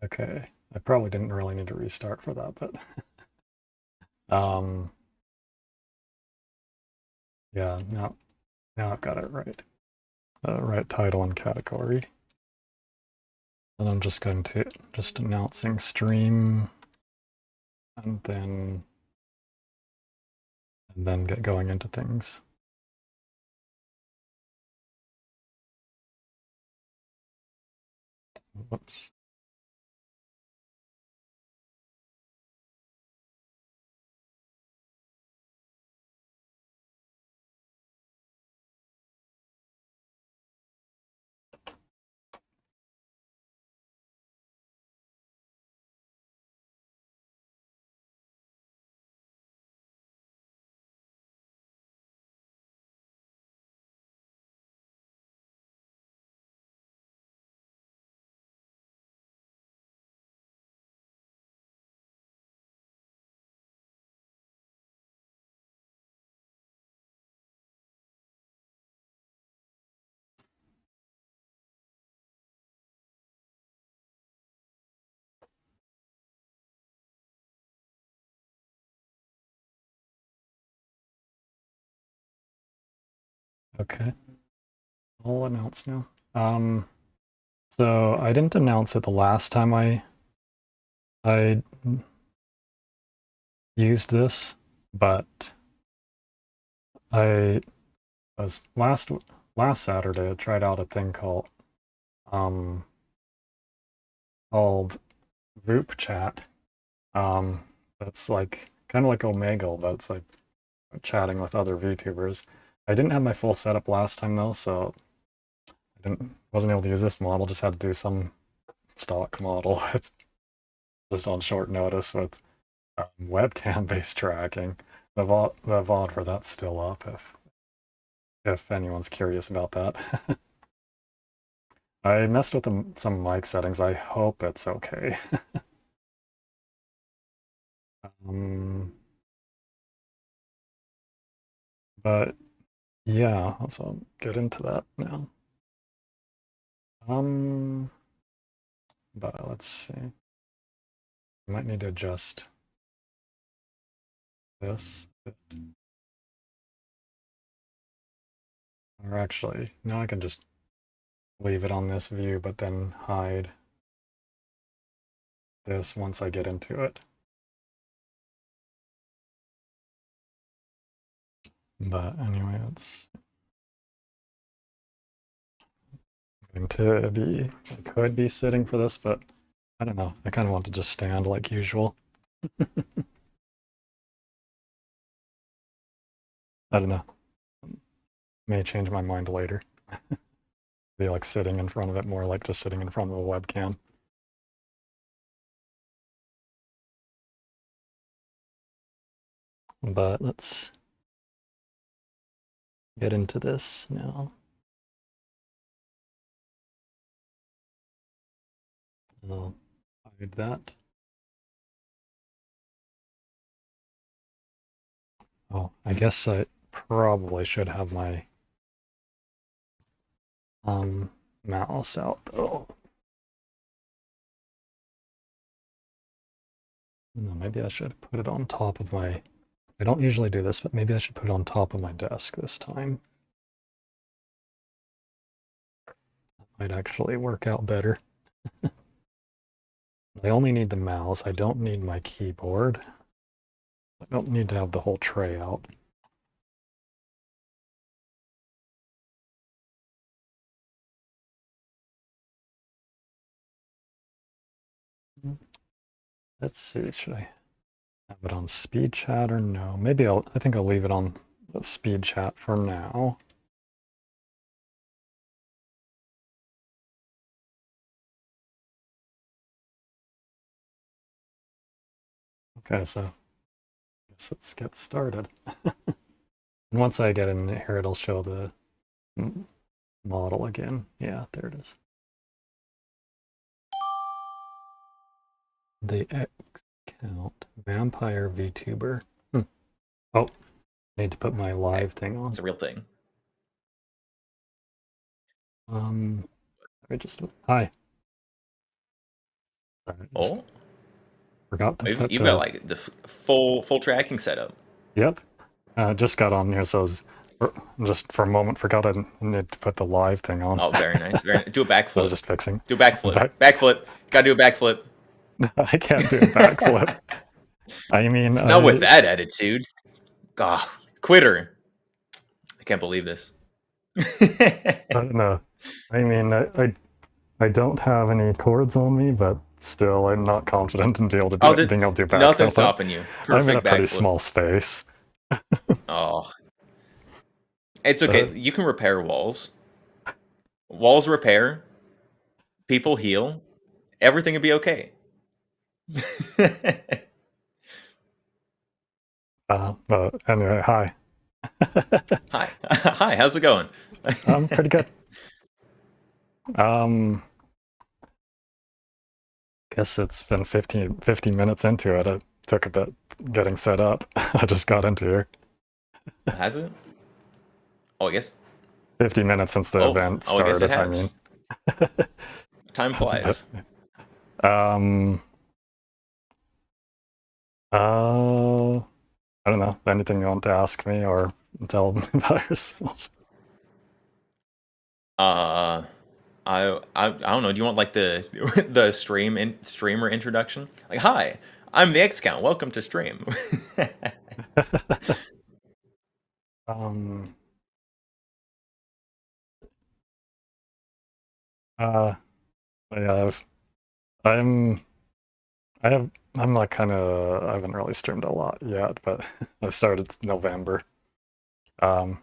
Okay, I probably didn't really need to restart for that, but um, yeah, now I've got it right. Right title and category. And I'm just going to announcing stream and then get going into things. Whoops. Okay, I'll announce now. So I didn't announce it the last time I used this, but I was last Saturday I tried out a thing um called Vupechat. That's like kind of like Omegle, but it's like chatting with other VTubers. I didn't have my full setup last time though, so wasn't able to use this model. Just had to do some stock model with just on short notice with webcam-based tracking. The VOD for that's still up if anyone's curious about that. I messed with some mic settings. I hope it's okay. um, but yeah, let's get into that now. But let's see. I might need to adjust this. Or actually, now I can just leave it on this view, but then hide this once I get into it. But anyway, it's going to be, I could be sitting for this, but I don't know. I kind of want to just stand like usual. I don't know. May change my mind later. Be like sitting in front of it more like just sitting in front of a webcam. But let's get into this now. I'll hide that. Oh, I guess I probably should have my mouse out though. No, maybe I should put it on top of my, I don't usually do this, but maybe I should put it on top of my desk this time. That might actually work out better. I only need the mouse. I don't need my keyboard. I don't need to have the whole tray out. Let's see, should I have it on speed chat or no? Maybe I think I'll leave it on the speed chat for now. Okay, so I guess let's get started. And once I get in here, it'll show the model again. Yeah, there it is. The X count vampire VTuber. Oh, need to put my live thing on. It's a real thing. I just hi. I just Oh, forgot to put you've got the. like the full tracking setup. Yep. Just got on here, so I was, just for a moment forgot I need to put the live thing on. Oh, very nice. Very do a I was backflip. just fixing. Do a backflip. Back. Backflip. Gotta do a backflip. I can't do a backflip. I mean, Not with that attitude. God, quitter. I can't believe this. no. I mean, I don't have any cords on me, but still, I'm not confident in Oh, being able to do nothing's backflip. But stopping you. I'm in a Perfect pretty backflip. small space. Oh, it's okay. Uh, You can repair walls. Walls repair. People heal. Everything will be okay. but anyway, hi. Hi. Hi, how's it going? Pretty good. Um, guess it's been 50 minutes into it. It took a bit getting set up. I just got into here. Has it? Oh, I guess. 50 minutes since the Oh, event oh, I guess it started, I mean. has. Time But, flies. um, I don't know. Anything you want to ask me or tell me about yourself? Uh, I don't know. Do you want like the the streamer introduction? Like, hi, I'm the X Count. Welcome to stream. um, uh, yeah, I'm, I have, I'm like kind of, I haven't really streamed a lot yet, but I started November. Um,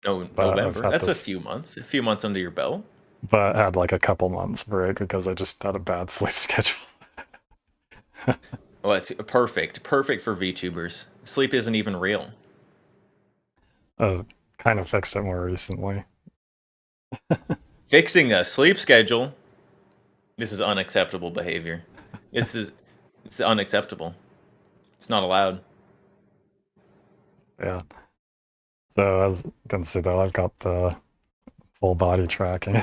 No, but I've November. had That's a this, few months. A few months under your belt. but I had like a couple months break because I just had a bad sleep schedule. Well, it's perfect. Perfect for VTubers. Sleep isn't even real. uh, kind of fixed it more recently. Fixing a sleep schedule. This is unacceptable behavior. This is it's unacceptable. It's not allowed. Yeah. So as you can see though, I've got the full body tracking.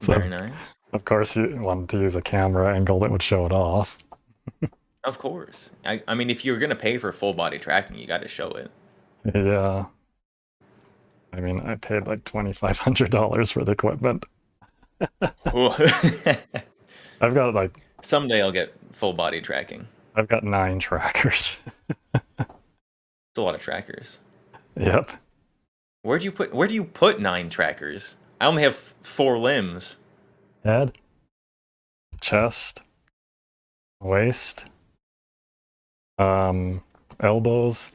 So Very nice. of course you wanted to use a camera angle that would show it off. Of course. I mean, if you're gonna pay for full body tracking, you got to show it. Yeah. I mean, I paid like $2,500 for the equipment. I've got like Someday I'll get full body tracking. I've got 9 trackers. It's a lot of trackers. Yep. Where do you put 9 trackers? I only have 4 limbs. Head, chest, waist, um, elbows,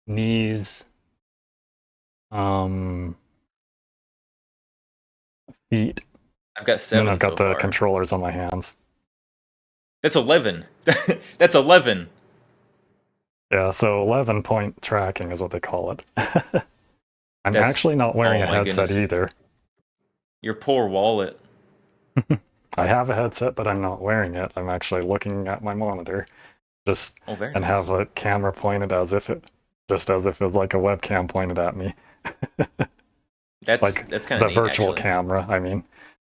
knees, um, feet, I've got and then I've 7 got so the far. controllers on my hands. That's 11. That's 11. Yeah, so 11-point tracking is what they call it. I'm That's actually not wearing oh a my headset goodness. either. Your poor wallet. I have a headset, but I'm not wearing it. I'm actually looking at my monitor, just Oh, very and have nice. a camera pointed just as if it was like a webcam pointed at me, like That's kind of the neat virtual actually. camera. I mean,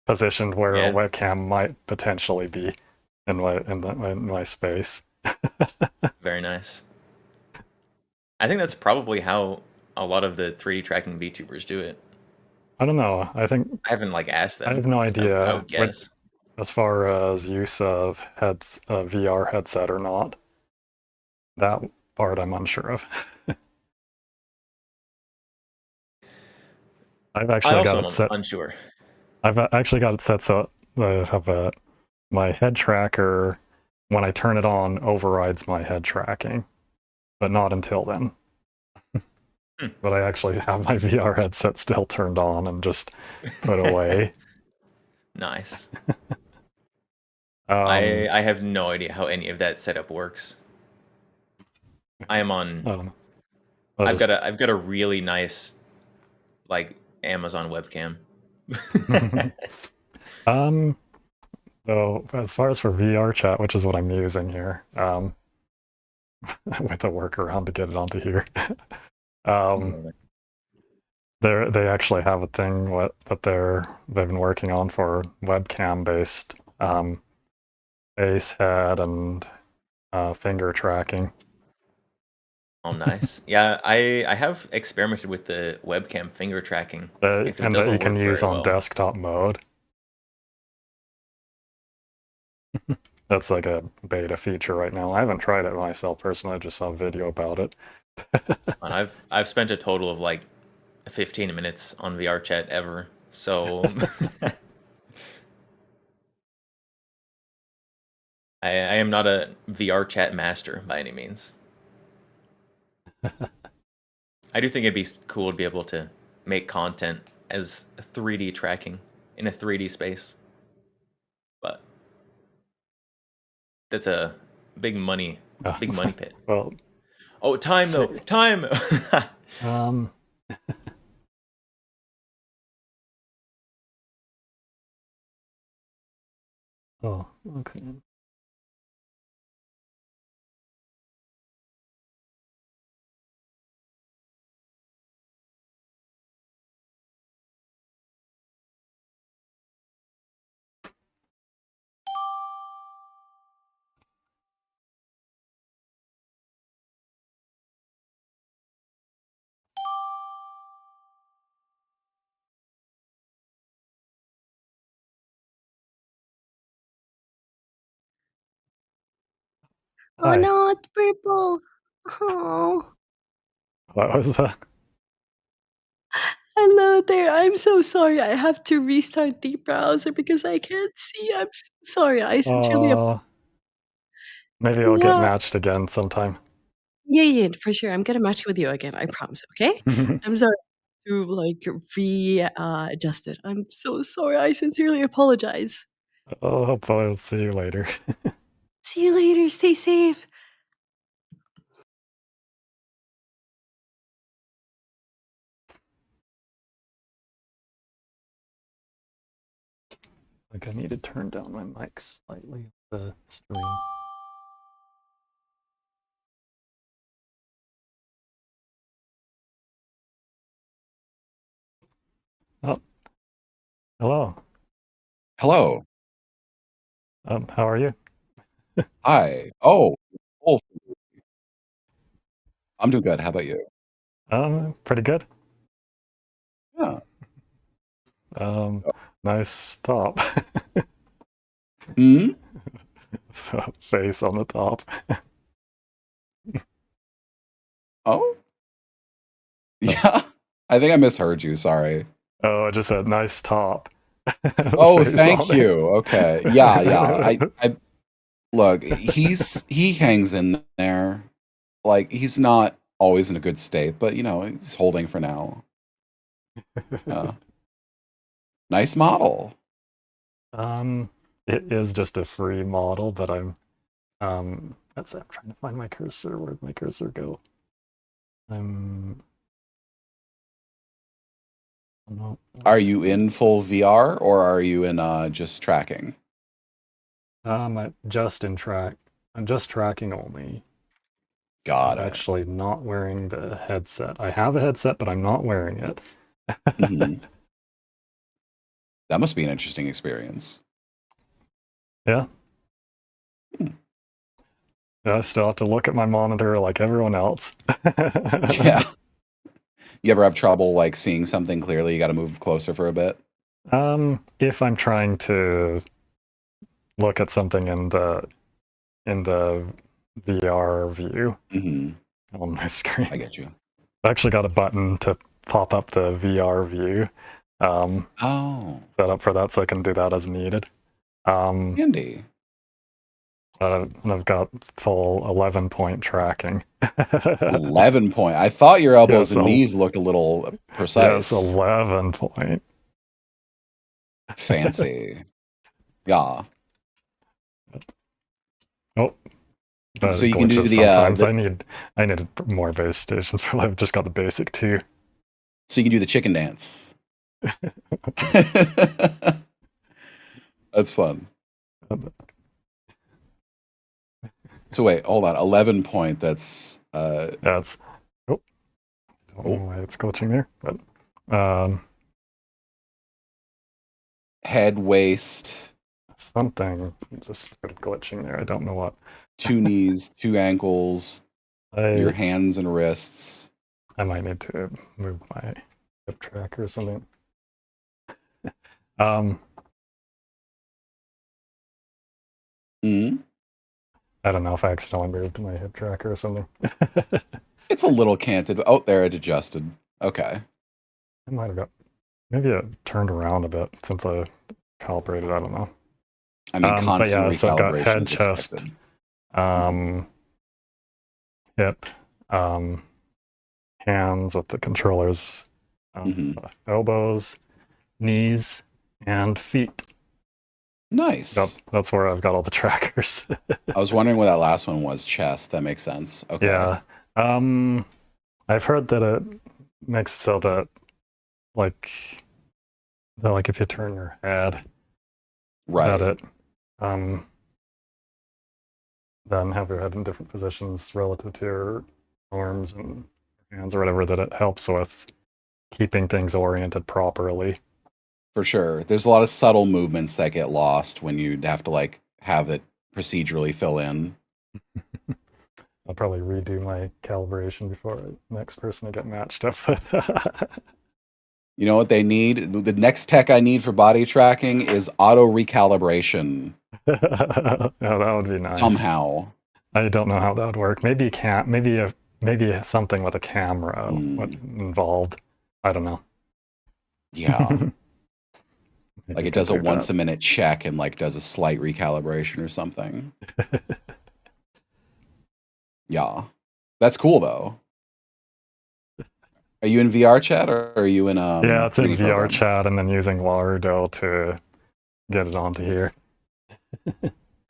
positioned where a Yeah, webcam might potentially be in my space. very nice. I think that's probably how a lot of the 3D tracking VTubers do it. I don't know. I think I haven't like asked I have them. no I idea would what guess. as far as use of VR headset or not. That part I'm unsure of. I've I actually got also it am set. unsure. I've actually got it set so I have my head tracker. When I turn it on, overrides my head tracking, but not until then. Hmm. But I actually have my VR headset still turned on and just put away. Nice. Um, I have no idea how any of that setup works. I am I on. don't know. I'll just. I've got a really nice like Amazon webcam. um. So as far as for VR chat, which is what I'm using here, with a workaround to get it onto here. um, they actually have a thing that they've been working on for webcam based. face, head, and finger tracking Oh, nice. Yeah, I have experimented with the webcam finger tracking, so it and that you doesn't can work use very on well. desktop mode. That's like a beta feature right now. I haven't tried it myself personally. I just saw a video about it. And I've spent a total of like 15 minutes on VR chat ever. So I am not a VR chat master by any means. I do think it'd be cool to be able to make content as 3D tracking in a 3D space, but that's a big money, big money pit. Well, Oh, time though, see. time. Um, oh, okay. Oh Hi. no, it's purple. Oh, What was that? hello there. I'm so sorry. I have to restart the browser because I can't see. I'm so sorry. I sincerely. Maybe I'll get Yeah, matched again sometime. yeah, for sure. I'm gonna match with you again. I promise. Okay. I'm sorry to like adjust it. I'm so sorry. I sincerely apologize. Oh, hopefully I'll see you later. See you later. Stay safe. Like I need to turn down my mic slightly the stream. Oh, hello. Hello. How are you? Hi. Oh, oh, I'm doing good. How about you? Pretty good. Yeah. Um, nice top. Hmm? So, face on the top. Oh, yeah. I think I misheard you. Sorry. Oh, I just said nice top. The Oh, face thank on it. you. Okay. Yeah, yeah. I look, he hangs in there. Like he's not always in a good state, but he's holding for now. Uh, nice model. um, it is just a free model, but that's it. I'm trying to find my cursor. Where'd my cursor go? I'm no, Are let's you see. in full VR or are you in just tracking? I just in track. I'm just tracking only. I'm Got it. actually not wearing the headset. I have a headset, but I'm not wearing it. Hmm. That must be an interesting experience. Yeah. Hmm. Yeah, I still have to look at my monitor like everyone else. Yeah. You ever have trouble like seeing something clearly? You got to move closer for a bit. If I'm trying to look at something in the VR view Hmm. on my I screen, get you. I've actually got a button to pop up the VR view um, Oh, set up for that, so I can do that as needed. Um, handy. and I've got full 11-point tracking. 11 point. I thought your elbows Yes, and knees looked a little yes, precise. 11 point. Fancy. Yeah. Oh, So that you can do glitches sometimes. the I need more base stations. I've just got the basic two. so you can do the chicken dance. That's fun. So wait, hold on. 11 point. That's That's oh, don't oh, know why it's glitching there, but head, waist, something just started glitching there. I don't know what. 2 knees, 2 ankles, your I hands and wrists. I might need to move my hip tracker or something. Um, Mhm. I don't know if I accidentally moved my hip tracker or something. It's a little canted. But, oh, there it adjusted. Okay. I might have got maybe it turned around a bit since I calibrated. I don't know. I mean, But constant yeah, so I've got recalibration head, is chest, expected. hip, hands with the controllers, Mhm. elbows, knees, and feet. Nice. That's where I've got all the trackers. I was wondering what that last one was. Chest. That makes sense. Okay. Yeah. I've heard that it makes it so that like if you turn your head, that Right. it then have your head in different positions relative to your arms and hands or whatever, that it helps with keeping things oriented properly. For sure. There's a lot of subtle movements that get lost when you have to like have it procedurally fill in. I'll probably redo my calibration before the next person to get matched up with. You know what they need? The next tech I need for body tracking is auto recalibration Yeah, that would be nice. somehow. I don't know how that would work. Maybe you can't. Maybe something with a camera involved. I don't know. Yeah. Maybe Like you it could does a do once that. a minute check and like does a slight recalibration or something. Yeah. That's cool though. Are you in VR chat or are you in Yeah, it's in 3D VR program? chat and then using Lardo to get it onto here.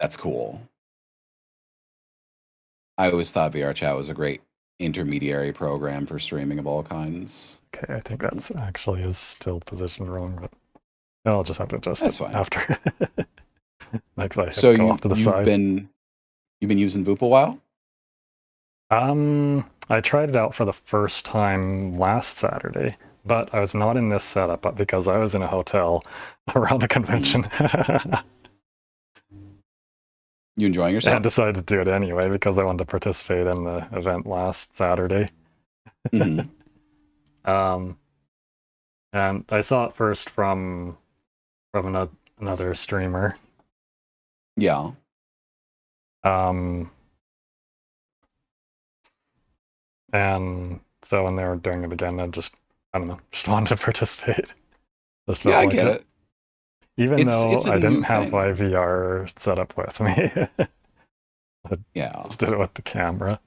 That's cool. I always thought VR chat was a great intermediary program for streaming of all kinds. Okay, I think that's actually is still positioned wrong, but I'll just have to adjust That's it fine. after. Makes my So hip go off to the side. you've been using Voop a while? I tried it out for the first time last Saturday, but I was not in this setup because I was in a hotel around a convention. You enjoying And yourself? decided to do it anyway because I wanted to participate in the event last Saturday. Hmm. Um, and I saw it first from another streamer. Yeah. And so when they were doing it again, I don't know, just wanted to participate. Just Yeah, felt I like get it. it. Even though It's a I didn't new have my thing. VR set up with me. I Yeah. just did it with the camera.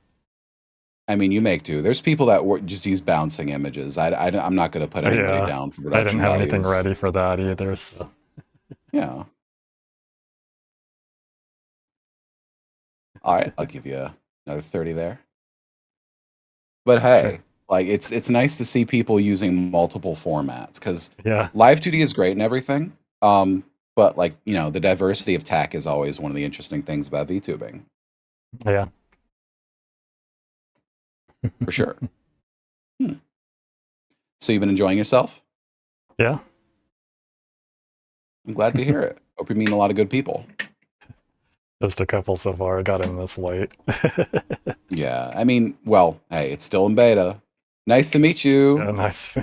I mean, you make do. There's people that just use bouncing images. I'm not going to put anybody Yeah, down for I didn't production have anything values. ready for that either, so Yeah. All right, I'll give you another 30 there. But okay. hey, like it's nice to see people using multiple formats because Yeah, live 2D is great and everything. But like, you know, the diversity of tech is always one of the interesting things about VTubing, yeah. for sure. Hmm. So you've been enjoying yourself? Yeah, I'm glad to hear it. Hope you're meeting a lot of good people. just a couple so far. I got in this late. Yeah, I mean, well, hey, it's still in beta. Nice to meet Yeah, you. nice.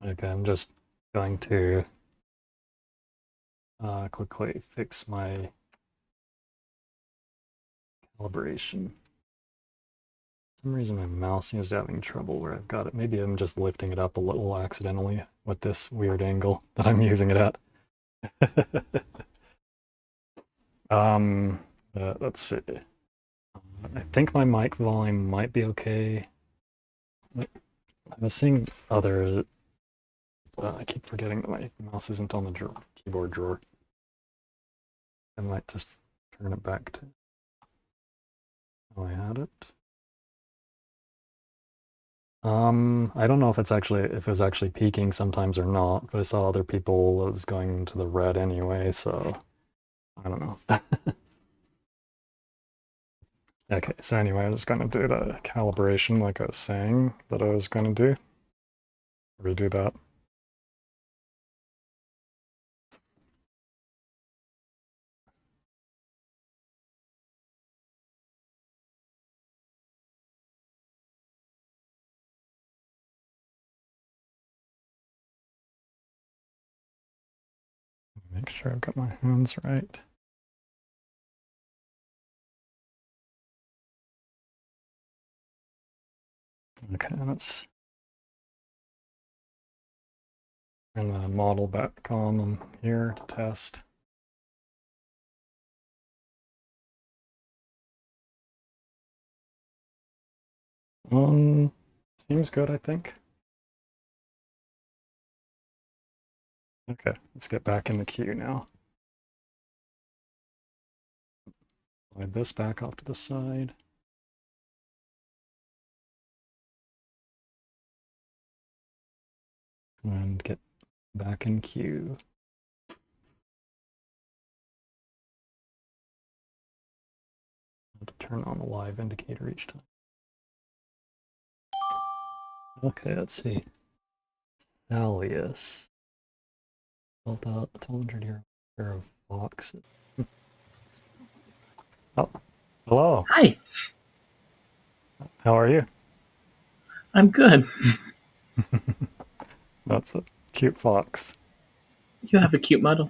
Okay, I'm just going to quickly fix my calibration. some reason my mouse seems to be having trouble where I've got it. Maybe I'm just lifting it up a little accidentally with this weird angle that I'm using it at. Let's see. I think my mic volume might be okay. I was seeing other. I keep forgetting that my mouse isn't on the keyboard drawer. I might just turn it back to how I had it. I don't know if it was actually peaking sometimes or not, but I saw other people was going to the red anyway, so I don't know. Okay, so anyway, I was gonna do the calibration like I was saying that I was gonna do. Redo that. Make sure I've got my hands right. Okay, let's turn the model back on here to test. Seems good, I think. Okay, let's get back in the queue now. Slide this back off to the side. And get back in queue. Have to turn on the live indicator each time. Okay, let's see. Alias. Built out 200 year pair of boxes. Oh, hello. Hi, How are you? I'm good. That's a cute fox. You have a cute model.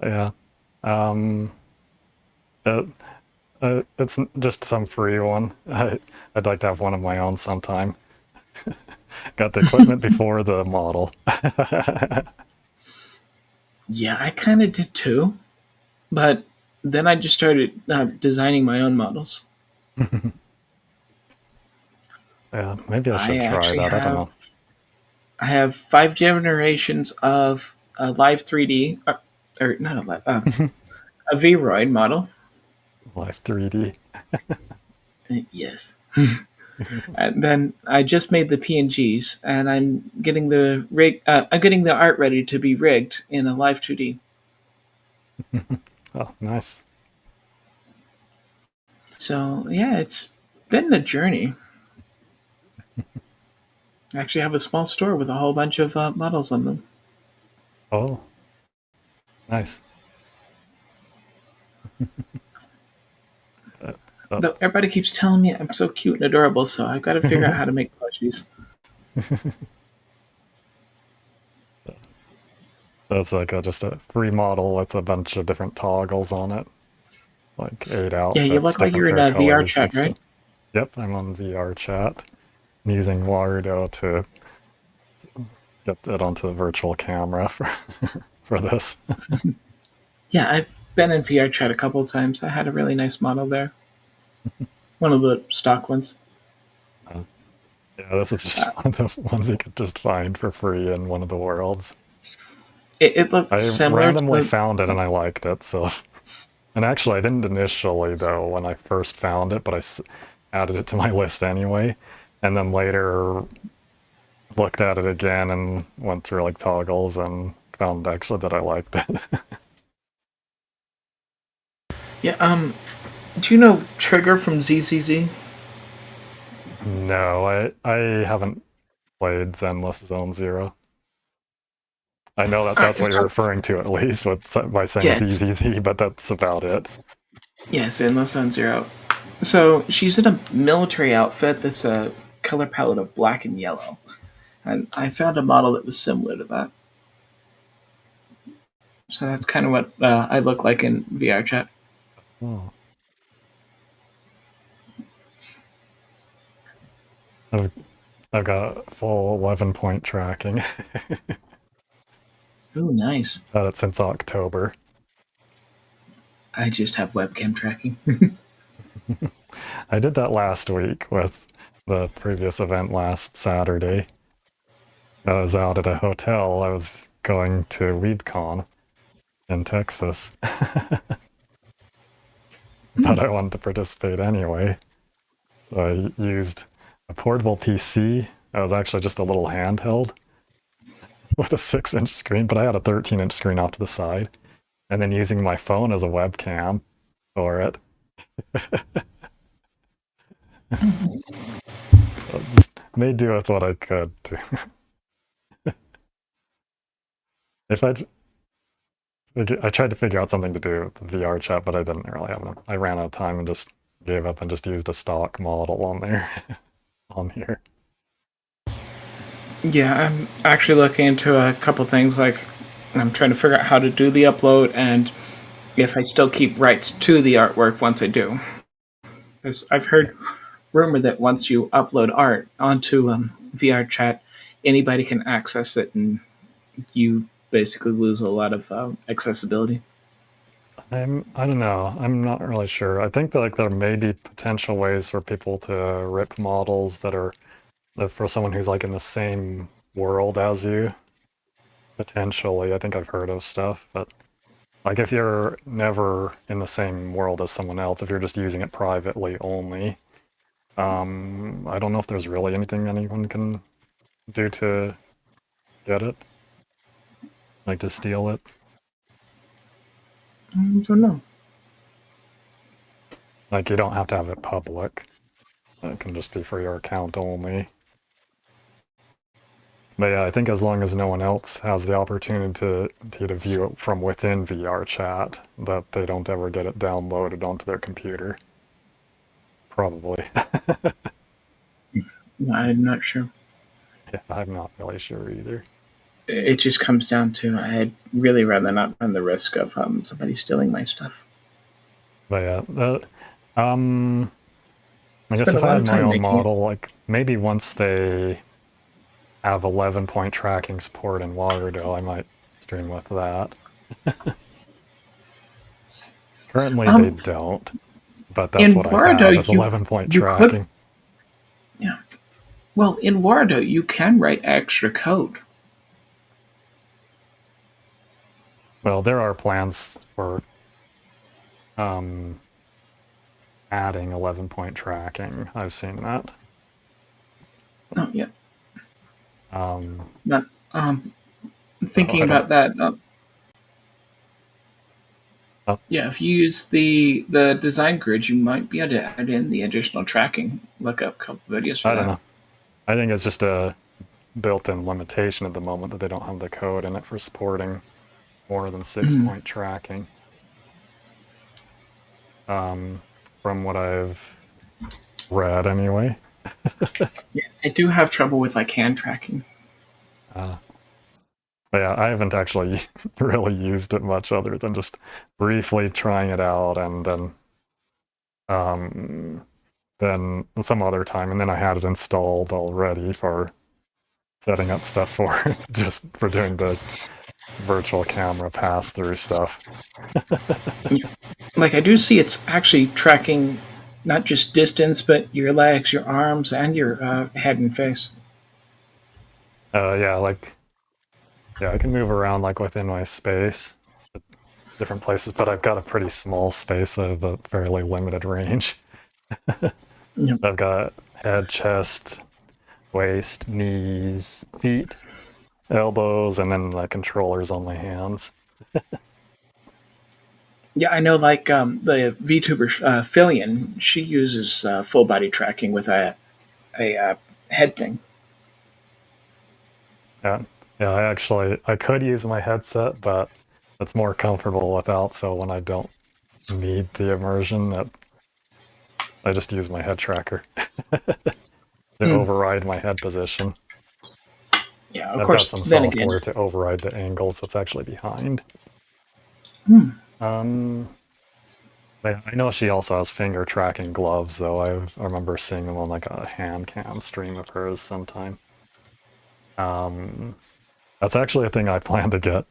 Yeah. It, it's just some free one. I'd like to have one of my own sometime. Got the equipment before the model. Yeah, I kind of did too, but then I just started designing my own models. Yeah, maybe I I should try actually that. I don't know. I have 5 generations of a live 3D, or not a live, a Vroid model. Live 3D. Yes. And then I just made the PNGs, and I'm getting the rig. I'm getting the art ready to be rigged in a live 2D. Oh, nice. So yeah, it's been a journey. I actually have a small store with a whole bunch of models on them. Oh, nice. Though everybody keeps telling me I'm so cute and adorable, so I've got to figure out how to make plushies. That's like just a free model with a bunch of different toggles on it. Like 8 Yeah, you outfits, look like different you're in hair a VR colors chat, and right? stuff. Yep, I'm on VR chat. I'm using Warudo to get it onto the virtual camera for this. Yeah, I've been in VR chat a couple of times. I had a really nice model there. One of the stock ones. Yeah, this is just one of the ones you could just find for free in one of the worlds. It looked I similar to randomly the. found it and I liked it, so. And actually, I didn't initially, though, when I first found it, but I added it to my list anyway. And then later looked at it again and went through like toggles and found actually that I liked it. Yeah, do you know Trigger from ZZZ? No, I haven't played Zenless Zone Zero. I know that Alright, that's what you're so. referring to, at least, by saying Yes. ZZZ, but that's about it. Yes, Endless Zone Zero. So she's in a military outfit that's a color palette of black and yellow. And I found a model that was similar to that. So that's kind of what I look like in VR chat. Oh. I've, I've got full 11-point tracking. Oh, nice. Had it since October. I just have webcam tracking. I did that last week with the previous event last Saturday. I was out at a hotel. I was going to WeedCon in Texas. But I wanted to participate anyway. So I used a portable PC. That was actually just a little handheld with a 6-inch screen, but I had a 13-inch screen off to the side. And then using my phone as a webcam for it. So just made do with what I could. If I tried to figure out something to do with the VR chat, but I didn't really have enough. I ran out of time and just gave up and just used a stock model on there, on here. Yeah, I'm actually looking into a couple things. Like, I'm trying to figure out how to do the upload and if I still keep rights to the artwork once I do. Because I've heard rumor that once you upload art onto VR chat, anybody can access it, and you basically lose a lot of accessibility. I don't know. I'm not really sure. I think that like there may be potential ways for people to rip models that are for someone who's like in the same world as you. Potentially, I think I've heard of stuff, but like if you're never in the same world as someone else, if you're just using it privately only, I don't know if there's really anything anyone can do to get it, like to steal it. I don't know. Like you don't have to have it public. It can just be for your account only. But yeah, I think as long as no one else has the opportunity to view it from within VR chat, that they don't ever get it downloaded onto their computer. Probably. I'm not sure. Yeah, I'm not really sure either. It just comes down to I'd really rather not run the risk of somebody stealing my stuff. But yeah, I guess Spend a if I lot had of my time own making it. model, like maybe once they have 11-point tracking support in Lauderdale, I might stream with that. Currently, they don't, but that's In what I have Wardo, is 11-point you could, tracking. yeah. Well, in Wardo, you can write extra code. Well, there are plans for adding 11-point tracking. I've seen that. Oh yeah, Um, but thinking I don't. about that. Oh, Yeah, if you use the design grid, you might be able to add in the additional tracking. Look up a couple videos for I don't that. know. I think it's just a built-in limitation at the moment that they don't have the code in it for supporting more than 6-point tracking. From what I've read, anyway. Yeah, I do have trouble with like hand tracking. But yeah, I haven't actually really used it much other than just briefly trying it out and then some other time, and then I had it installed already for setting up stuff for it, just for doing the virtual camera pass-through stuff. Like I do see it's actually tracking not just distance, but your legs, your arms, and your head and face. Yeah, like I can move around like within my space, different places, but I've got a pretty small space. I have a fairly limited range. Yeah. I've got head, chest, waist, knees, feet, elbows, and then the controllers on my hands. Yeah, I know. Like the VTuber Fillion, she uses full body tracking with a head thing. Yeah, I could use my headset, but it's more comfortable without. So when I don't need the immersion, that I just use my head tracker to override my head position. Yeah, of I've got course. some Then again, software to override the angles that's actually behind. Um, I know she also has finger tracking gloves, though. I remember seeing them on like a hand cam stream of hers sometime. That's actually a thing I plan to get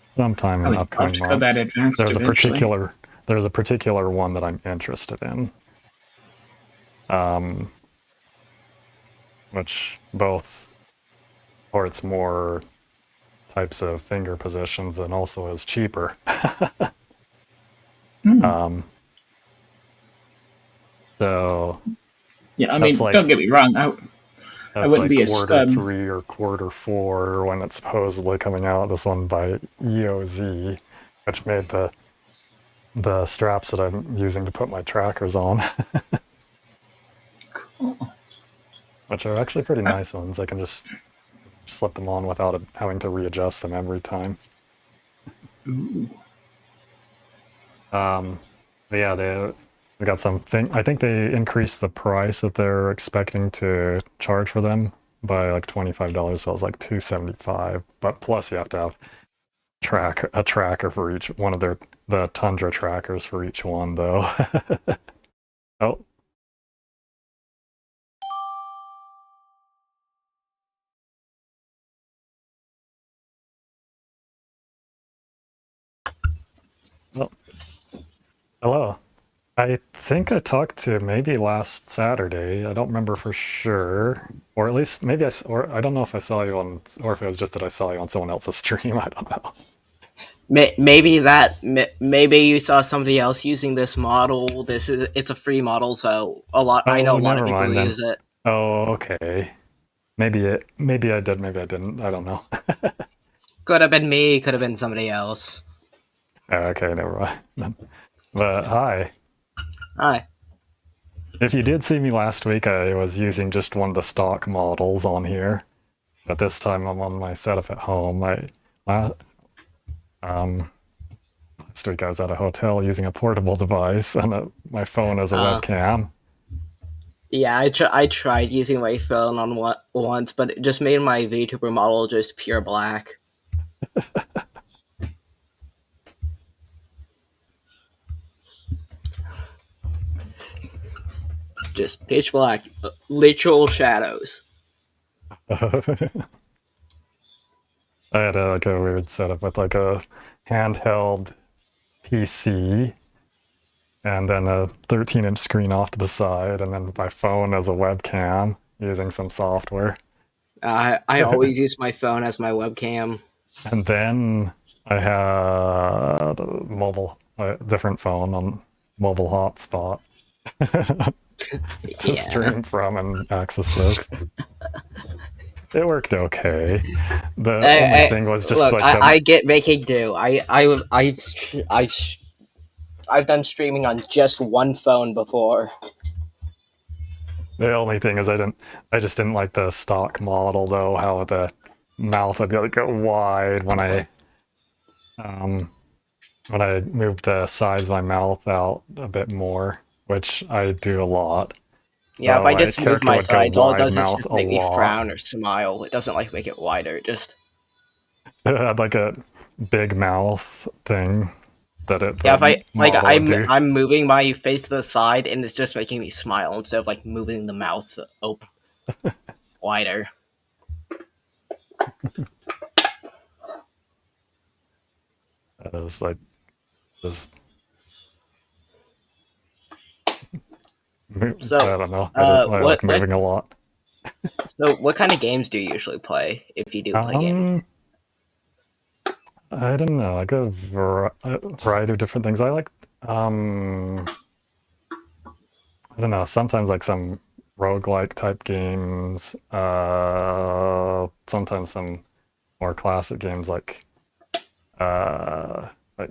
sometime I in would love upcoming to go that months. advanced There's a eventually. particular one that I'm interested in, which both supports more types of finger positions and also is cheaper. um, so Yeah, I that's mean, don't get me wrong. I that's wouldn't like be as quarter 3 or quarter 4 when it's supposedly coming out. This one by EOZ, which made the straps that I'm using to put my trackers on, which are actually pretty nice ones. I can just slip them on without having to readjust them every time. But yeah, they got something. I think they increased the price that they're expecting to charge for them by like $25. So it was like $275. But plus you have to have a tracker for each one of the Tundra trackers for each one, though. Oh. Well, hello. I think I talked to maybe last Saturday. I don't remember for sure, or at least maybe or I don't know if I saw you on, or if it was just that I saw you on someone else's stream. I don't know. Maybe you saw somebody else using this model. It's a free model, so I know Oh, a lot of never people mind who then. use it. Oh, okay. Maybe I did, maybe I didn't. I don't know. Could have been me, could have been somebody else. Okay, never mind. But hi. Hi. If you did see me last week, I was using just one of the stock models on here. But this time I'm on my setup at home. Um, last week I was at a hotel using a portable device and my phone as a webcam. Yeah, I tried using my phone on once, but it just made my VTuber model just pure black. Just pitch black, literal shadows. I had like a weird setup with like a handheld PC and then a 13-inch screen off to the side, and then my phone as a webcam using some software. I always use my phone as my webcam. And then I had a different phone on mobile hotspot to stream from and access this. It worked okay. The only thing was just look, like I get making do. I've done streaming on just one phone before. the only thing is I just didn't like the stock model, though, how the mouth would go wide um when I moved the size of my mouth out a bit more, which I do a lot. Yeah, if So I my just move character my would go sides, all it wide does is mouth just a make me lot. frown or smile. It doesn't like make it wider. Just It had like a big mouth thing that yeah, if the model would do. I'm moving my face to the side and it's just making me smile instead of like moving the mouth wider. It was like just So, I don't know. I like what moving a lot. so what kind of games do you usually play if you do play games? I don't know, like a variety of different things. I like I don't know, sometimes like some roguelike type games, sometimes some more classic games like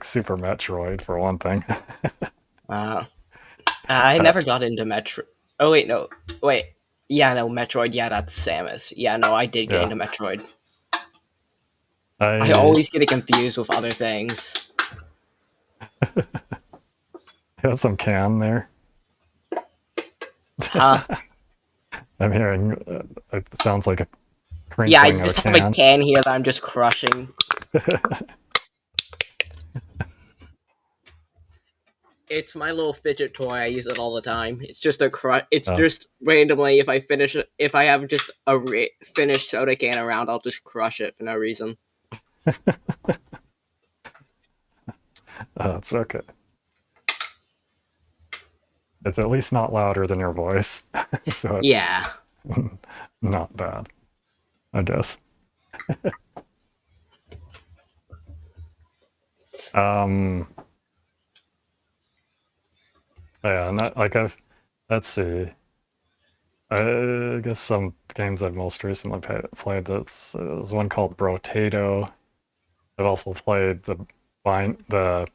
Super Metroid for one thing. I never got into Metro. Oh wait, no, wait. Yeah, no, Metroid. Yeah, that's Samus. Yeah, no, I did get Yeah. into Metroid. I I always get it confused with other things. have some can there. Huh? I'm hearing it sounds like a Yeah, I crinkling of a just have a can. can here that I'm just crushing. It's my little fidget toy. I use it all the time. It's just a It's Oh. just randomly if I finish it. If I have just a finished soda can around, I'll just crush it for no reason. That's okay. It's at least not louder than your voice, so it's Yeah. not bad, I guess. Yeah, not like let's see. I guess some games I've most recently played. There's one called Brotato. I've also played the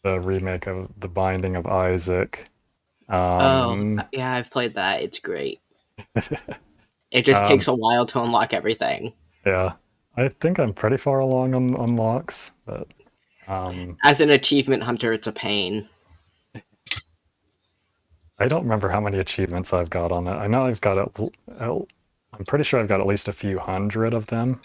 remake of The Binding of Isaac. Oh, Um, yeah. I've played that. It's great. It just um, takes a while to unlock everything. yeah, I think I'm pretty far along on unlocks, but As an achievement hunter, it's a pain. I don't remember how many achievements I've got on it. I know I've got I'm pretty sure I've got at least a few hundred of them.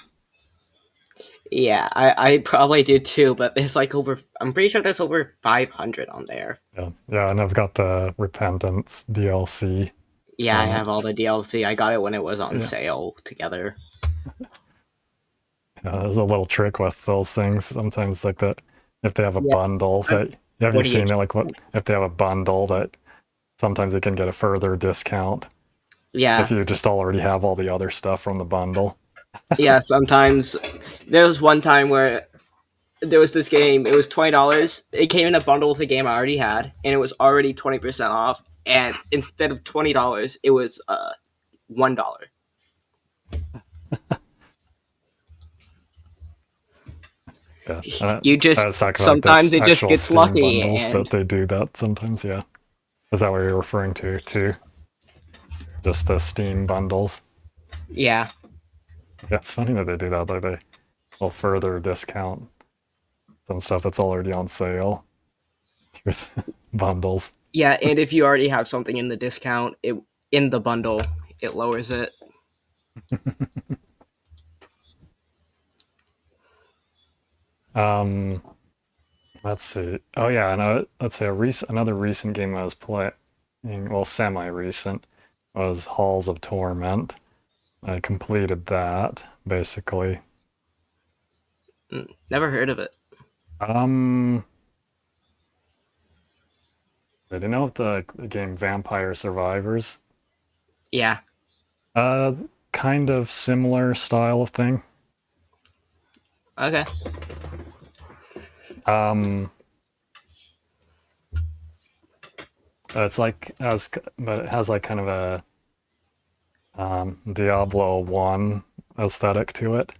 Yeah, I probably do too, but there's like over. I'm pretty sure there's over 500 on there. Yeah, and I've got the Repentance DLC. Yeah, I have all the DLC. I got it when it was on Yeah. sale together. There's a little trick with those things. Sometimes like that, if they have a Yeah. bundle that have you What do you- seen it? Like what if they have a bundle that sometimes they can get a further discount Yeah, if you just already have all the other stuff from the bundle. yeah. Sometimes there was one time where there was this game. It was $20. It came in a bundle with a game I already had, and it was already 20% off. And instead of $20, it was $1. Yeah, You I just was talking about sometimes this it just actual gets Steam lucky, bundles and that they do that sometimes. Yeah, is that what you're referring to too? Just the Steam bundles. yeah. Yeah, it's funny that they do that. Like they will further discount some stuff that's already on sale with bundles. Yeah, and if you already have something in the discount, it in the bundle, it lowers it. um, let's see. Oh yeah, and let's say another recent game I was playing, well, semi-recent, was Halls of Torment. I completed that basically. Never heard of it. Um, did you know the game Vampire Survivors? Yeah. Uh, kind of similar style of thing. Okay. Um, it's like but it has like kind of a Diablo 1 aesthetic to it.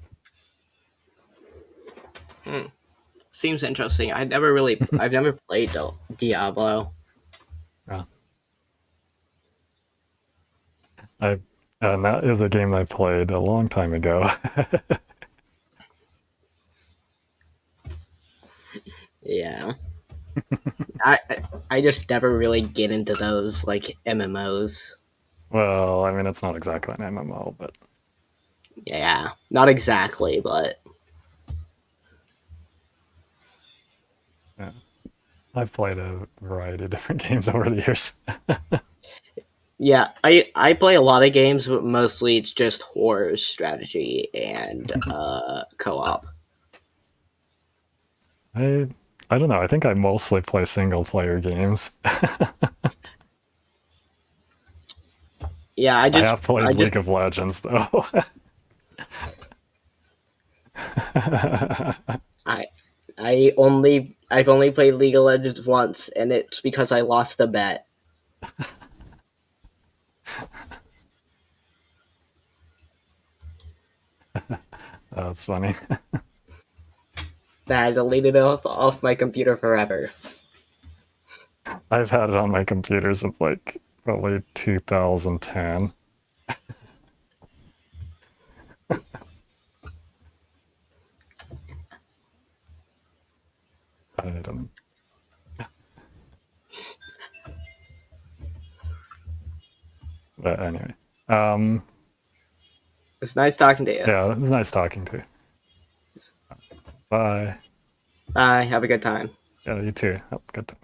Seems interesting. I've never played Diablo. Yeah. I and that is a game I played a long time ago. Yeah. I I just never really get into those like MMOs. Well, I mean, it's not exactly an MMO, but Yeah, not exactly, but yeah. I've played a variety of different games over the years. yeah, I play a lot of games, but mostly it's just horror strategy and co-op. I I don't know. I think I mostly play single player games. Yeah, I have played League of Legends though. I I've only played League of Legends once, and it's because I lost a bet. That's funny. That I deleted it off my computer forever. I've had it on my computer since like probably 2010. I don't. But anyway, It's nice talking to you. yeah, it was nice talking to you. Bye. Bye. Have a good time. Yeah, you too. Have a good time.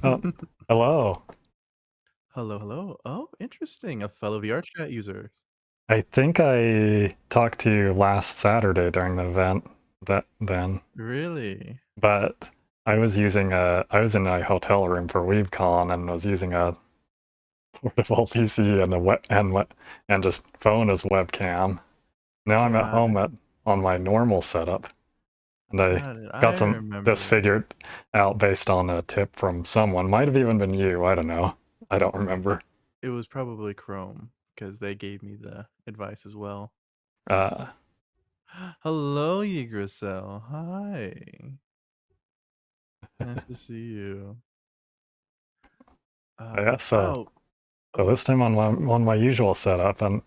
Oh, hello. Hello, hello. Oh, interesting. A fellow VR chat user. I think I talked to you last Saturday during the event then, Really? but I was in a hotel room for WeaveCon and was using a portable PC and just phone as webcam. Now I'm at Got home it. on my normal setup, and I Got it. got I remember this that. figured out based on a tip from someone. Might have even been you. I don't know. I don't remember. It was probably Chrome because they gave me the advice as well. Uh, Hello, Yggdrasil. Hi. Nice to see you. yeah. So Oh, this time on my usual setup and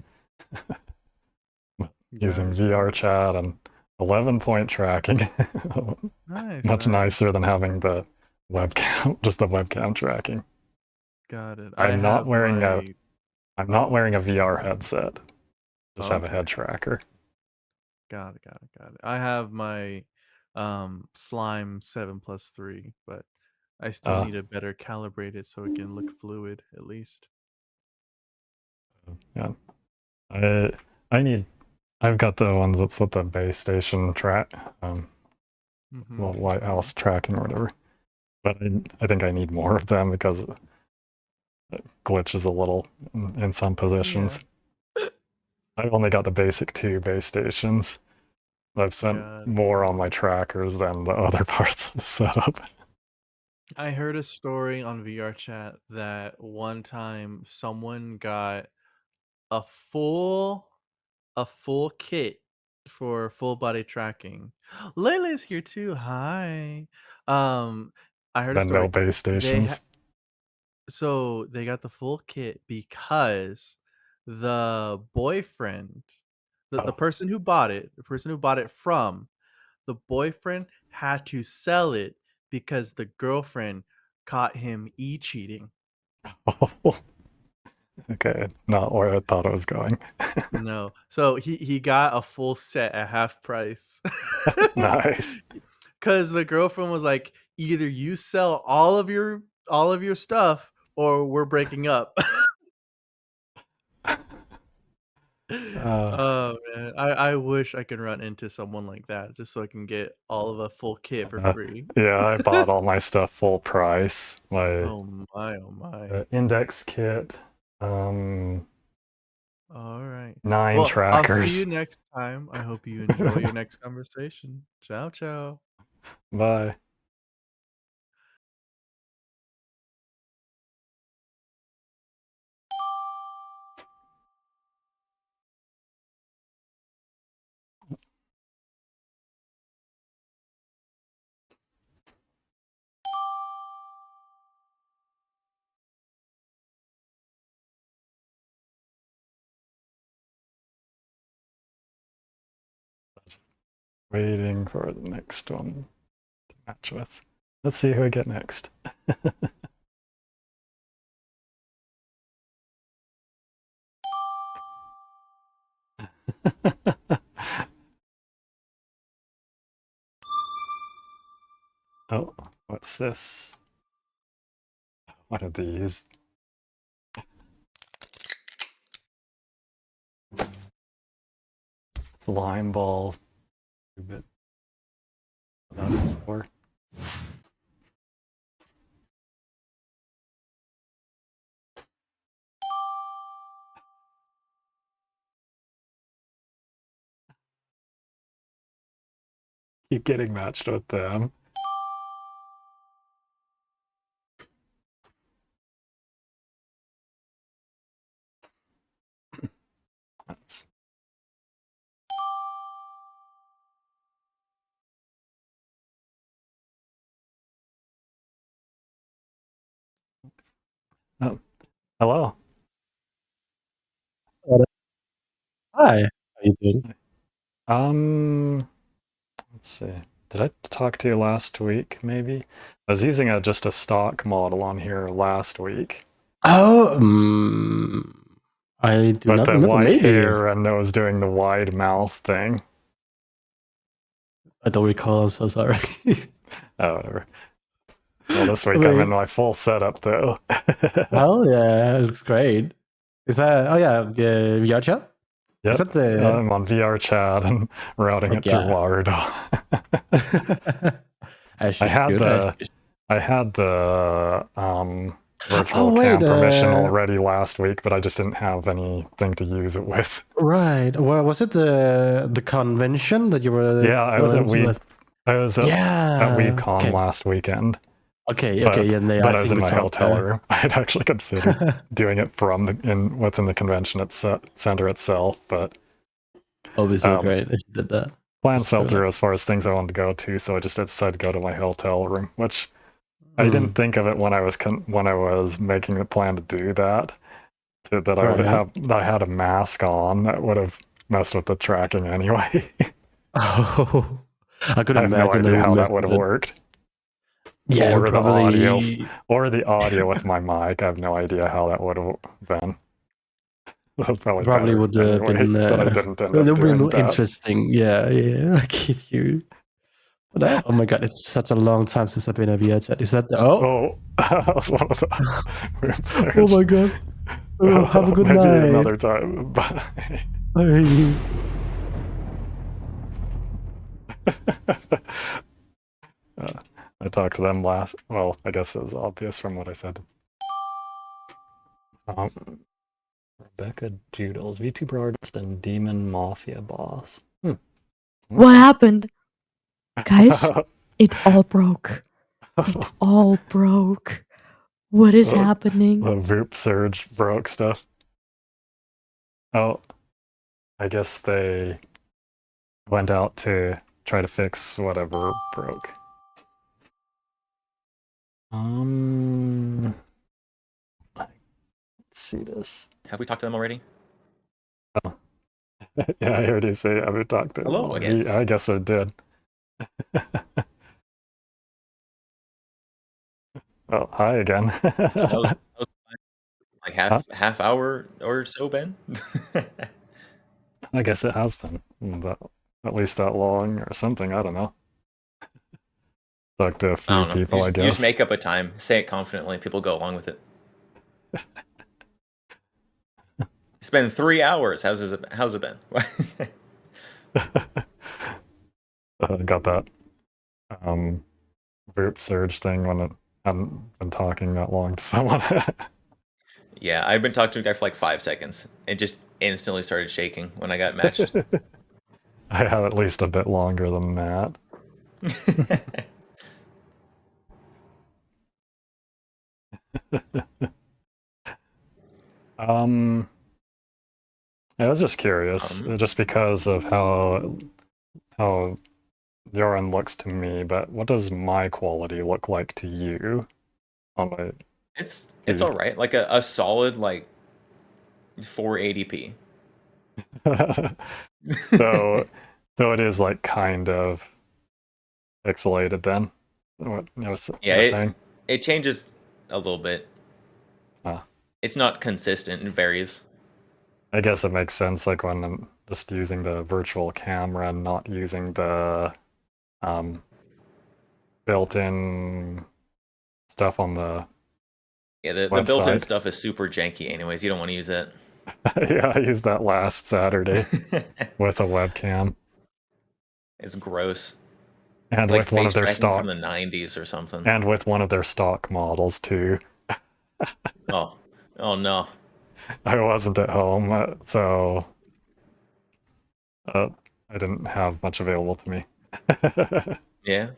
using got it. VR chat and 11-point tracking. Nice. Much Nice. nicer than having the webcam, just the webcam tracking. Got it. I'm not wearing a Oh, VR headset. Just have a okay. head tracker. Got it. I have my Slime 7+3, but I still need to better calibrate it so it can look fluid at least. Yeah. I've got the ones that's with the base station track, well, lighthouse tracking or whatever. But I think I need more of them because it glitches a little in some positions. Yeah. I've only got the basic 2 base stations. I've sent more on my trackers than the other parts of the setup. I heard a story on VR chat that one time someone got a full kit for full body tracking. Layla's here too. Hi. I heard a Then no story. base stations. So they got the full kit because the boyfriend, the person who bought it, from, the boyfriend had to sell it because the girlfriend caught him cheating. Okay, not where I thought it was going. No. So he got a full set at half price. Nice. Cuz the girlfriend was like, either you sell all of your stuff or we're breaking up. Oh man, I wish I could run into someone like that just so I can get all of a full kit for free. Yeah, I bought all my stuff full price. My Oh my. index kit, All right. 9 Well, I'll see you trackers. next time. I hope you enjoy your next conversation. Ciao, ciao. Bye. Waiting for the next one to match with. Let's see who I get next. Oh, what's this? What are these? Slime ball. That is for. Keep getting matched with them. That's... Oh, hello. Hi, how you doing? Let's see. Did I talk to you last week, maybe? I was using just a stock model on here last week. Oh, I do With not the remember. white Maybe hair and it was doing the wide mouth thing. I don't recall. I'm so sorry. Oh, whatever. Well, this week I'm in my full setup though. Well, yeah, it looks great. Is that? Oh yeah, VR chat. Yep. Is that the? I'm on VR chat and routing it through Ward. I had the virtual cam permission already last week, but I just didn't have anything to use it with. Right. Well, was it the convention that you were? Yeah, I was at WeebCon last weekend. Okay. But, Okay. And but I was in my hotel room. I had actually considered doing it from within the convention center itself, but obviously great that you did that. Plans fell through as far as things I wanted to go to, so I just decided to go to my hotel room, which I didn't think of it when I was making the plan to do that. That I had a mask on. That would have messed with the tracking anyway. Oh, I could imagine I have no idea how that would have worked. Yeah, or probably the audio with my mic. I have no idea how that would have been. That was probably would have been. But I didn't end up doing doing that. Interesting. Yeah. I get you. But oh my god, it's such a long time since I've been a VR chat. Is that the that was one of the oh my god. Oh, have a good maybe night. Another time. Bye. I talked to them last. Well, I guess it was obvious from what I said. Rebecca Doodles, VTuber artist and demon mafia boss. What happened? Guys, it all broke. It all broke. What is happening? The Voop surge broke stuff. Oh, I guess they went out to try to fix whatever broke. Let's see this. Have we talked to them already? Oh. Yeah, I already say I would talk to him. Hello again. I guess I did. Oh, hi again. That was like half hour or so, Ben. I guess it has been at least that long or something. I don't know. Talked to a few people, I guess. You just make up a time, say it confidently, people go along with it. It's been 3 hours. How's it been? Got that Voop surge thing when it hadn't been talking that long to someone. Yeah, I've been talking to a guy for like 5 seconds. It just instantly started shaking when I got matched. I have at least a bit longer than that. I was just curious, just because of how Yoran looks to me, but what does my quality look like to you? On my It's all right, like a solid like 480p. so it is like kind of pixelated then. What you were saying? It changes a little bit. It's not consistent, it varies. I guess it makes sense, like when I'm just using the virtual camera and not using the built-in stuff on the the built-in stuff is super janky anyways. You don't want to use that. Yeah, I used that last Saturday with a webcam. It's gross. And it's with like one of their stock from the 90s or something. And with one of their stock models too. Oh no. I wasn't at home, so I didn't have much available to me. Yeah.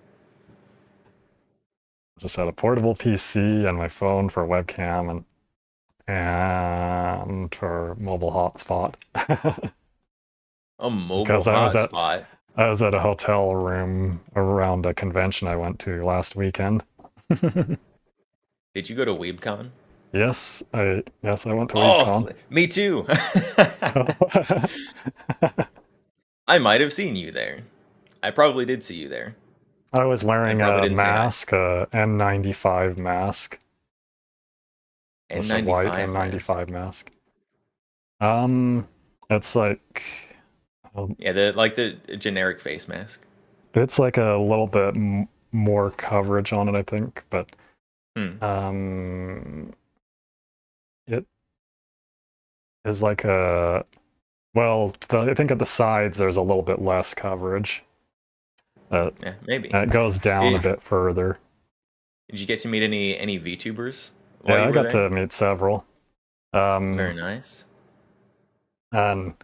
Just had a portable PC and my phone for webcam and for mobile hotspot. A mobile hotspot? I was at a hotel room around a convention I went to last weekend. Did you go to WeebCon? Yes, I went to WeebCon. Me too. I might have seen you there. I probably did see you there. I was wearing a mask, a N95 mask. N95 white N95 mask. It's like the generic face mask. It's like a little bit more coverage on it, I think, but It is like a I think at the sides there's a little bit less coverage. Yeah, maybe. And it goes down a Did, bit further. did you get to meet any VTubers while Yeah, you I were got there? to meet several. Very nice. And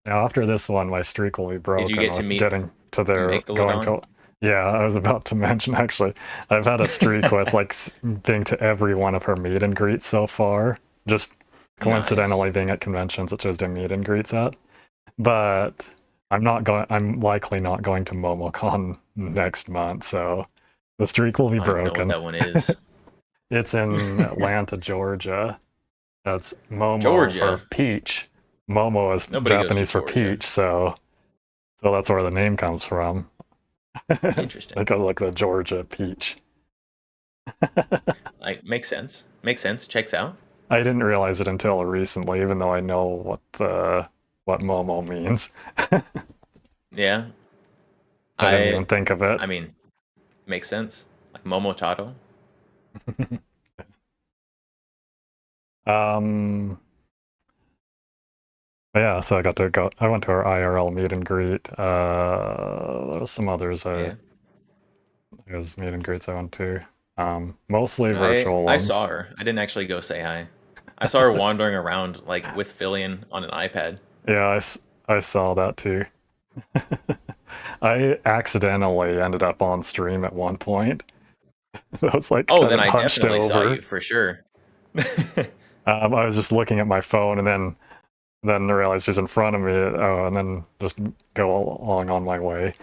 after this one, my streak will be broken get to with meet getting to their going Megalodon? to. Yeah, I was about to mention actually. I've had a streak with like being to every one of her meet and greets so far. Just coincidentally Nice. being at conventions that she was doing meet and greets at. But I'm likely not going to MomoCon next month, so the streak will be I don't even know what broken. that one is. It's in Atlanta, Georgia. That's Momo Georgia. for peach. Momo is Nobody goes to Japanese for Georgia. peach, so that's where the name comes from. Interesting. like the Georgia peach. Like, makes sense. Makes sense. Checks out. I didn't realize it until recently, even though I know what Momo means. Yeah. I didn't even think of it. I mean, makes sense. Like Momotato. Yeah, so I got to go. I went to our IRL meet and greet. There was some others. Yeah. There was meet and greets I went to. Mostly virtual I ones. saw her. I didn't actually go say hi. I saw her wandering around like with Fillion on an iPad. Yeah, I saw that too. I accidentally ended up on stream at one point. I was like, Oh, then I hunched definitely saw over. you for sure. I was just looking at my phone and then I realized she's in front of me. Oh, and then just go along on my way.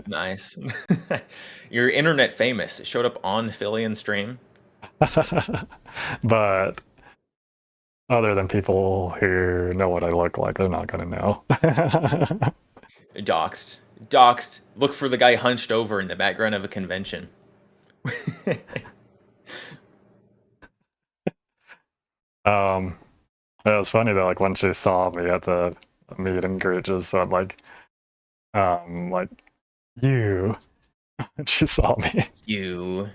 Nice. You're internet famous. It showed up on Fillion's stream. But other than people who know what I look like, they're not going to know. Doxed. Doxed. Look for the guy hunched over in the background of a convention. It was funny though, like when she saw me at the meet and greet, just said like you. She saw me. You.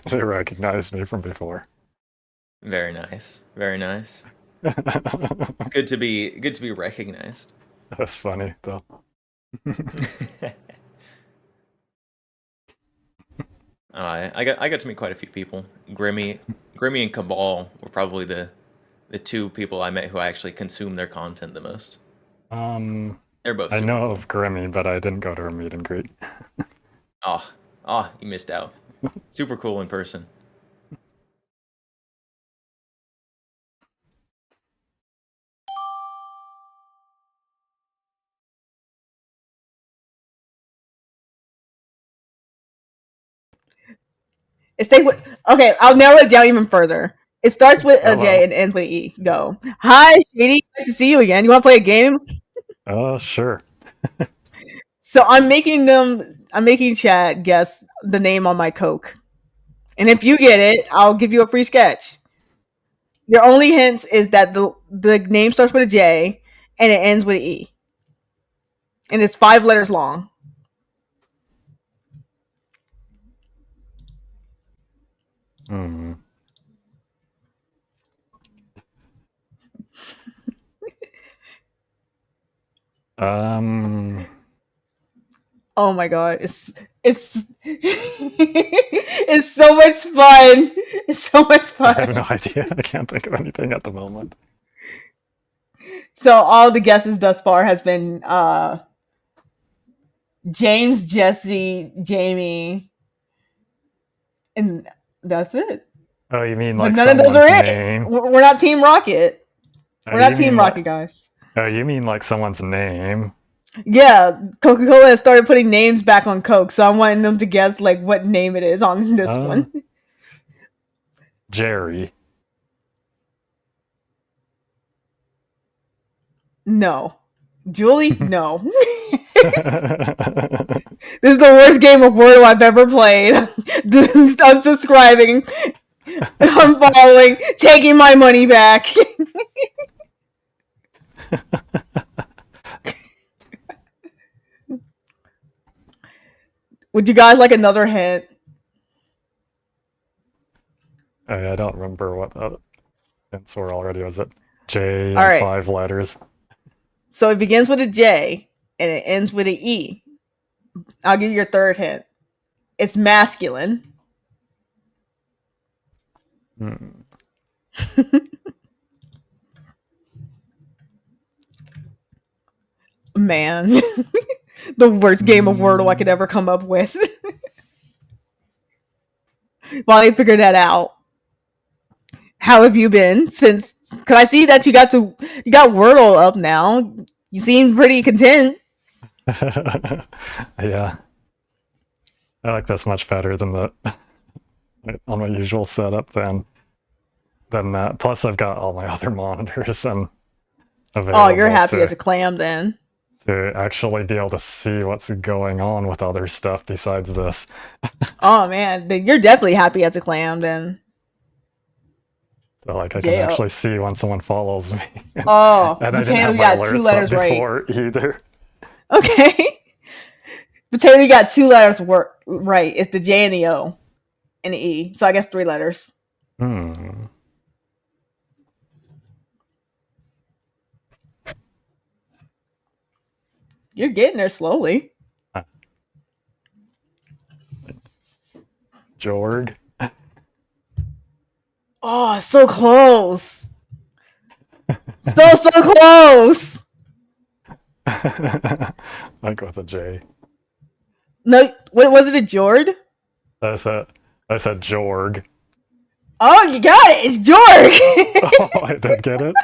She recognized me from before. Very nice. Very nice. It's good to be recognized. That's funny though. I got to meet quite a few people. Grimmy and Cabal were probably the two people I met who I actually consume their content the most. They're both. I super know cool. of Grimmy, but I didn't go to her meet and greet. You missed out. Super cool in person. It stays with. Okay, I'll narrow it down even further. It starts with a Hello. J and ends with E. Go. Hi, Shady. Nice to see you again. You want to play a game? Sure. So I'm making chat guess the name on my Coke. And if you get it, I'll give you a free sketch. Your only hint is that the name starts with a J and it ends with an E. And it's 5 letters long. Oh my god, it's it's so much fun. It's so much fun. I have no idea. I can't think of anything at the moment. So all the guesses thus far has been James, Jesse, Jamie, and that's it. Oh, you mean But like none of those someone's are name? it. We're not Team Rocket. We're not you Team mean Rocket, guys. Oh, you mean like someone's name? Yeah, Coca-Cola has started putting names back on Coke, so I'm wanting them to guess like what name it is on this one. Jerry. No. Julie? No. This is the worst game of Wordle I've ever played. Unsubscribing, unfollowing, taking my money back. Would you guys like another hint? I don't remember what the hints were already. Was it J All and right. 5 letters? So it begins with a J and it ends with an E. I'll give you your third hint. It's masculine. Hmm. Man, the worst game of Wordle I could ever come up with. While I figure that out, how have you been since? Because I see that you got Wordle up now. You seem pretty content. Yeah. I like this much better than the on my usual setup than that. Plus, I've got all my other monitors and available. Oh, you're happy as a clam then. To actually be able to see what's going on with other stuff besides this. Oh man, then you're definitely happy as a clam then. So like I can actually see when someone follows me. Oh, and I didn't have my got 2 alerts letters up right. before either. Okay. Potato, you got 2 letters right. It's the J and the O and the E. So I guess 3 letters. Hmm. You're getting there slowly. Jorg. Oh, so close. so close. Like with a J. No, what was it? A Jord? I said Jorg. Oh, you got it. It's Jorg. Oh, I did get it.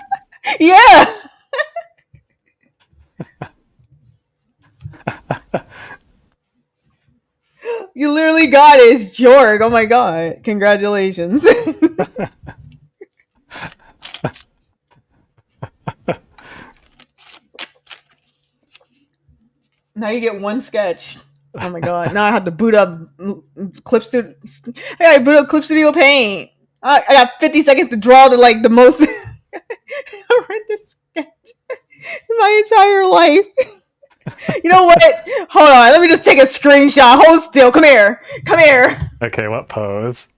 Yeah. You literally got it. It's Jorg. Oh my god! Congratulations. Now you get 1 sketch. Oh my god! Now I have to boot up Clip Studio. I boot up Clip Studio Paint. I got 50 seconds to draw the most horrendous sketch in my entire life. You know what? Hold on. Let me just take a screenshot. Hold still. Come here. Okay, what pose?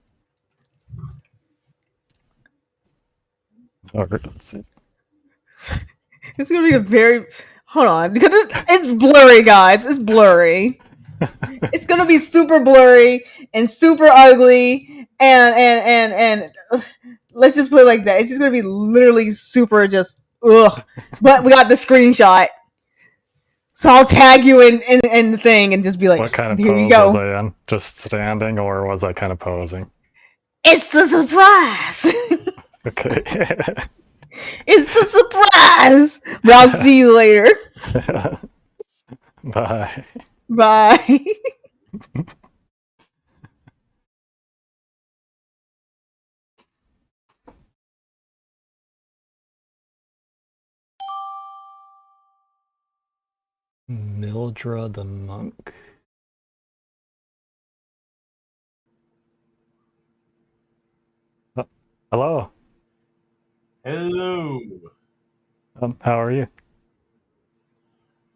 Oh, let's see. It's gonna be a very. Hold on, because it's blurry, guys. It's blurry. It's gonna be super blurry and super ugly, and let's just put it like that. It's just gonna be literally super just ugh. But we got the screenshot, so I'll tag you in the thing and just be like, What kind of here pose you go. was I in? Just standing, or was I kind of posing? It's a surprise. Okay. It's a surprise. But I'll see you later. Bye. Bye. Mildra the monk. Oh, hello. Hello. How are you?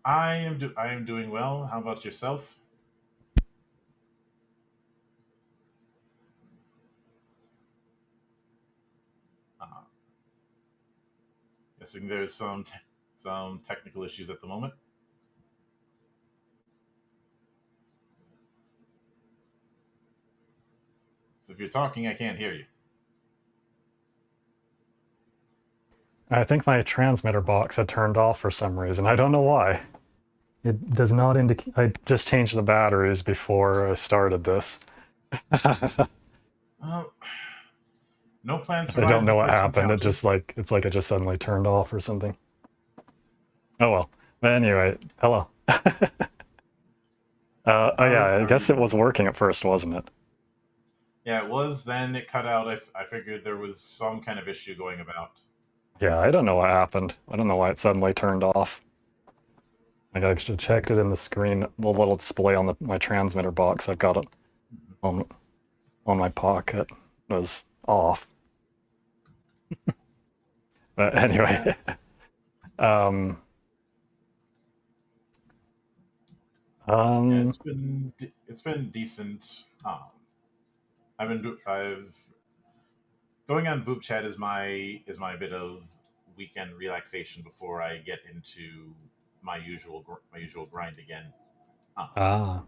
I am doing well. How about yourself? Uh, Guessing there's some technical issues at the moment. So if you're talking, I can't hear you. I think my transmitter box had turned off for some reason. I don't know why. It does not indicate. I just changed the batteries before I started this. No plans. I don't know what happened. It's like it just suddenly turned off or something. Oh well. But anyway, hello. Oh yeah, I guess it was working at first, wasn't it? Yeah, it was. Then it cut out. I figured there was some kind of issue going about. Yeah, I don't know what happened. I don't know why it suddenly turned off. Like I actually checked it in the screen, the little display on my transmitter box. I've got it on my pocket. It was off. But anyway, Yeah, it's been decent. I've going on Vupechat is my bit of weekend relaxation before I get into my usual grind again. Um, Ah,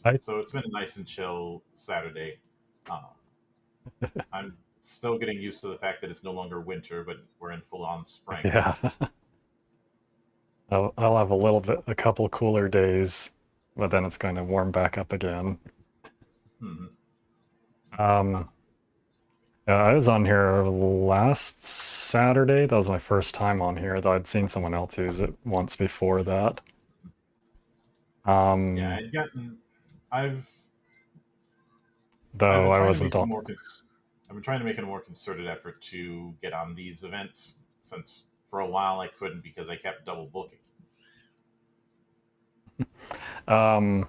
I so it's been a nice and chill Saturday. Um, I'm still getting used to the fact that it's no longer winter, but we're in full on spring. yeah. I'll have a couple cooler days, but then it's going to warm back up again. Hmm. Um, yeah, I was on here last Saturday. That was my first time on here, though I'd seen someone else use it once before that. Yeah, I'd gotten. I've I've Though been I trying to wasn't make a on. more I've been trying to make a more concerted effort to get on these events since for a while I couldn't because I kept double booking. Um,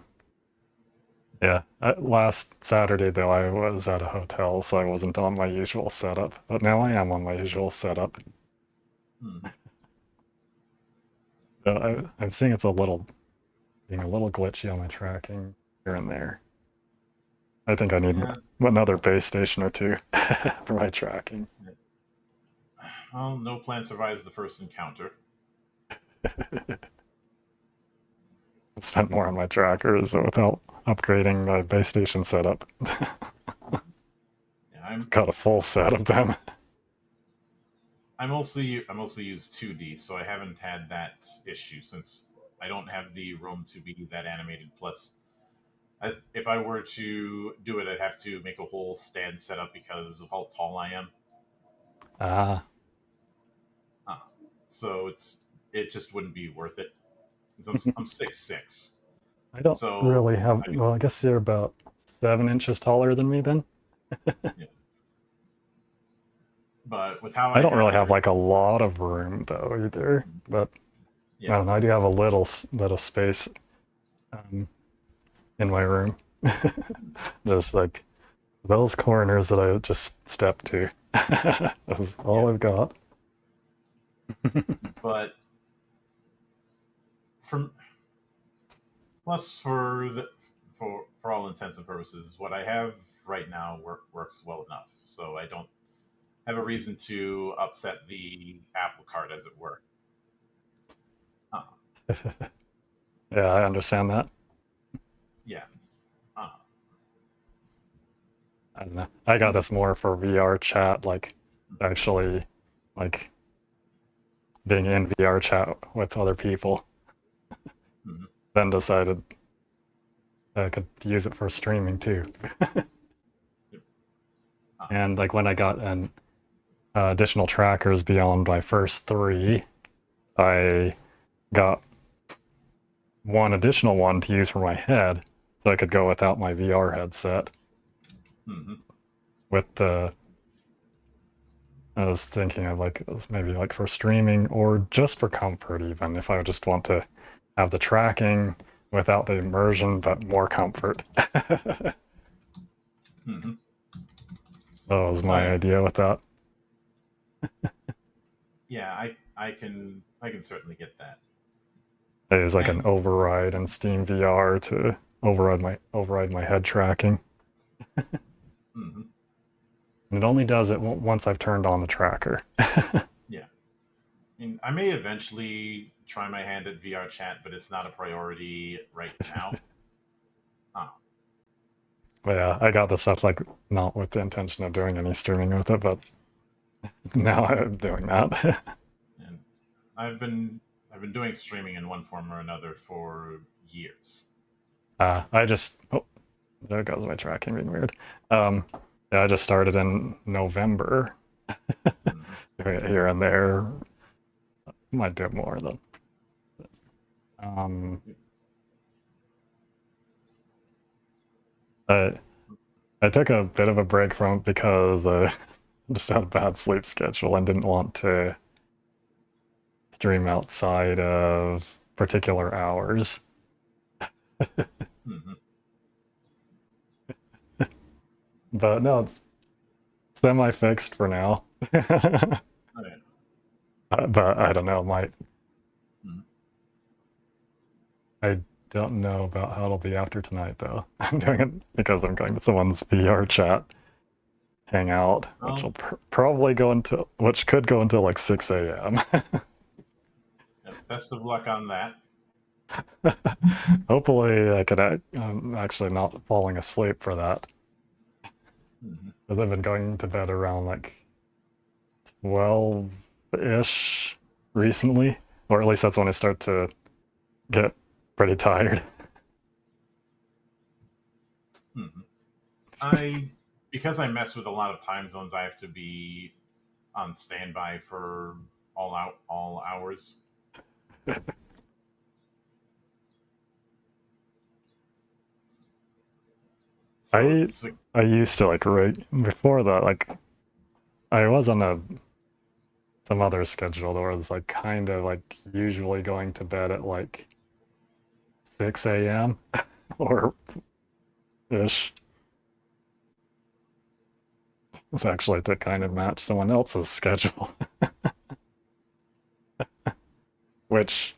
yeah, last Saturday though I was at a hotel, so I wasn't on my usual setup. But now I am on my usual setup. Hmm. I'm seeing it's being a little glitchy on my tracking here and there. I think I need Yeah. another base station or two for my tracking. Well, no plan survives the first encounter. I've spent more on my trackers without upgrading my base station setup. Yeah, Got a full set of them. I mostly use 2D, so I haven't had that issue since I don't have the room to be that animated. Plus, if I were to do it, I'd have to make a whole stand setup because of how tall I am. Ah, Uh, so it just wouldn't be worth it. 'Cause I'm 6'6", I don't so really have. Well, I guess you're about 7 inches taller than me then. yeah. But with how I I don't have really have everything, like a lot of room though either. But I yeah, don't know. I do have a little space um, in my room. Just like those corners that I just stepped to. That's all yeah. I've got. But from plus for all intents and purposes, what I have right now works well enough. So I don't have a reason to upset the apple cart, as it were. Uh, Yeah, I understand that. yeah. Uh, I don't know. I got this more for VR chat, like actually, like being in VR chat with other people. mhm. Then decided I could use it for streaming too. And like when I got an additional trackers beyond my first three, I got one additional one to use for my head, so I could go without my VR headset. Mhm. With the, I was thinking of like maybe like for streaming or just for comfort, even if I would just want to have the tracking without the immersion, but more comfort. Mhm. That was Oh my yeah, idea with that. yeah. I can certainly get that. It was like an And override in Steam VR to override my head tracking. mhm. And it only does it once I've turned on the tracker. Yeah. I mean, I may eventually try my hand at VR chat, but it's not a priority right now. Uh, But yeah, I got this up like not with the intention of doing any streaming with it, but now I'm doing that. and I've been I've been doing streaming in one form or another for years. I just there goes my tracking being weird. Yeah, I just started in November. Mhm. Doing it here and there. Might do more though. Um, I I took a bit of a break from it because I just had a bad sleep schedule and didn't want to stream outside of particular hours. Mhm. But no, it's semi-fixed for now. Oh, yeah. But I don't know, might Mhm. I don't know about how it'll be after tonight, though. I'm doing it because I'm going to someone's VR chat hangout, which will probably go into, which could go until like 6 a.m. Best of luck on that. Hopefully, I could. I'm actually not falling asleep for that, because I've been going to bed around like 12-ish recently, or at least that's when I start to get pretty tired. Because I mess with a lot of time zones, I have to be on standby for all hours. So I used to like right before that, like I was on some other schedule that was like kind of like usually going to bed at like 6 a.m. or ish. It's actually to kind of match someone else's schedule. Which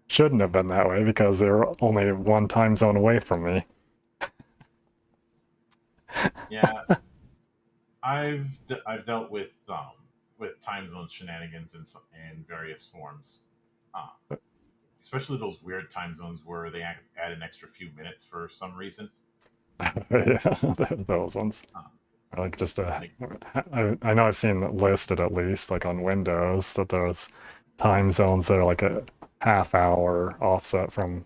shouldn't have been that way because they were only one time zone away from me. Yeah, I've dealt with time zone shenanigans in various forms, especially those weird time zones where they add an extra few minutes for some reason. Yeah, those ones. Like just I know I've seen it listed at least like on Windows that there's time zones that are like a half hour offset from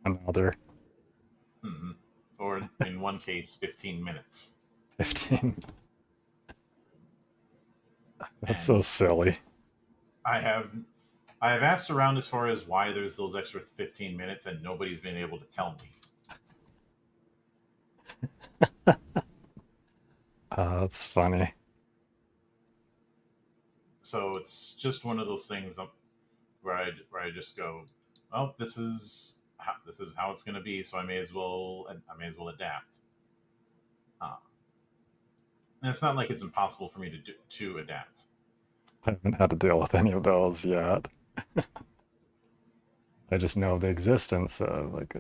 another. Or in one case, 15 minutes. 15. That's so silly. I have asked around as far as why there's those extra 15 minutes, and nobody's been able to tell me. That's funny. So it's just one of those things where I just go, well, this is how it's going to be, so I may as well adapt. And it's not like it's impossible for me to adapt. I haven't had to deal with any of those yet. I just know the existence of like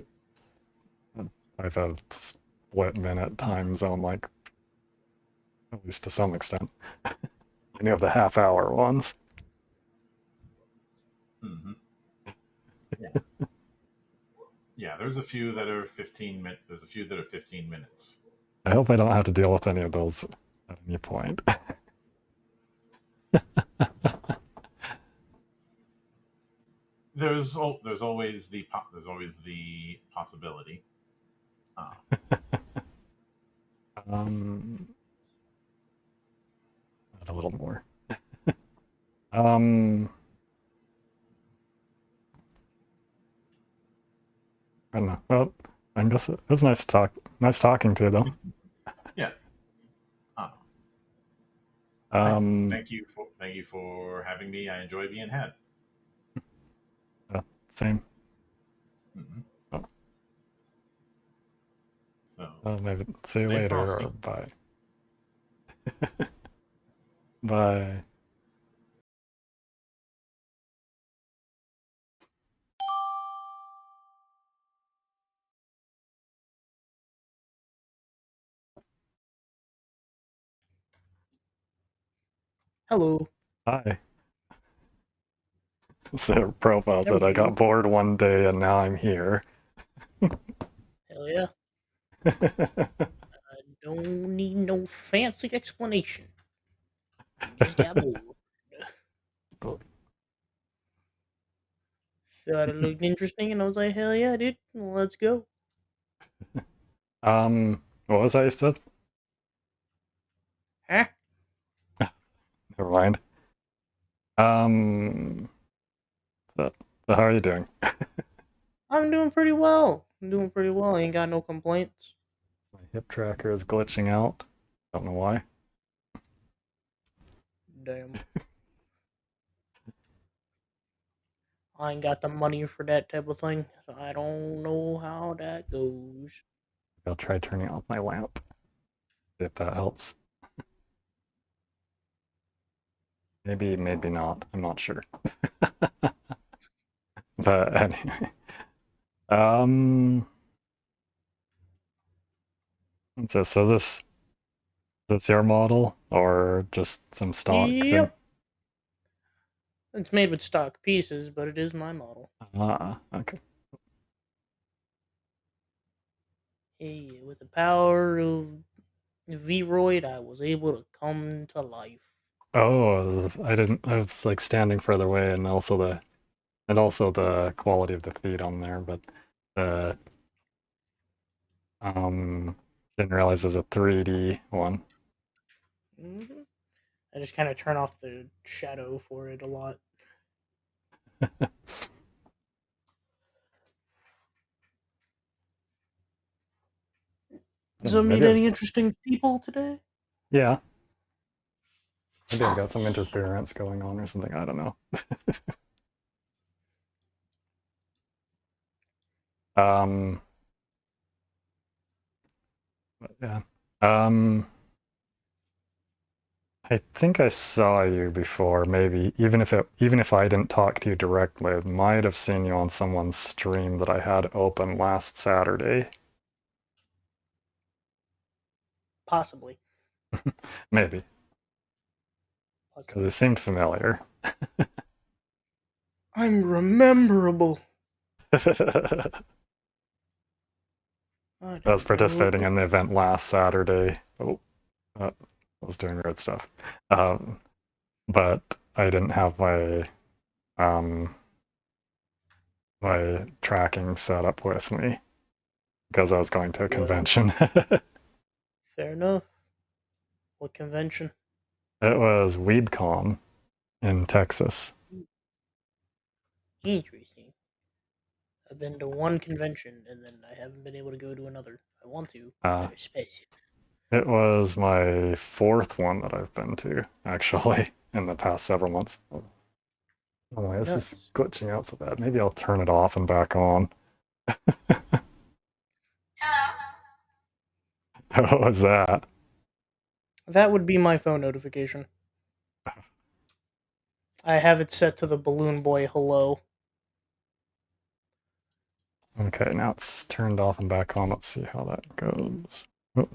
I've had a split minute time zone, like at least to some extent. I knew of the half hour ones. Yeah, there's a few that are 15 minutes. There's a few that are 15 minutes. I hope I don't have to deal with any of those at any point. There's always the possibility. A little more. I don't know. Well, I guess it was nice to talk. Nice talking to you, though. Yeah. Thank you for having me. I enjoy being had. Same. Oh. So maybe see you later frosty. or bye. Bye. Hello. Hi. So profile that I got Hello. bored one day and now I'm here. Hell yeah. I don't need no fancy explanation. Just got bored. Thought it looked interesting, and I was like, hell yeah, dude. Let's go. What was I said? Huh? Never mind. So how are you doing? I'm doing pretty well. I ain't got no complaints. My hip tracker is glitching out. Don't know why. Damn. I ain't got the money for that type of thing, so I don't know how that goes. I'll try turning off my lamp. If that helps. Maybe not. I'm not sure. But anyway. So this your model or just some stock thing? Yep. It's made with stock pieces, but it is my model. Ah, okay. Hey, with the power of Vroid, I was able to come to life. Oh, I didn't. I was like standing further away, and also the quality of the feed on there, but the didn't realize there's a 3D one. Mm-hmm. I just kind of turn off the shadow for it a lot. So meet any interesting people today? Yeah. Maybe I've got some interference going on or something. I don't know. But yeah. I think I saw you before, maybe even if I didn't talk to you directly, I might have seen you on someone's stream that I had open last Saturday. Possibly. Maybe. Because it seemed familiar. I'm rememberable. I was participating in the event last Saturday. Oh, I was doing weird stuff. But I didn't have my tracking set up with me because I was going to a convention. Fair enough. What convention? It was WeebCon in Texas. Interesting. I've been to one convention and then I haven't been able to go to another. I want to. They're expensive. It was my fourth one that I've been to, actually, in the past several months. Oh, this is glitching out so bad. Maybe I'll turn it off and back on. What was that? That would be my phone notification. I have it set to the Balloon Boy hello. Okay, now it's turned off and back on. Let's see how that goes. Oh.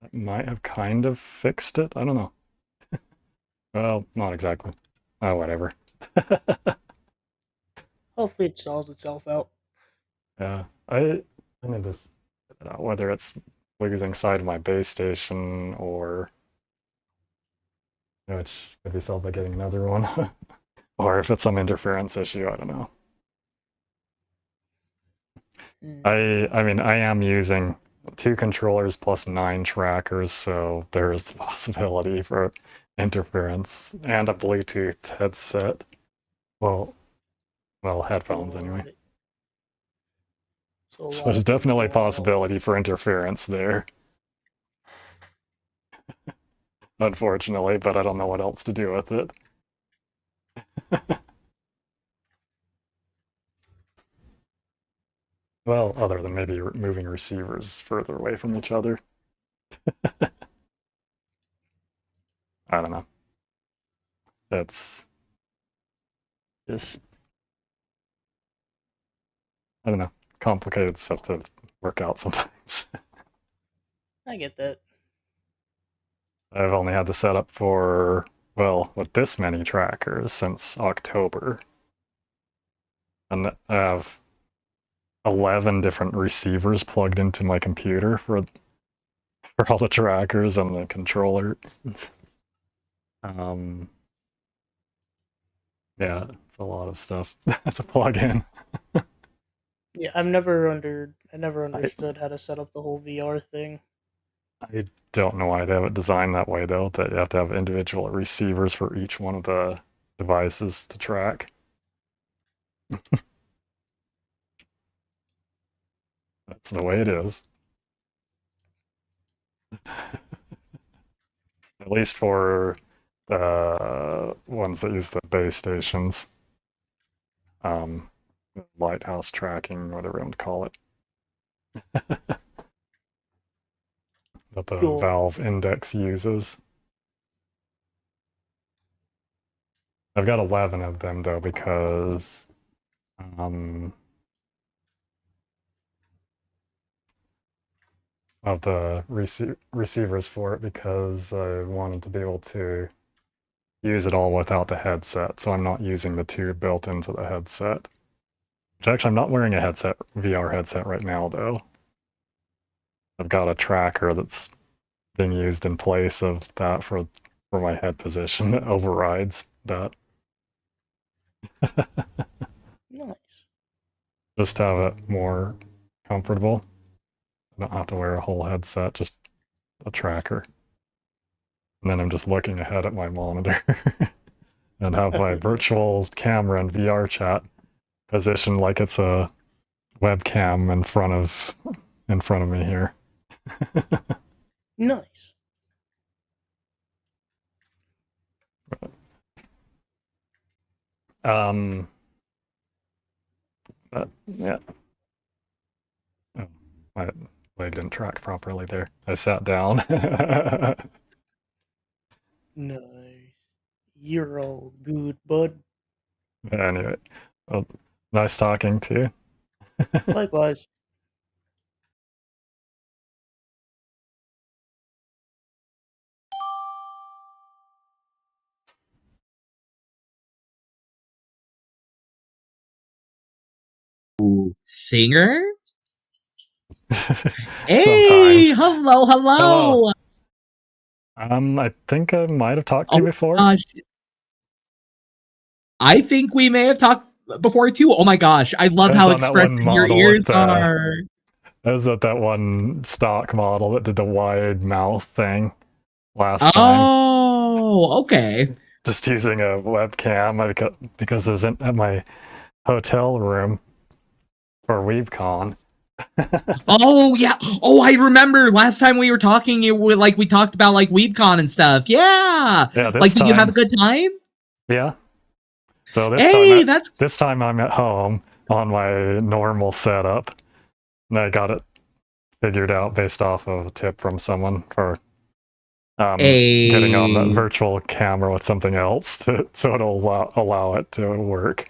That might have kind of fixed it. I don't know. Well, not exactly. Oh, whatever. Hopefully it solves itself out. Yeah, I need to figure out whether it's losing sight of my base station or which could be solved by getting another one, or if it's some interference issue. I don't know. I mean, I am using 2 controllers plus 9 trackers, so there is the possibility for interference and a Bluetooth headset. Well, headphones anyway. So there's definitely a possibility for interference there. Unfortunately, but I don't know what else to do with it. Well, other than maybe moving receivers further away from each other. I don't know. That's just, I don't know, complicated stuff to work out sometimes. I get that. I've only had the setup for, well, with this many trackers since October. And I have 11 different receivers plugged into my computer for all the trackers and the controller. Yeah, it's a lot of stuff. That's a plug-in. Yeah, I never understood how to set up the whole VR thing. I don't know why they have it designed that way, though, that you have to have individual receivers for each one of the devices to track. That's the way it is. At least for the ones that use the base stations. Lighthouse tracking, whatever you want to call it. That the Valve Index uses. I've got 11 of them though because of the receivers for it, because I wanted to be able to use it all without the headset, so I'm not using the tube built into the headset. Which actually, I'm not wearing a VR headset right now though. I've got a tracker that's being used in place of that for my head position that overrides that. Nice. Just to have it more comfortable. I don't have to wear a whole headset, just a tracker. And then I'm just looking ahead at my monitor and have my virtual camera and VR chat positioned like it's a webcam in front of me here. Nice. But yeah. Oh, my leg didn't track properly there. I sat down. Nice. You're all good, bud. Anyway, well, nice talking to you. Likewise. Singer? Hey, hello. I think I might have talked to you before. Gosh. I think we may have talked before too. Oh my gosh, I love how expressive your ears are. That was at that one stock model that did the wide mouth thing last time. Oh, okay. Just using a webcam because it was at my hotel room for WeebCon. Oh yeah. Oh, I remember last time we were talking. We talked about like WeebCon and stuff. Yeah. Like, did you have a good time? Yeah. So this time I'm at home on my normal setup, and I got it figured out based off of a tip from someone for getting on the virtual camera with something else so it'll allow it to work.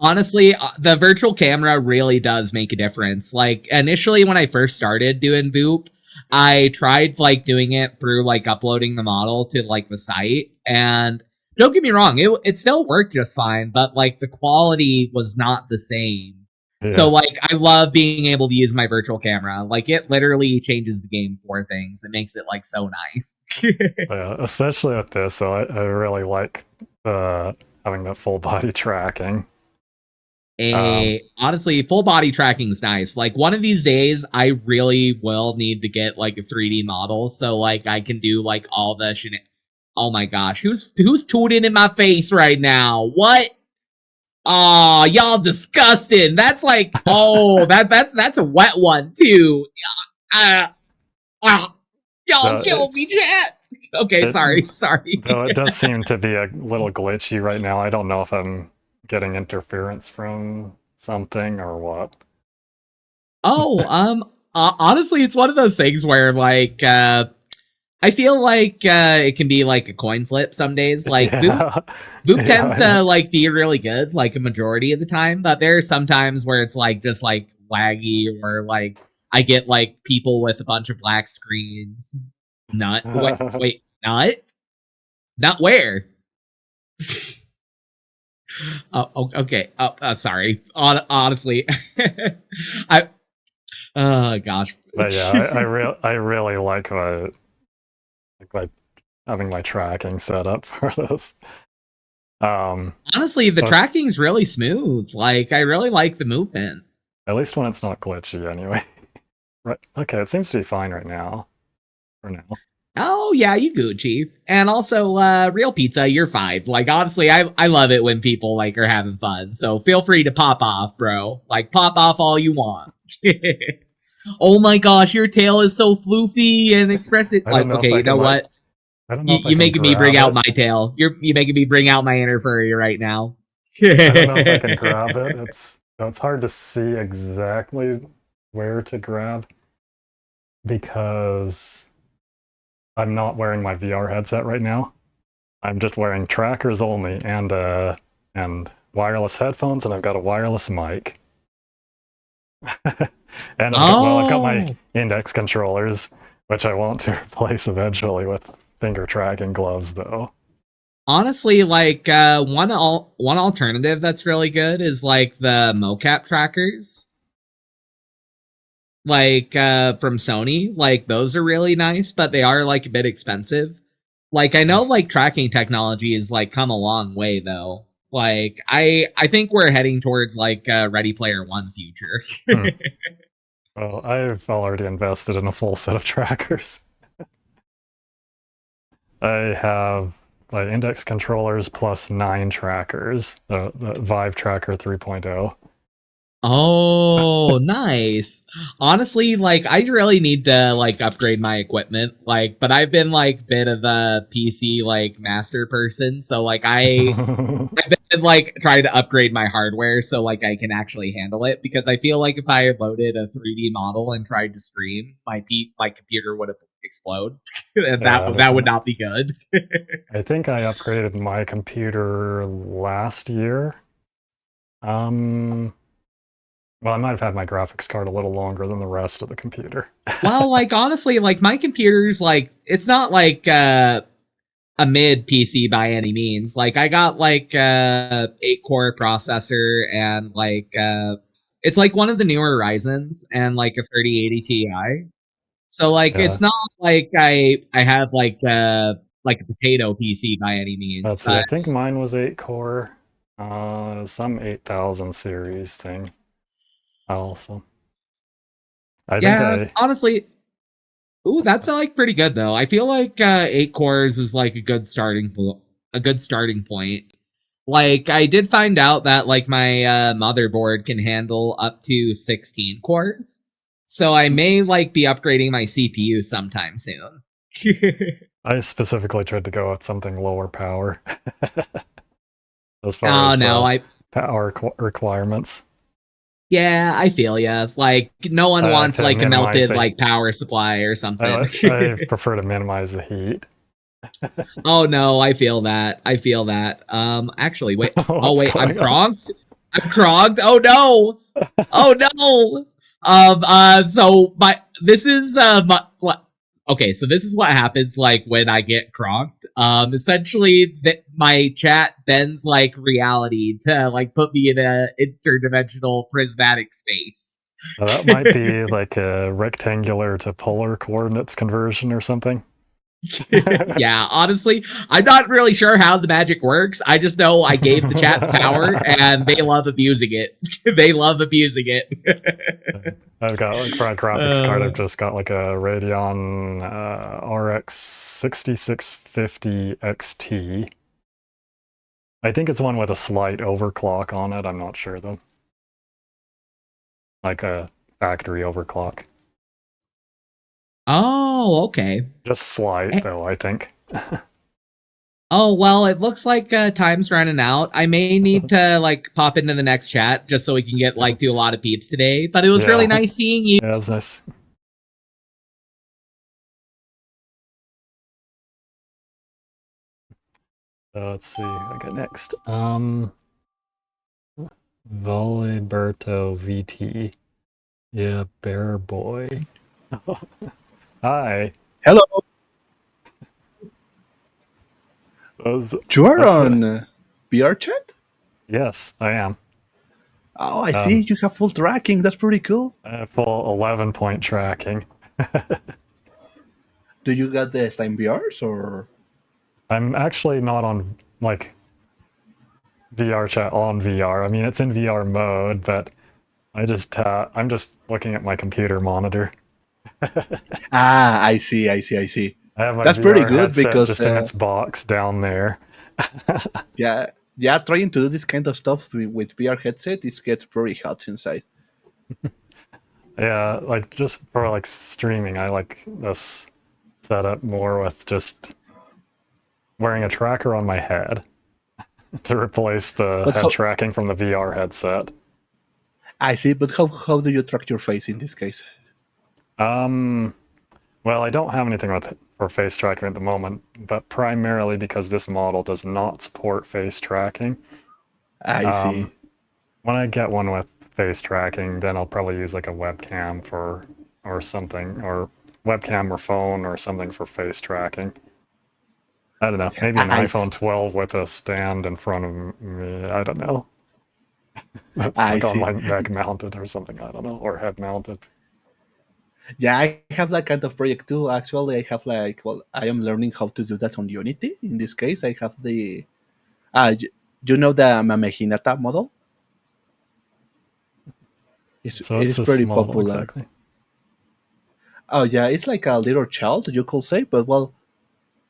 Honestly, the virtual camera really does make a difference. Like, initially when I first started doing Voop, I tried like doing it through like uploading the model to like the site, and don't get me wrong, it still worked just fine, but like the quality was not the same. Yeah. So like I love being able to use my virtual camera. Like, it literally changes the game for things. It makes it like so nice. Yeah, especially with this, so I really like having that full body tracking. Honestly, full body tracking is nice. Like, one of these days I really will need to get like a 3D model so like I can do like all the Oh my gosh, who's tooting in my face right now? What? Oh, y'all disgusting. That's like, oh, that's a wet one too. Y'all killed me, chat. Okay, sorry. Though it does seem to be a little glitchy right now. I don't know if I'm getting interference from something or what. Oh, honestly, it's one of those things where like I feel like it can be like a coin flip some days. Like, Voop tends to like be really good like a majority of the time, but there are some times where it's like just like laggy, or like I get like people with a bunch of black screens. Not wait, not where? Oh, okay. Sorry. Honestly, oh gosh. But yeah, I really like having my tracking set up for this. Honestly, the tracking's really smooth. Like, I really like the movement. At least when it's not glitchy, anyway. Right? Okay, it seems to be fine right now. For now. Oh yeah, you Gucci. And also, Real Pizza, you're fine. Like, honestly, I love it when people like are having fun. So feel free to pop off, bro. Like, pop off all you want. Oh my gosh, your tail is so floofy and expressive. Like, okay, you know what? You're making me bring out my tail. You're making me bring out my inner furry right now. I don't know if I can grab it. It's hard to see exactly where to grab because I'm not wearing my VR headset right now. I'm just wearing trackers only and wireless headphones, and I've got a wireless mic. And I've got my index controllers, which I want to replace eventually with finger tracking gloves, though. Honestly, like one alternative that's really good is like the mocap trackers, like from Sony. Like those are really nice, but they are like a bit expensive. Like I know like tracking technology has like come a long way though. Like I think we're heading towards like Ready Player One future. Well, I've already invested in a full set of trackers. I have my index controllers plus 9 trackers, the Vive Tracker 3.0. Oh, nice. Honestly, like I really need to like upgrade my equipment. Like, but I've been like bit of a PC like master person, so like I've been like trying to upgrade my hardware so like I can actually handle it because I feel like if I loaded a 3D model and tried to stream, my computer would explode. And that would not be good. I think I upgraded my computer last year. Well, I might have had my graphics card a little longer than the rest of the computer. Well, like honestly, like my computer's like it's not like a mid PC by any means. Like I got like 8-core processor and like it's like one of the newer Ryzens and like a 3080 Ti. So like it's not like I have like a potato PC by any means. Let's see, I think mine was 8-core, some 8000 series thing. Also, honestly, ooh, that's like pretty good though. I feel like 8 cores is like a good starting point. Like I did find out that like my motherboard can handle up to 16 cores, so I may like be upgrading my CPU sometime soon. I specifically tried to go with something lower power. As far as the power requirements. Yeah, I feel ya. Like, no one wants like a melted like power supply or something. I prefer to minimize the heat. Oh no, I feel that. Actually, wait. Wait, I'm cronked. Oh no. Oh no. So this is okay, so this is what happens like when I get cronked. Essentially my chat bends like reality to like put me in a interdimensional prismatic space. That might be like a rectangular to polar coordinates conversion or something. Yeah, honestly, I'm not really sure how the magic works. I just know I gave the chat the power and they love abusing it. I've got like for a graphics card, I've just got like a Radeon RX 6650 XT. I think it's one with a slight overclock on it. I'm not sure though. Like a factory overclock. Oh, okay. Just slight though, I think. Oh, well, it looks like time's running out. I may need to like pop into the next chat just so we can get like to a lot of peeps today. But it was really nice seeing you. Yeah, it was nice. Let's see, I got next. Voliberto VT. Yeah, bear boy. Hi. Hello. You are on Vupechat? Yes, I am. Oh, I see. You have full tracking. That's pretty cool. Full 11-point tracking. Do you got the Steam VRs or? I'm actually not on like Vupechat on VR. I mean, it's in VR mode, but I'm just looking at my computer monitor. I see. I have my That's VR pretty good because just in its box down there. yeah, trying to do this kind of stuff with VR headset, it gets pretty hot inside. Yeah, like just for like streaming, I like this setup more with just wearing a tracker on my head to replace the head tracking from the VR headset. I see, but how do you track your face in this case? Well, I don't have anything with for face tracking at the moment, but primarily because this model does not support face tracking. I see. When I get one with face tracking, then I'll probably use like a webcam or something, or webcam or phone or something for face tracking. I don't know, maybe an iPhone 12 with a stand in front of me. I don't know. That's I like on see. my neck mounted or something. I don't know, or head mounted. Yeah, I have that kind of project too. Actually, I have I am learning how to do that on Unity. In this case, I have the you know the Mamehinata model? So It it's is this pretty model popular. exactly. Oh yeah, it's like a little child, you could say, but well,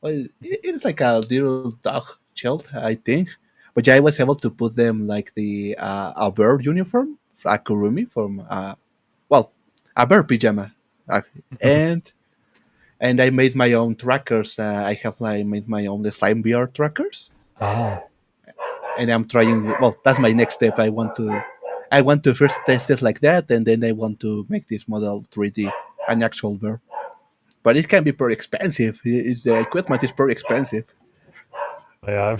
it is like a little dog child, I think. But yeah, I was able to put them like the a bird uniform, a kurumi from well, a bird pajama, uh, and and I made my own trackers. I have like made my own slime VR trackers, Oh. and I'm trying. Well, that's my next step. I want to first test it like that, and then I want to make this model 3D, an actual bird. But it can be pretty expensive. The equipment is pretty expensive. Yeah,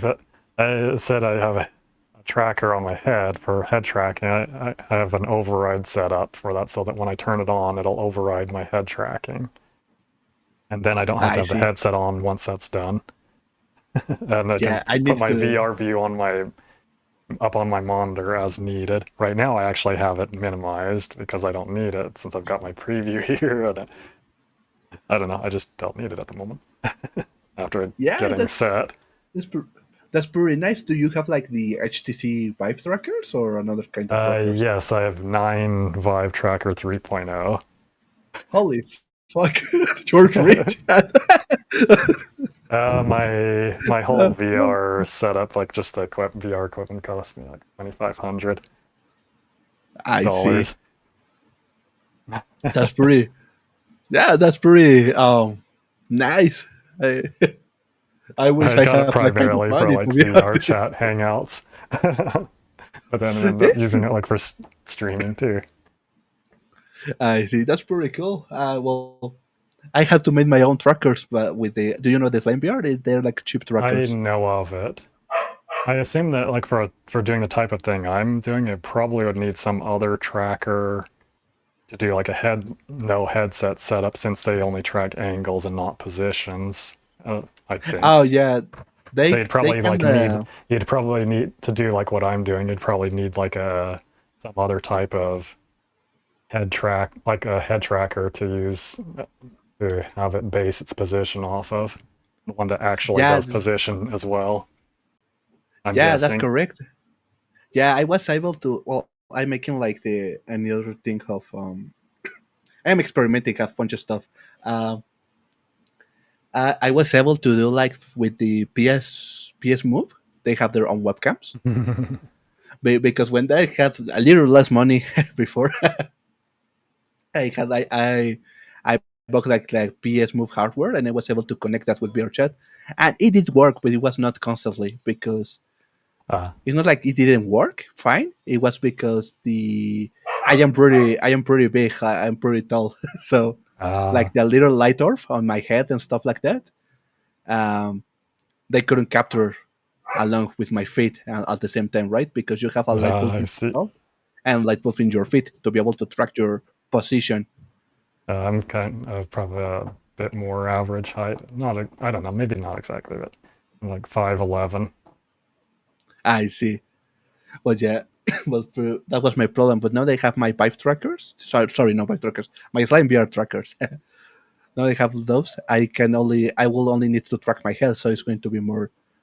I said I have a tracker on my head for head tracking. I have an override set up for that so that when I turn it on, it'll override my head tracking. And then I don't have to I have the see. headset on once that's done. And I can Yeah, I put need my to. VR view up on my monitor as needed. Right now I actually have it minimized because I don't need it since I've got my preview here. And I don't know, I just don't need it at the moment. After Yeah, getting set. that's, that's pretty nice. Do you have like the HTC Vive trackers or another kind of trackers? Yes, I have 9 Vive Tracker 3.0. Holy fuck, George Rich. My whole VR setup, like just the VR equipment, cost me like $2,500. I see. That's pretty. Yeah, that's pretty nice. I wish I I got it have that kind of primarily for money, like to be VR honest. chat hangouts, but then I ended up using it like for streaming too. I see. That's pretty cool. Well, I had to make my own trackers, but with the. Do you know the Flame VR? They're like cheap I trackers. know of it. I assume that like for doing the type of thing I'm doing, it probably would need some other tracker to do like a no headset setup since they only track angles and not positions. I think. Oh yeah, So you'd probably can. you'd probably need to do like what I'm doing. You'd probably need like some other type of like a head tracker to use to have it base its position off of. One that actually Yeah, does position as well. I'm yeah, that's guessing. correct. Yeah, I was able to. Well, I'm making like the another thing of I'm experimenting a bunch of stuff. I was able to do like with the PS Move. They have their own webcams because when they had a little less money before, I bought like PS Move hardware and I was able to connect that with VRChat, and it did work, but it was not constantly because it's not like it didn't work. Fine, it was because I am pretty big. I'm pretty tall, so like the little light orb on my head and stuff like that. They couldn't capture along with my feet at the same time, right? Because you have a light bulb I in see. your head and light bulb in your feet to be able to track your position. I'm kind of probably a bit more average height. I don't know, maybe not exactly, but I'm like 5'11". I see. Well, yeah, well, that was my problem. But now they have my Vive trackers. Sorry, no Vive trackers. My Slime VR trackers. Now I have those. I will only need to track my head, so it's going to be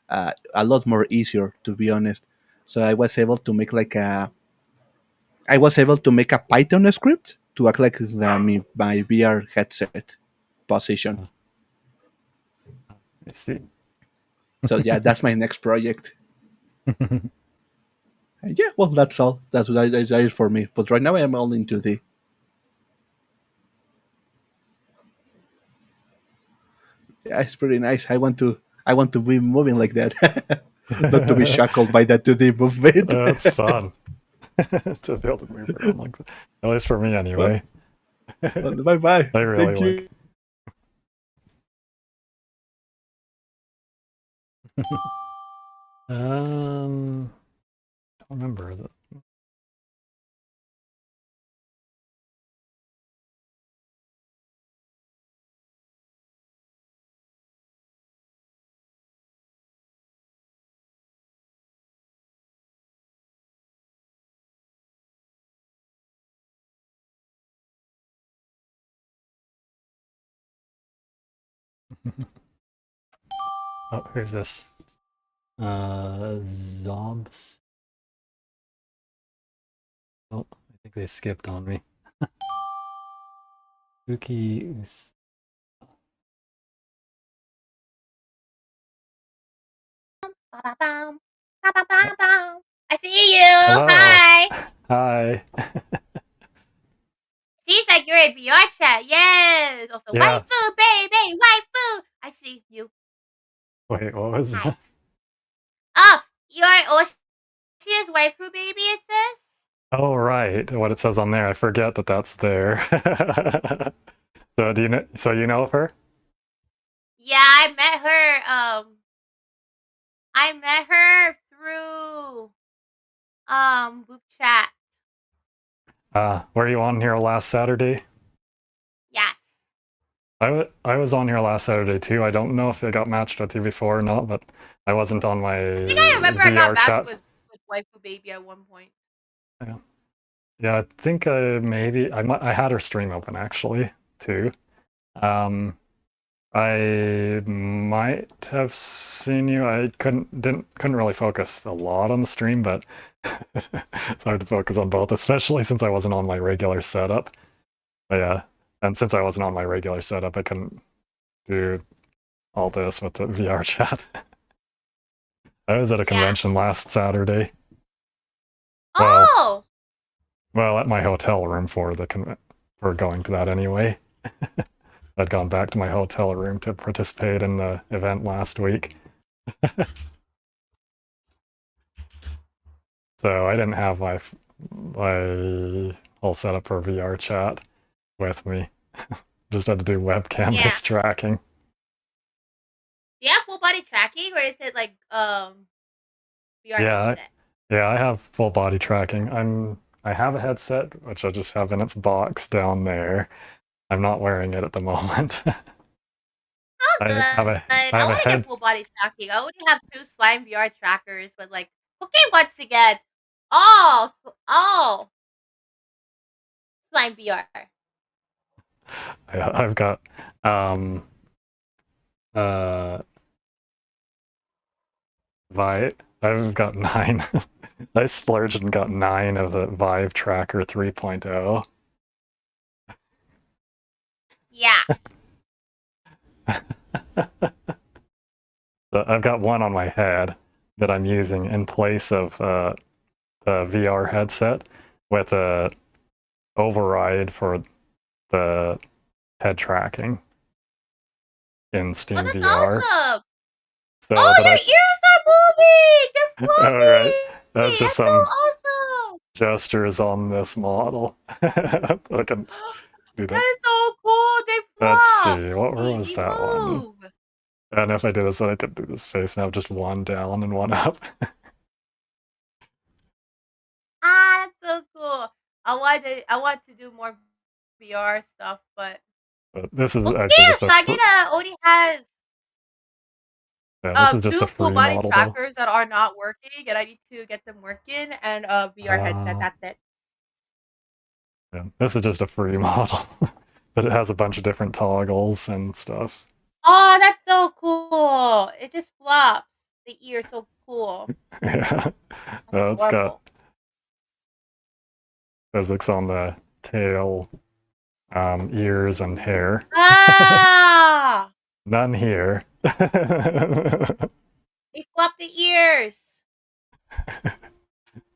a lot more easier, to be honest. So I was able to make a Python script to act like my VR headset position. I see. So yeah, that's my next project. And yeah, well, that's all. That is for me. But right now, I am all into the. Yeah, it's pretty nice. I want to be moving like that, not to be shackled by that 2D movement. That's fun to be able to move around like that. At least for me, anyway. Bye bye. I really Thank like you. Don't remember. Oh, who's this? Zobs. Oh, I think they skipped on me. Spooky. I see you. Hello. Hi. Hi. Seems like you're in VR chat. Yes. Also, Yeah. waifu, baby, waifu. I see you. Wait, what was that? Oh, you're Oshia's waifu, baby. It says. Oh, right. What it says on there. I forget that that's there. So do you know? So you know of her? Yeah, I met her. I met her through Vupechat. Were you on here last Saturday? Yes. I was on here last Saturday too. I don't know if it got matched with you before or not, but I wasn't on my I think I remember I got VR matched chat. with waifu baby at one point. Yeah, yeah. I think maybe I had her stream open actually too. I might have seen you. I couldn't really focus a lot on the stream, but it's hard to focus on both, especially since I wasn't on my regular setup. But yeah, and since I wasn't on my regular setup, I couldn't do all this with the VR chat. I was at a convention last Saturday. Oh. Well, at my hotel room for going to that anyway. I'd gone back to my hotel room to participate in the event last week. So I didn't have my whole setup for VR chat with me. Just had to do webcam-based tracking. Do you have full body tracking, or is it like VR Yeah, headset? yeah, I have full body tracking. I have a headset which I just have in its box down there. I'm not wearing it at the moment. I have a I want to get full body tracking. I already have 2 slime VR trackers, but like, okay, wants to get all slime VR. I've got I've got 9. I splurged and got 9 of the Vive Tracker 3.0. Yeah. I've got one on my head that I'm using in place of the VR headset with a override for the head tracking in Steam VR. Awesome. So Oh, that your ears are moving. They're All right, that's floating. just That's so some awesome. gestures on this model. I can do that. That is so cool. They Let's flop. see, what was that one? And if I do this, then I could do this face now, just one down and one up. Ah, that's so cool. I want to do more VR stuff, but But this is actually okay, just a Sagina only has this is just 2 a full free body model though. trackers that are not working, and I need to get them working, and a VR headset. That's it. Yeah, this is just a free model, but it has a bunch of different toggles and stuff. Oh, that's so cool. It just flops. The ear so cool. Yeah, it's got physics on the tail, ears, and hair. Ah! None here. They flop the ears.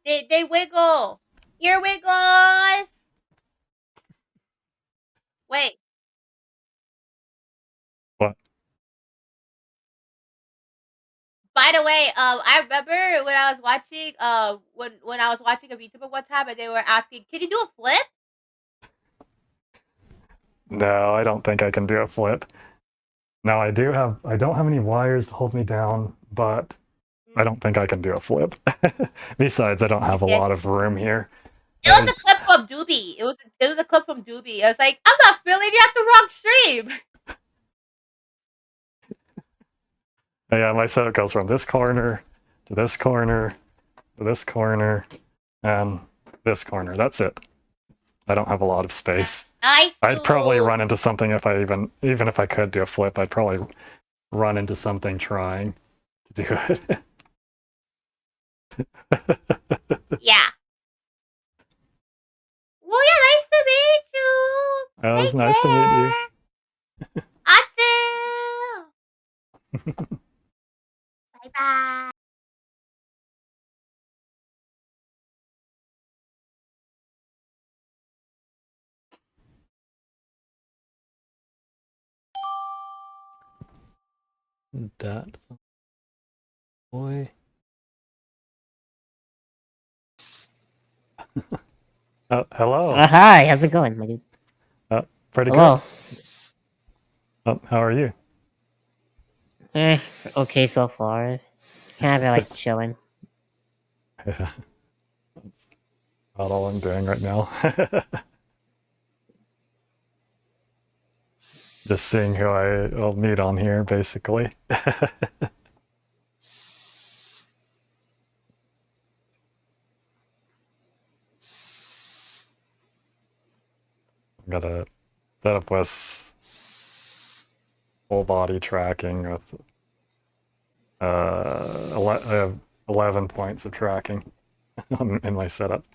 They wiggle. Ear wiggles. Wait. What? By the way, I remember when I was watching, when I was watching a VTuber one time, and they were asking, "Can you do a flip?" No, I don't think I can do a flip. Now I don't have any wires to hold me down, but I don't think I can do a flip. Besides, I don't have a lot of room here. It was a clip from Doobie. It was a clip from Doobie. I was like, I'm not feeling you at the wrong stream. Yeah, my setup goes from this corner to this corner to this corner and this corner. That's it. I don't have a lot of space. Nice. I'd probably run into something if I even if I could do a flip, I'd probably run into something trying to do it. Yeah. Well, yeah, nice to meet you. It was nice to meet you. Awesome. Bye bye. That boy. Hello. Hi, how's it going, my dude? Pretty Hello. good. How are you? Okay so far. Kind of like chilling. Yeah. That's about all I'm doing right now. Just seeing who I'll meet on here, basically. Got a setup with full body tracking with 11 points of tracking in my setup.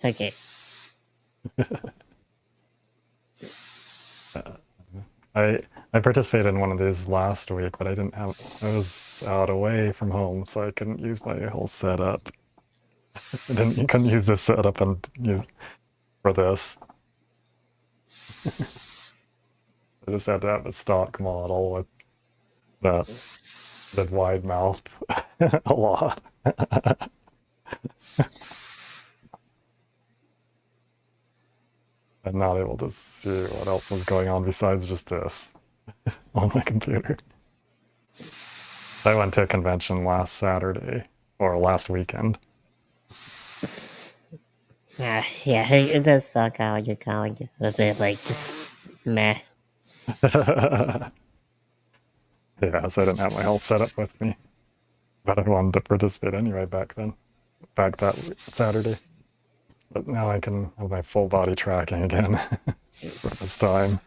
Okay. I participated in one of these last week, but I was out away from home, so I couldn't use my whole setup. You couldn't use this setup and use for this. I just had to have a stock model with that wide mouth a lot. I'm not able to see what else was going on besides just this on my computer. I went to a convention last Saturday, or last weekend. Yeah, it does suck how you're kind of a bit like just meh. Yeah, so I didn't have my whole setup with me. But I wanted to participate anyway back that Saturday. But now I can have my full body tracking again for this time.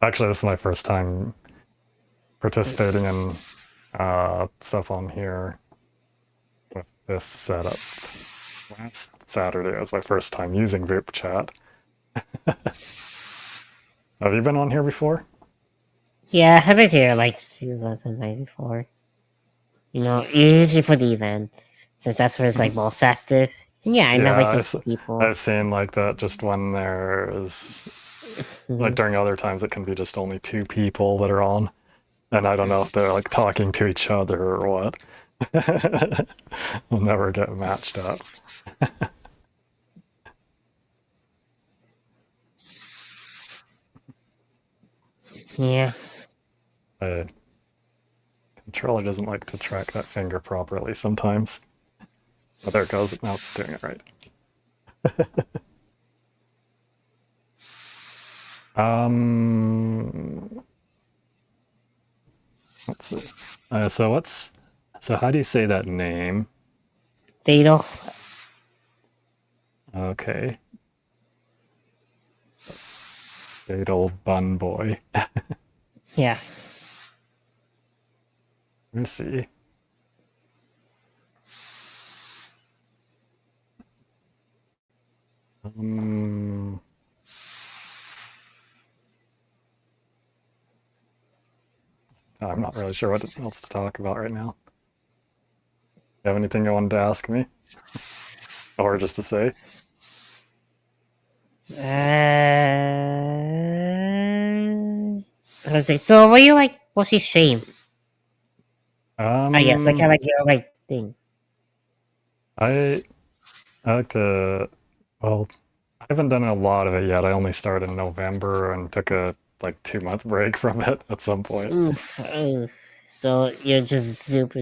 Actually, this is my first time participating in stuff on here with this setup. Last Saturday was my first time using Vupechat. Have you been on here before? Yeah, I've been here like a few times before. You know, usually for the events, since that's where it's like most active. And yeah, I met like some people. I've seen like that just when there's like during other times it can be just only 2 people that are on. And I don't know if they're like talking to each other or what. We'll never get matched up. Yeah. Controller doesn't like to track that finger properly sometimes. Oh, there it goes. Now it's doing it right. Let's see. So how do you say that name? Fatal. Okay. Fatal Bun Boy. Yeah. Let me see. I'm not really sure what else to talk about right now. You have anything you wanted to ask me? Or just to say? So were you like, what's his shame? I guess, like, kind of like your like thing. I like to, well, I haven't done a lot of it yet. I only started in November and took a like 2-month break from it at some point. Oof. So you're just super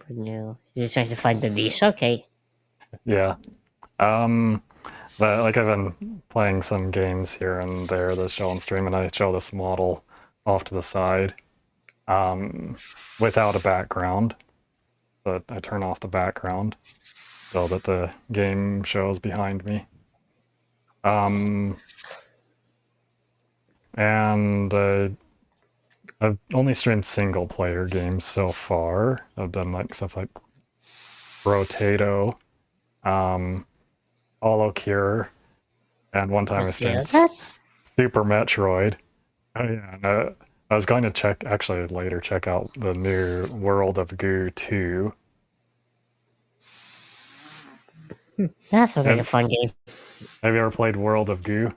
new. You're just trying to find the niche. Okay. Yeah. But like I've been playing some games here and there that show on stream, and I show this model off to the side without a background. But I turn off the background so that the game shows behind me. And I've only streamed single player games so far. I've done like stuff like Rotato, Hollow Cure, and one time I streamed Super Metroid. Oh yeah, and, I was going to check out the new World of Goo 2. That sounds like a fun game. Have you ever played World of Goo?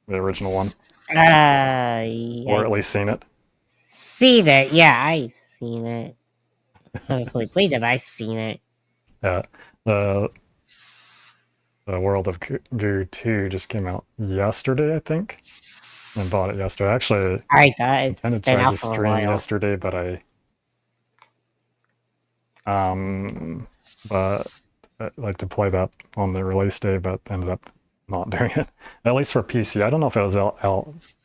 The original one? Or at least seen it? Seen it, yeah, I've seen it. I haven't fully played it, but I've seen it. Yeah. The World of Goo 2 just came out yesterday, I think. I bought it yesterday. Actually, I kind of tried to stream yesterday, but but I like to play that on the release day, but ended up not doing it. At least for PC. I don't know if it was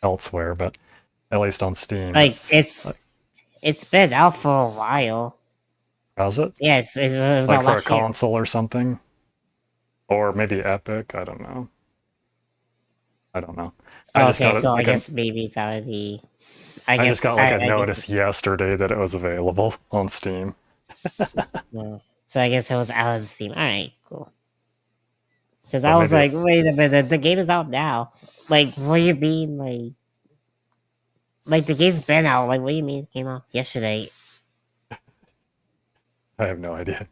elsewhere, but at least on Steam. Like it's been out for a while. Has it? Yes, it was like out for a last year. console or something, or maybe Epic. I don't know. I guess maybe it's already. I just got like a notice yesterday that it was available on Steam. No. So I guess it was out on Steam. All right, cool. Because I was like, wait a minute, the game is out now. Like, what do you mean, like the game's been out? Like, what do you mean it came out yesterday? I have no idea.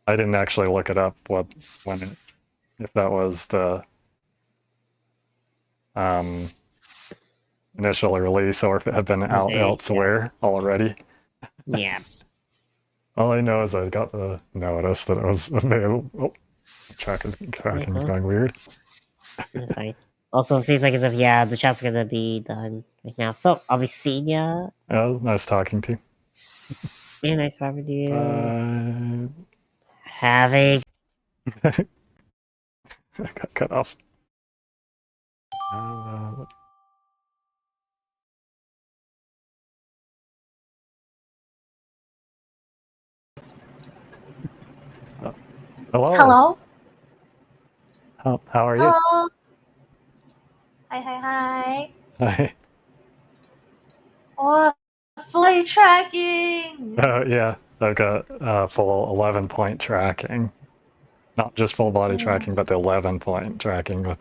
I didn't actually look it up if that was the initial release or if it had been out elsewhere already. Yeah. All I know is I got the notice that it was available. Oh, tracking's going weird. That's fine. Also, it seems like as if the chat's gonna be done right now. So I'll be seeing ya. Oh, nice talking to you. Yeah, nice talking to you. Have a. I got cut off. Hello. Hello. How are you? Hello. Hi. Hi. Oh, fully tracking. Oh yeah, I've got full 11-point tracking. Not just full body tracking, but the 11-point tracking with.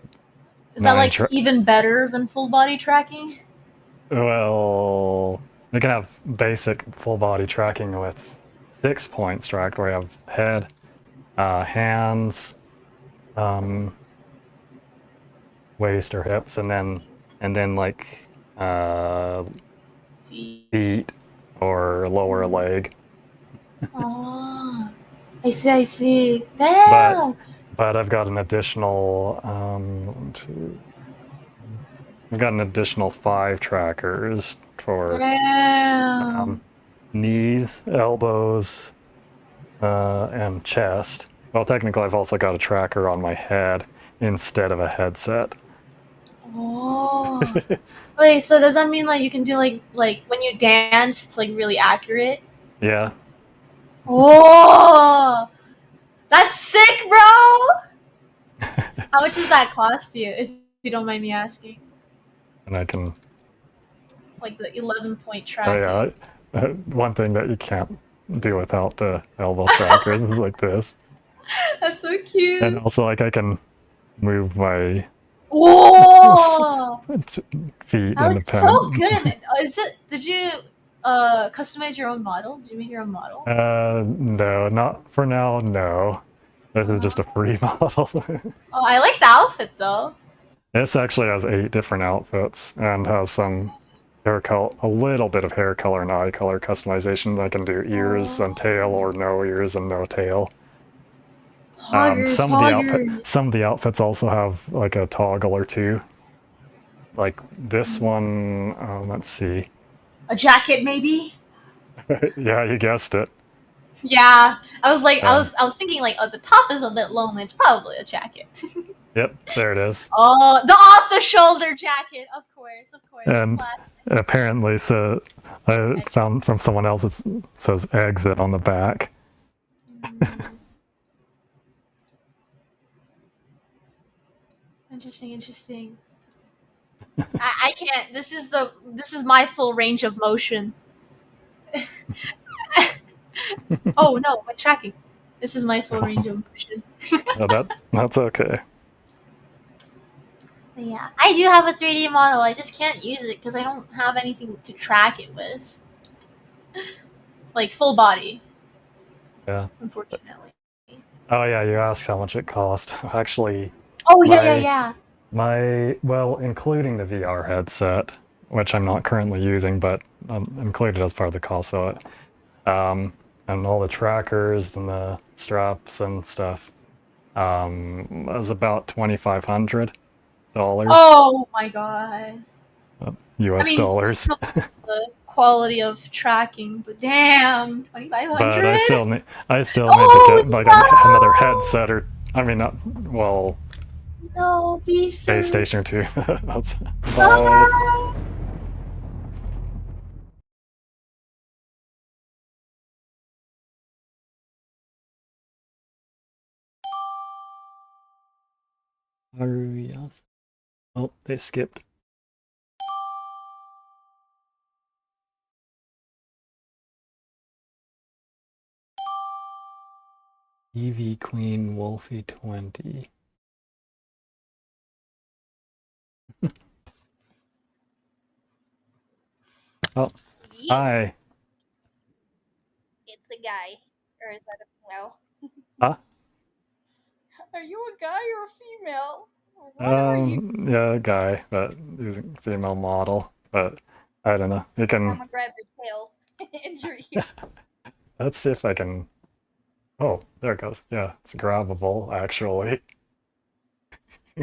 Is that like even better than full body tracking? Well, you can have basic full body tracking with 6 points tracked, where you have head, hands, waist or hips, and then like feet or lower leg. Oh, I see. Damn. But I've got an additional I've got an additional 5 trackers for knees, elbows, and chest. Well, technically, I've also got a tracker on my head instead of a headset. Oh. Wait, so does that mean like you can do like when you dance, it's like really accurate? Yeah. Oh, that's sick, bro! How much does that cost you, if you don't mind me asking? And I can. Like the 11-point tracking. Oh yeah, one thing that you can't do without the elbow trackers is like this. That's so cute. And also, like, I can move my feet That looks so independently. good. Did you customize your own model? Did you make your own model? No, not for now. No, this is just a free model. Oh, I like the outfit though. This actually has 8 different outfits and has some a little bit of hair color and eye color customization. I can do ears and tail, or no ears and no tail. Some of the outfits also have like a toggle or two. like this one, let's see. A jacket, maybe. Yeah, you guessed it. Yeah, I was like, I Um, was thinking like, oh, the top is a bit lonely. It's probably a jacket. Yep, there it is. Oh, the off-the-shoulder jacket, of course, And classic. apparently, so I found from someone else it says exit on the back. Interesting. I can't. This is my full range of motion. Oh no, my tracking. This is my full range of motion. No, that's okay. But yeah, I do have a 3D model. I just can't use it because I don't have anything to track it with. Like full body, Yeah. unfortunately. Oh yeah, you asked how much it cost. Actually, Oh yeah. well, including the VR headset, which I'm not currently using, but included as part of the cost. So, and all the trackers and the straps and stuff, was about $2,500. Oh my god. US I mean, dollars. the quality of tracking, but damn, 2,500. But I still need Oh, to get like another headset, or I mean, not well, no, Visa. PlayStation or two. That's phone. Yes. Oh, they skipped. EV Queen Wolfie 20. Oh, hi. It's a guy. Or is that a female? Huh? Are you a guy or a female? What are you? Yeah, a guy, but using female model. But I don't know. You can. I'm gonna grab your tail. Injury you. Let's see if I can. Oh, there it goes. Yeah, it's grabbable actually.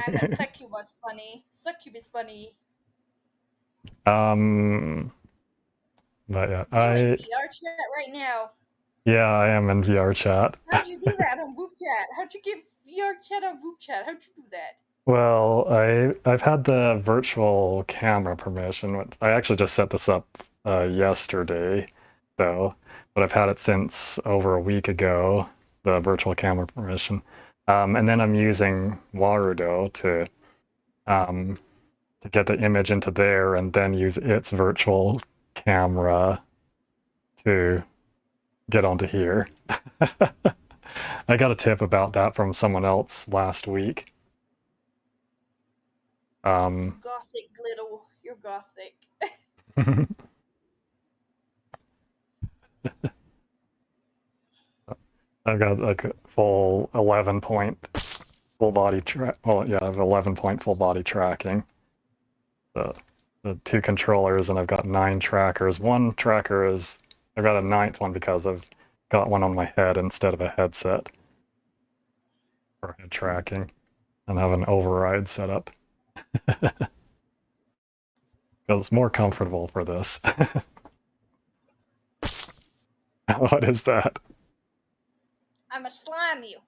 I'm a succubus bunny. Succubus bunny. But yeah, Are you in VR chat right now? Yeah, I am in VR chat. How'd you do that on Vupechat? How'd you get VR chat on Vupechat? How'd you do that? Well, I've had the virtual camera permission. I actually just set this up yesterday, though, but I've had it since over a week ago, the virtual camera permission. And then I'm using Warudo to get the image into there and then use its virtual camera to get onto here. I got a tip about that from someone else last week. Gothic Gliddle. You're gothic. I've got like a full 11 point full body track. Well, yeah, I have 11 point full body tracking. The two controllers, and I've got 9 trackers. One tracker is, I've got a 9th one because I've got one on my head instead of a headset for head tracking, and have an override set up. Because it's more comfortable for this. What is that? I'ma slime you.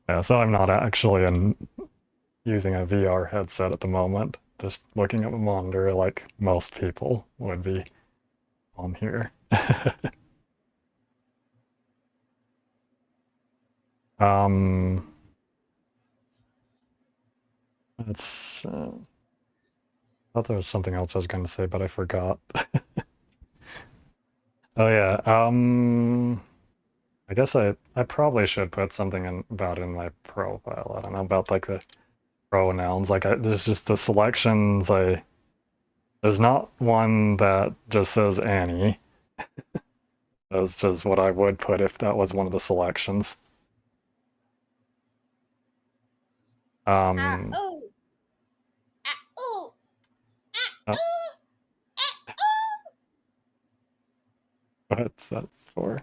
Yeah, so I'm not actually using a VR headset at the moment. Just looking at the monitor like most people would be on here. It's I thought there was something else I was going to say, but I forgot. Oh yeah, I guess I probably should put something about it in my profile. I don't know about like the pronouns. Like there's just the selections. There's not one that just says Annie. That's just what I would put if that was one of the selections. Ooh. Ooh. Oh. What's that for?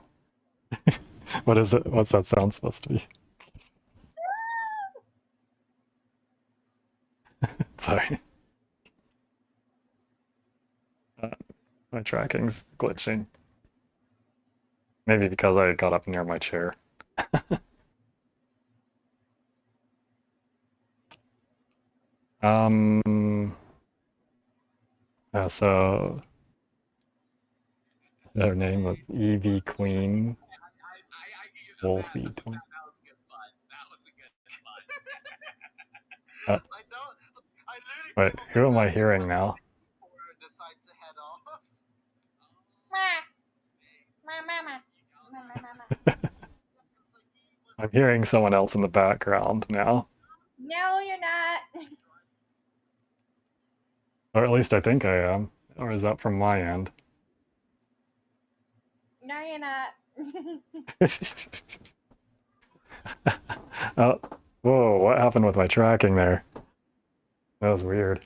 What is it? What's that sound supposed to be? Sorry. My tracking's glitching. Maybe because I got up near my chair. So their name was EV Queen Wolfie. Wait, who am I hearing now? I'm hearing someone else in the background now. No, you're not. Or at least I think I am. Or is that from my end? No, you're not. Oh, whoa, what happened with my tracking there? That was weird.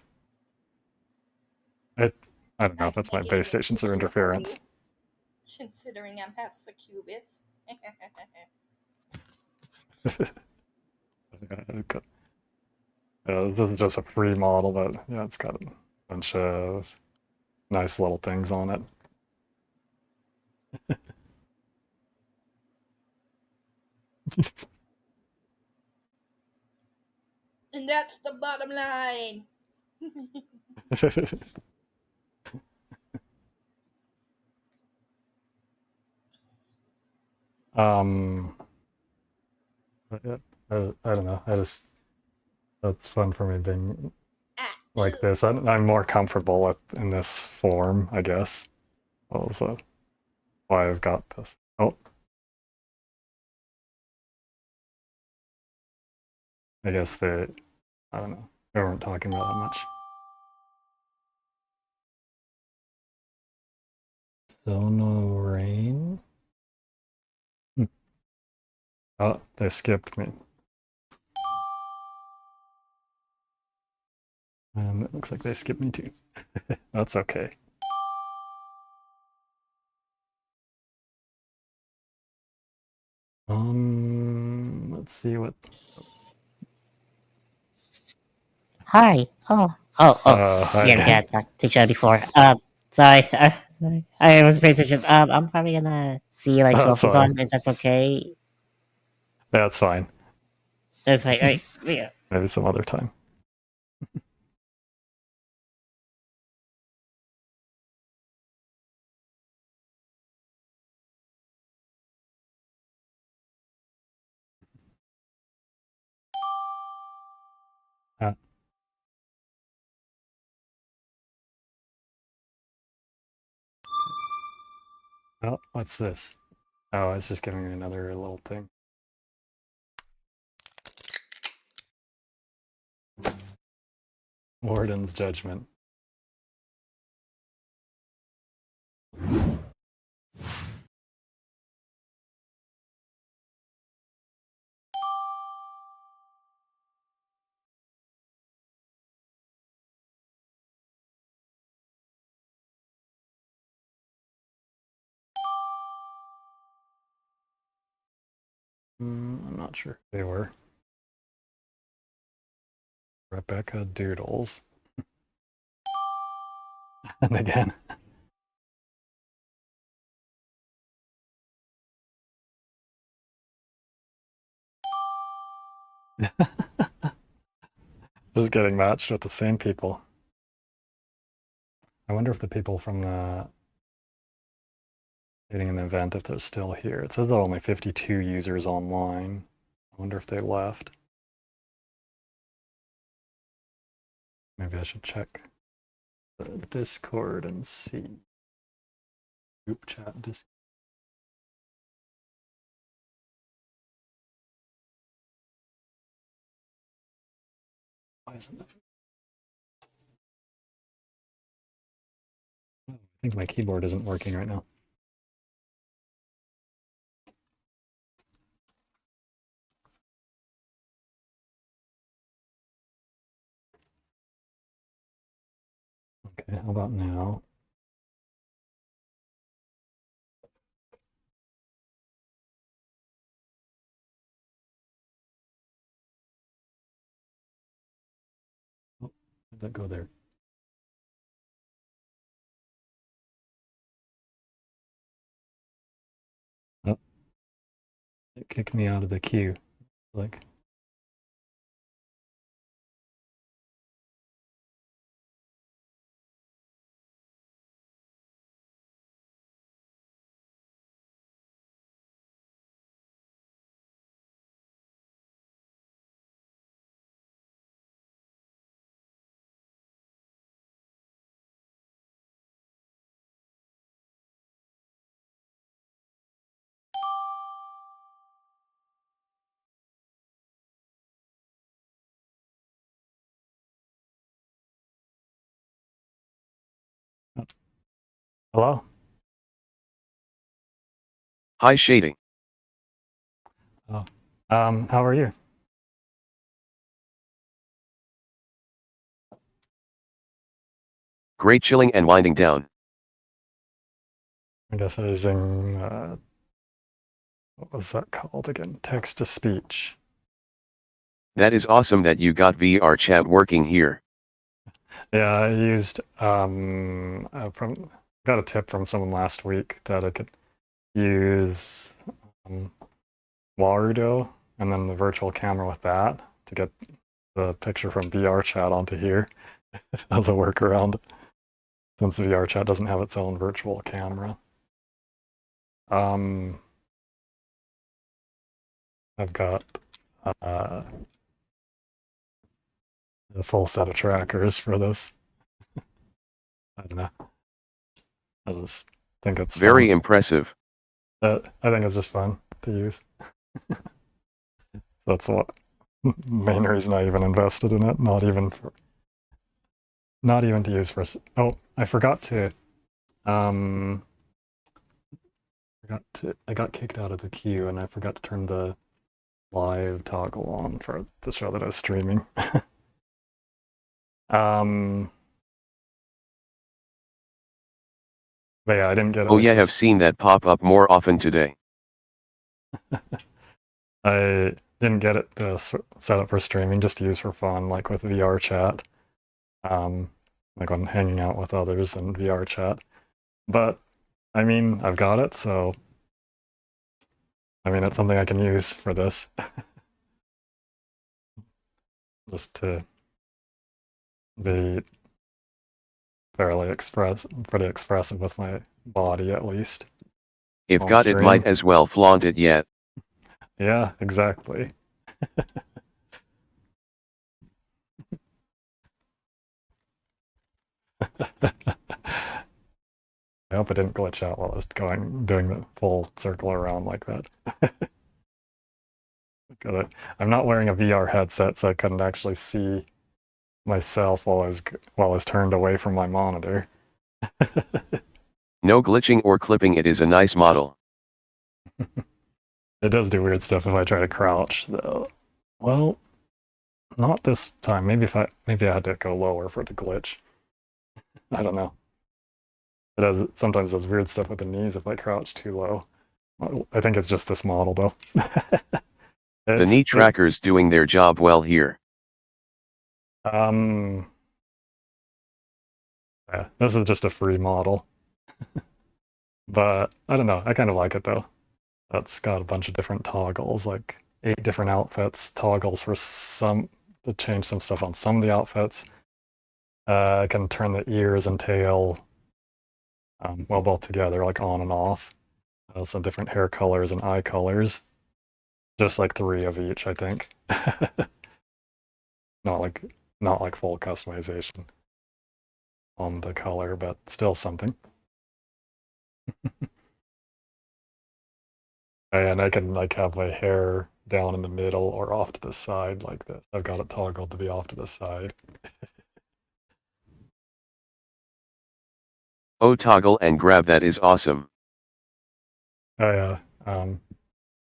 I don't know if it's my base stations or interference. Considering I'm half succubus. This is just a free model, but yeah, it's got a bunch of nice little things on it. And that's the bottom line. But yeah, I don't know. That's fun for me being like this. I'm more comfortable in this form, I guess. Also, why I've got this. Oh, I guess I don't know. We weren't talking about that much. Sono Rain. Oh, they skipped me. And it looks like they skipped me too. That's okay. Let's see what. Hi. Hi. Yeah, I talked to Chad before. Sorry. Sorry. I wasn't paying attention. I'm probably gonna see like who That's else is fine. on, if that's okay. That's fine. That's fine. All right. See ya. Maybe some other time. Oh, what's this? Oh, it's just giving me another little thing. Warden's Judgment. I'm not sure who they were. Rebecca Doodles. And again. Just getting matched with the same people. I wonder if the people from the getting an event, if they're still here. It says there are only 52 users online. I wonder if they left. Maybe I should check the Discord and see. Vupechat Discord. Why isn't it? I think my keyboard isn't working right now. Okay, how about now? that go there? Oh, it kicked me out of the queue. Like, hello? Hi, Shading. Oh, how are you? Great, chilling and winding down. I guess I was using, what was that called again? Text to speech. That is awesome that you got VR chat working here. Yeah, I used, got a tip from someone last week that I could use Warudo and then the virtual camera with that to get the picture from VR chat onto here as a workaround, since VR chat doesn't have its own virtual camera. I've got a full set of trackers for this. I don't know. I just think it's very fun. Impressive. I think it's just fun to use. That's what main reason I even invested in it. Not even to use for. Oh, I forgot to. I got kicked out of the queue, and I forgot to turn the live toggle on to show that I was streaming. But yeah, I didn't get it. Oh yeah, I've seen that pop up more often today. I didn't get it set up for streaming, just to use for fun, like with VR chat. Like when hanging out with others in VR chat. But I mean, I've got it, so I mean, it's something I can use for this. Just to be pretty expressive with my body, at least. If on got it, stream. might as well flaunt it yet. Yeah, exactly. I hope it didn't glitch out while I was doing the full circle around like that. I'm not wearing a VR headset, so I couldn't actually see myself while I was turned away from my monitor. No glitching or clipping, it is a nice model. It does do weird stuff if I try to crouch, though. Well, not this time. Maybe I had to go lower for it to glitch. I don't know. It sometimes does weird stuff with the knees if I crouch too low. I think it's just this model, though. The knee tracker's doing their job well here. Yeah, this is just a free model. But I don't know. I kind of like it, though. That's got a bunch of different toggles, like 8 different outfits, toggles for some to change some stuff on some of the outfits. I can turn the ears and tail, well, both together, like on and off. Some different hair colors and eye colors. Just like 3 of each, I think. Not like full customization on the color, but still something. And I can like have my hair down in the middle or off to the side like this. I've got it toggled to be off to the side. Oh, toggle and grab, that is awesome. Oh yeah,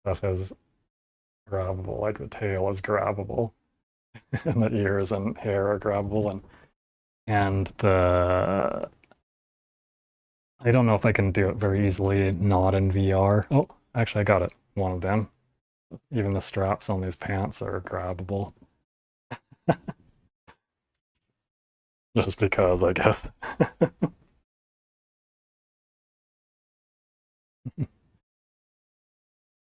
stuff is grabbable, like the tail is grabbable, and the ears and hair are grabbable, and the I don't know if I can do it very easily not in VR. Oh, actually I got it. One of them. Even the straps on these pants are grabbable. just because, I guess.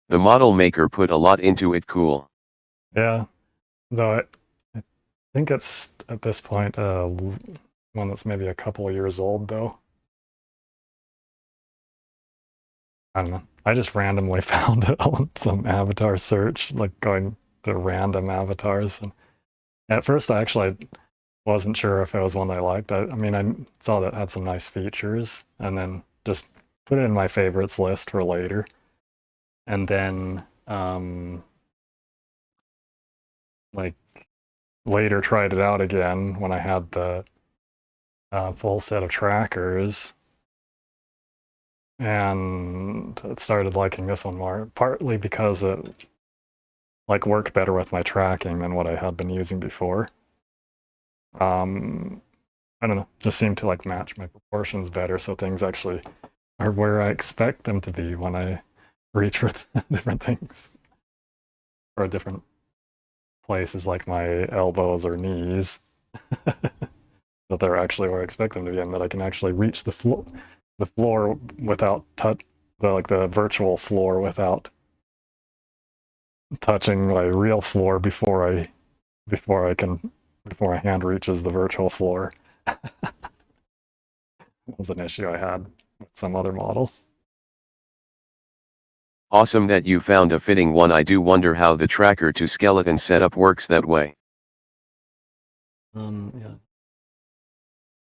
The model maker put a lot into it. Cool. Yeah, though I think it's at this point one that's maybe a couple of years old, though. I don't know. I just randomly found it on some avatar search, like going to random avatars. And at first, I actually wasn't sure if it was one I liked. I mean, I saw that it had some nice features, and then just put it in my favorites list for later. And then, like, later tried it out again when I had the full set of trackers, and it started liking this one more, partly because it like worked better with my tracking than what I had been using before. I don't know, just seemed to like match my proportions better, so things actually are where I expect them to be when I reach for different things, or different places like my elbows or knees. That they're actually where I expect them to be, and that I can actually reach the floor without the virtual floor without touching my real floor before my hand reaches the virtual floor. That was an issue I had with some other model. Awesome that you found a fitting one. I do wonder how the tracker to skeleton setup works that way. Yeah.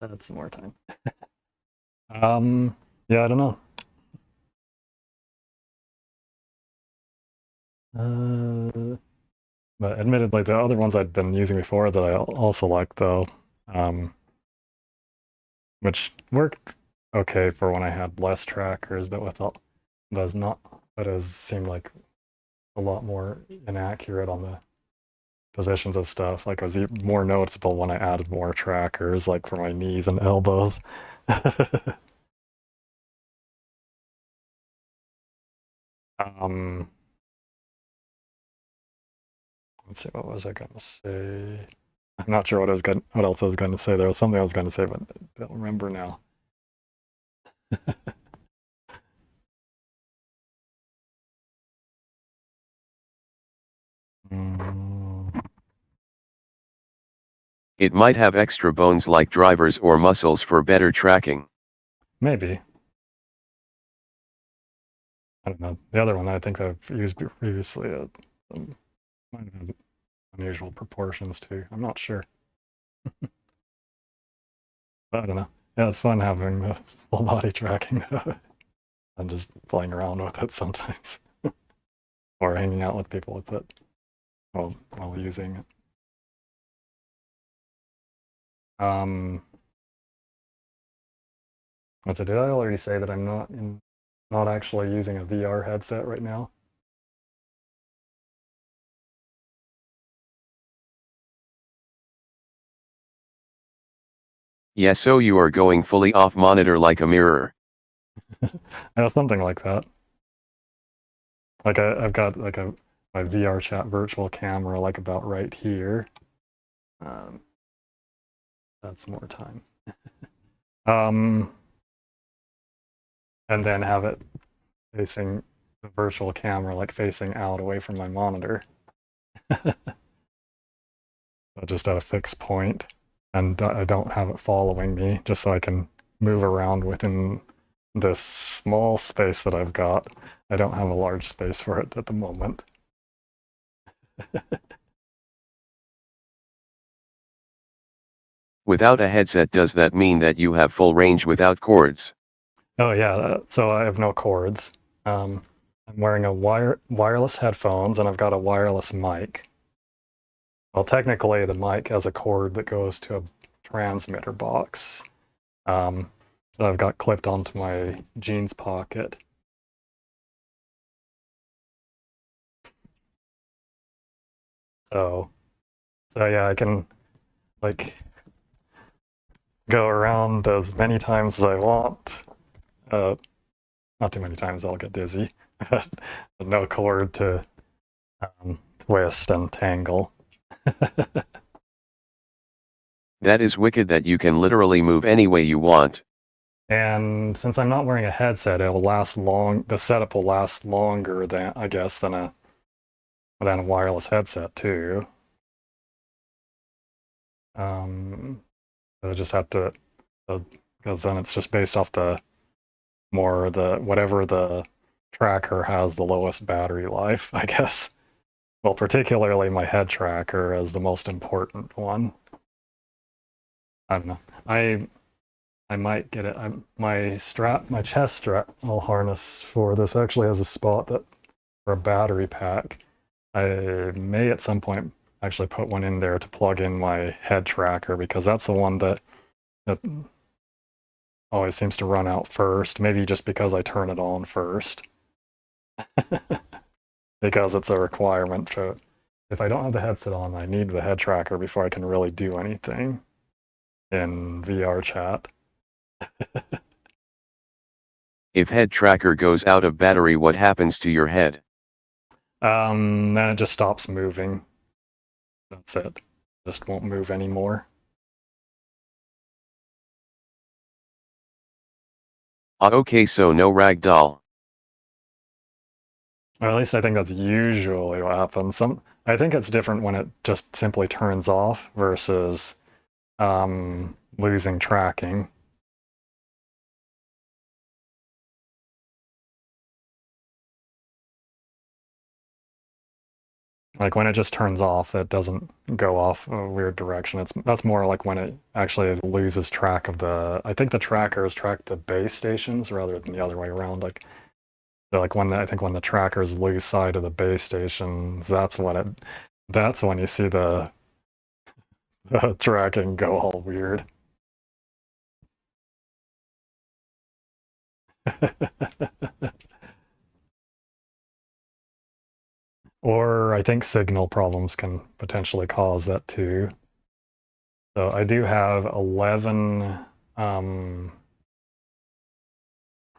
Add some more time. Yeah, I don't know. But admittedly, the other ones I'd been using before that I also like, though, which worked okay for when I had less trackers, but without that has seemed like a lot more inaccurate on the positions of stuff. Like, it was more noticeable when I added more trackers, like for my knees and elbows. Let's see, what was I going to say? I'm not sure what else I was going to say. There was something I was going to say, but I don't remember now. It might have extra bones like drivers or muscles for better tracking. Maybe. I don't know. The other one I think I've used previously might have unusual proportions too. I'm not sure. But I don't know. Yeah, it's fun having the full body tracking though. I'm just playing around with it sometimes. Or hanging out with people with it while using it. So did I already say that I'm not actually using a VR headset right now? Yeah, so you are going fully off monitor like a mirror. Yeah, something like that. Like I've got like my VR chat virtual camera like about right here. That's more time. And then have it facing the virtual camera, like facing out away from my monitor. Just at a fixed point, and I don't have it following me, just so I can move around within this small space that I've got. I don't have a large space for it at the moment. Without a headset, does that mean that you have full range without cords? Oh yeah, so I have no cords. I'm wearing a wireless headphones, and I've got a wireless mic. Well, technically, the mic has a cord that goes to a transmitter box that I've got clipped onto my jeans pocket. So yeah, I can like go around as many times as I want. Not too many times, I'll get dizzy. But no cord to twist and tangle. That is wicked that you can literally move any way you want. And since I'm not wearing a headset, it will last long. The setup will last longer than, I guess, than a wireless headset too. I just have to, because then it's just based off whatever the tracker has the lowest battery life, I guess. Well, particularly my head tracker is the most important one. I don't know. I might get it. My chest strap harness for this actually has a spot for a battery pack. I may at some point actually put one in there to plug in my head tracker, because that's the one that always seems to run out first. Maybe just because I turn it on first. Because it's a requirement to, if I don't have the headset on, I need the head tracker before I can really do anything in VR chat. If head tracker goes out of battery, what happens to your head? Then it just stops moving. That's it. Just won't move anymore. Okay, so no ragdoll. Or at least I think that's usually what happens. I think it's different when it just simply turns off versus losing tracking. Like when it just turns off, it doesn't go off a weird direction. That's more like when it actually loses track of I think the trackers track the base stations rather than the other way around. Like when the trackers lose sight of the base stations, that's when you see the tracking go all weird. Or I think signal problems can potentially cause that too. So I do have 11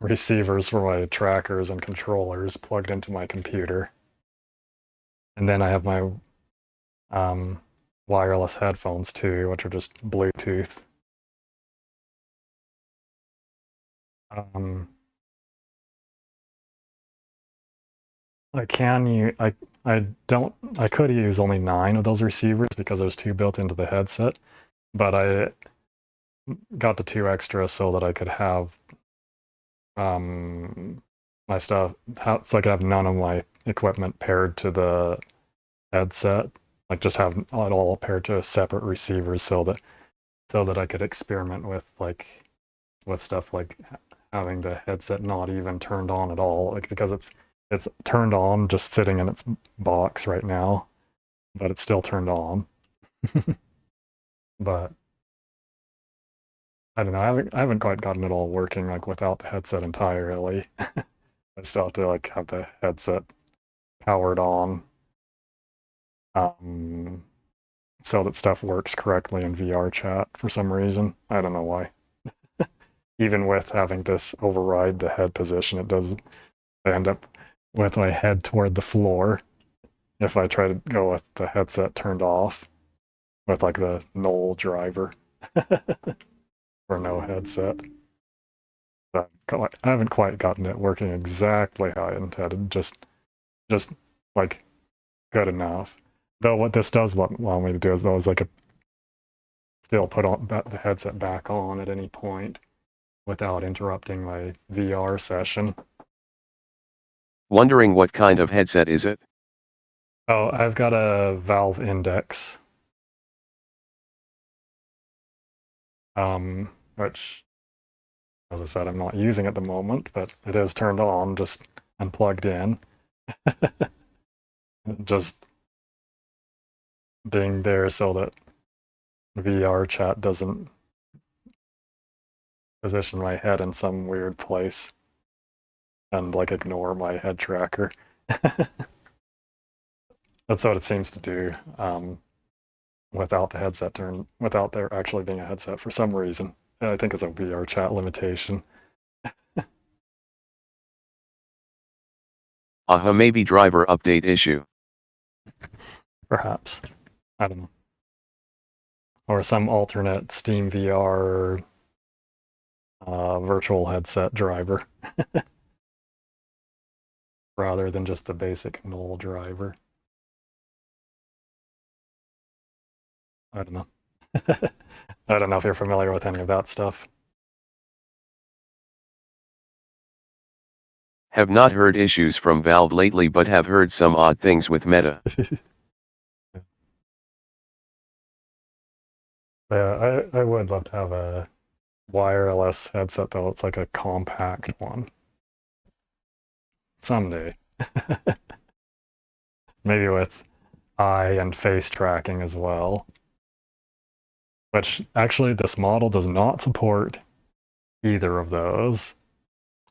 receivers for my trackers and controllers plugged into my computer. And then I have my wireless headphones too, which are just Bluetooth. I could use only 9 of those receivers because there's 2 built into the headset, but I got the 2 extra so that I could have my stuff, so I could have none of my equipment paired to the headset, like just have it all paired to separate receivers so that I could experiment with stuff like having the headset not even turned on at all, like because it's turned on just sitting in its box right now, but it's still turned on. But I don't know, I haven't quite gotten it all working like without the headset entirely. I still have to like have the headset powered on so that stuff works correctly in VR chat for some reason. I don't know why. Even with having this override the head position, I end up with my head toward the floor if I try to go with the headset turned off with like the null driver or no headset. But I haven't quite gotten it working exactly how I intended, just like good enough. Though what this does allow me to do is I could still put the headset back on at any point without interrupting my VR session. Wondering what kind of headset is it? Oh, I've got a Valve Index. Which, as I said, I'm not using at the moment, but it is turned on, just and plugged in. Just being there so that VR chat doesn't position my head in some weird place and like ignore my head tracker. That's what it seems to do without the headset without there actually being a headset for some reason. I think it's a VR chat limitation. Maybe driver update issue. Perhaps. I don't know. or some alternate Steam VR virtual headset driver rather than just the basic null driver. I don't know. I don't know if you're familiar with any of that stuff. Have not heard issues from Valve lately, but have heard some odd things with Meta. Yeah, I would love to have a wireless headset, though. It's like a compact one. Someday. Maybe with eye and face tracking as well. Which, actually, this model does not support either of those.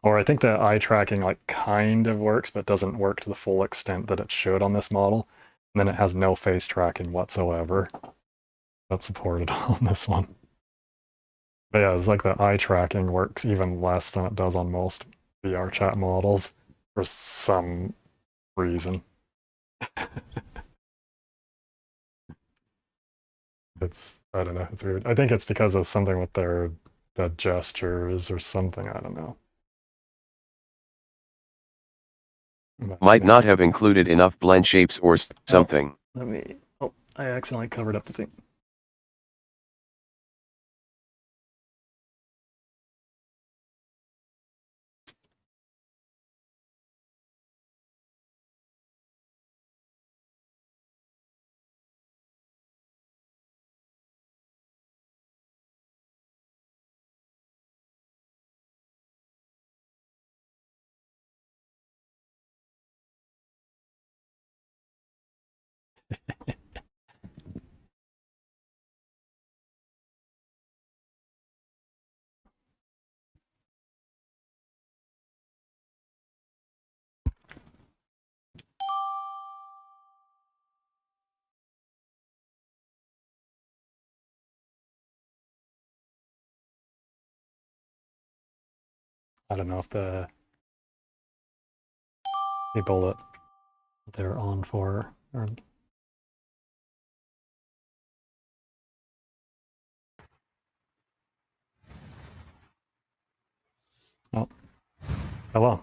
Or I think the eye tracking like kind of works, but doesn't work to the full extent that it should on this model. And then it has no face tracking whatsoever. That's supported on this one. But yeah, it's like the eye tracking works even less than it does on most VRChat models for some reason. I don't know, it's weird. I think it's because of something with the gestures or something, I don't know. Might not have included enough blend shapes or something. Oh, I accidentally covered up the thing. I don't know if the people that they're on for are... Oh, hello.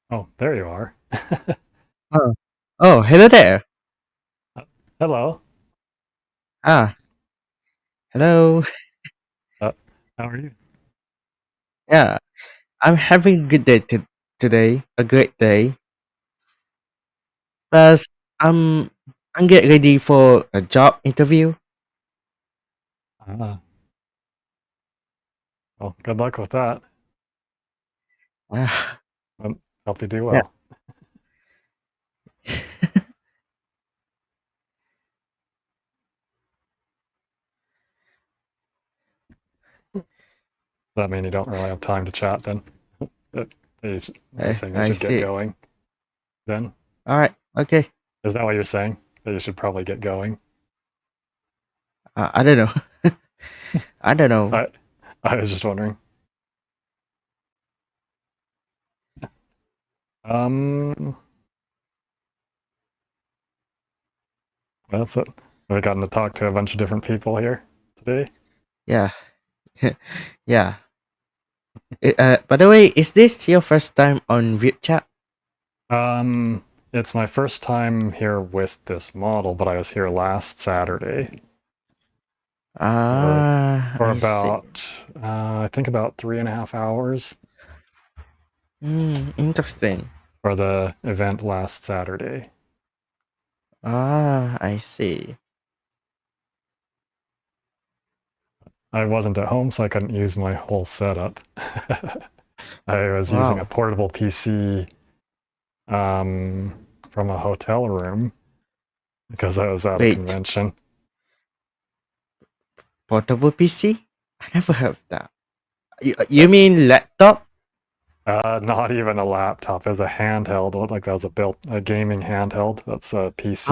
Oh, there you are. Oh, hello there. Hello. Hello. How are you? Yeah, I'm having a good day today. A great day. Plus, I'm I'm getting ready for a job interview. Well, good luck with that. Hope you do Yeah. well. Does that mean you don't really have time to chat then? He's saying you I should get see. going then? All right. Okay. Is that what you're saying? That you should probably get going? I don't know. I don't know. I was just wondering. That's it. We've gotten to talk to a bunch of different people here today. Yeah. Yeah. By the way, is this your first time on Vupechat? It's my first time here with this model, but I was here last Saturday. For I about, I think about 3.5 hours. Interesting. For the event last Saturday. I see. I wasn't at home, so I couldn't use my whole setup. I was using a portable PC from a hotel room because I was at a convention. Portable PC? I never heard of that. You mean laptop? Not even a laptop. It was a handheld. It looked like that was a gaming handheld. That's a PC.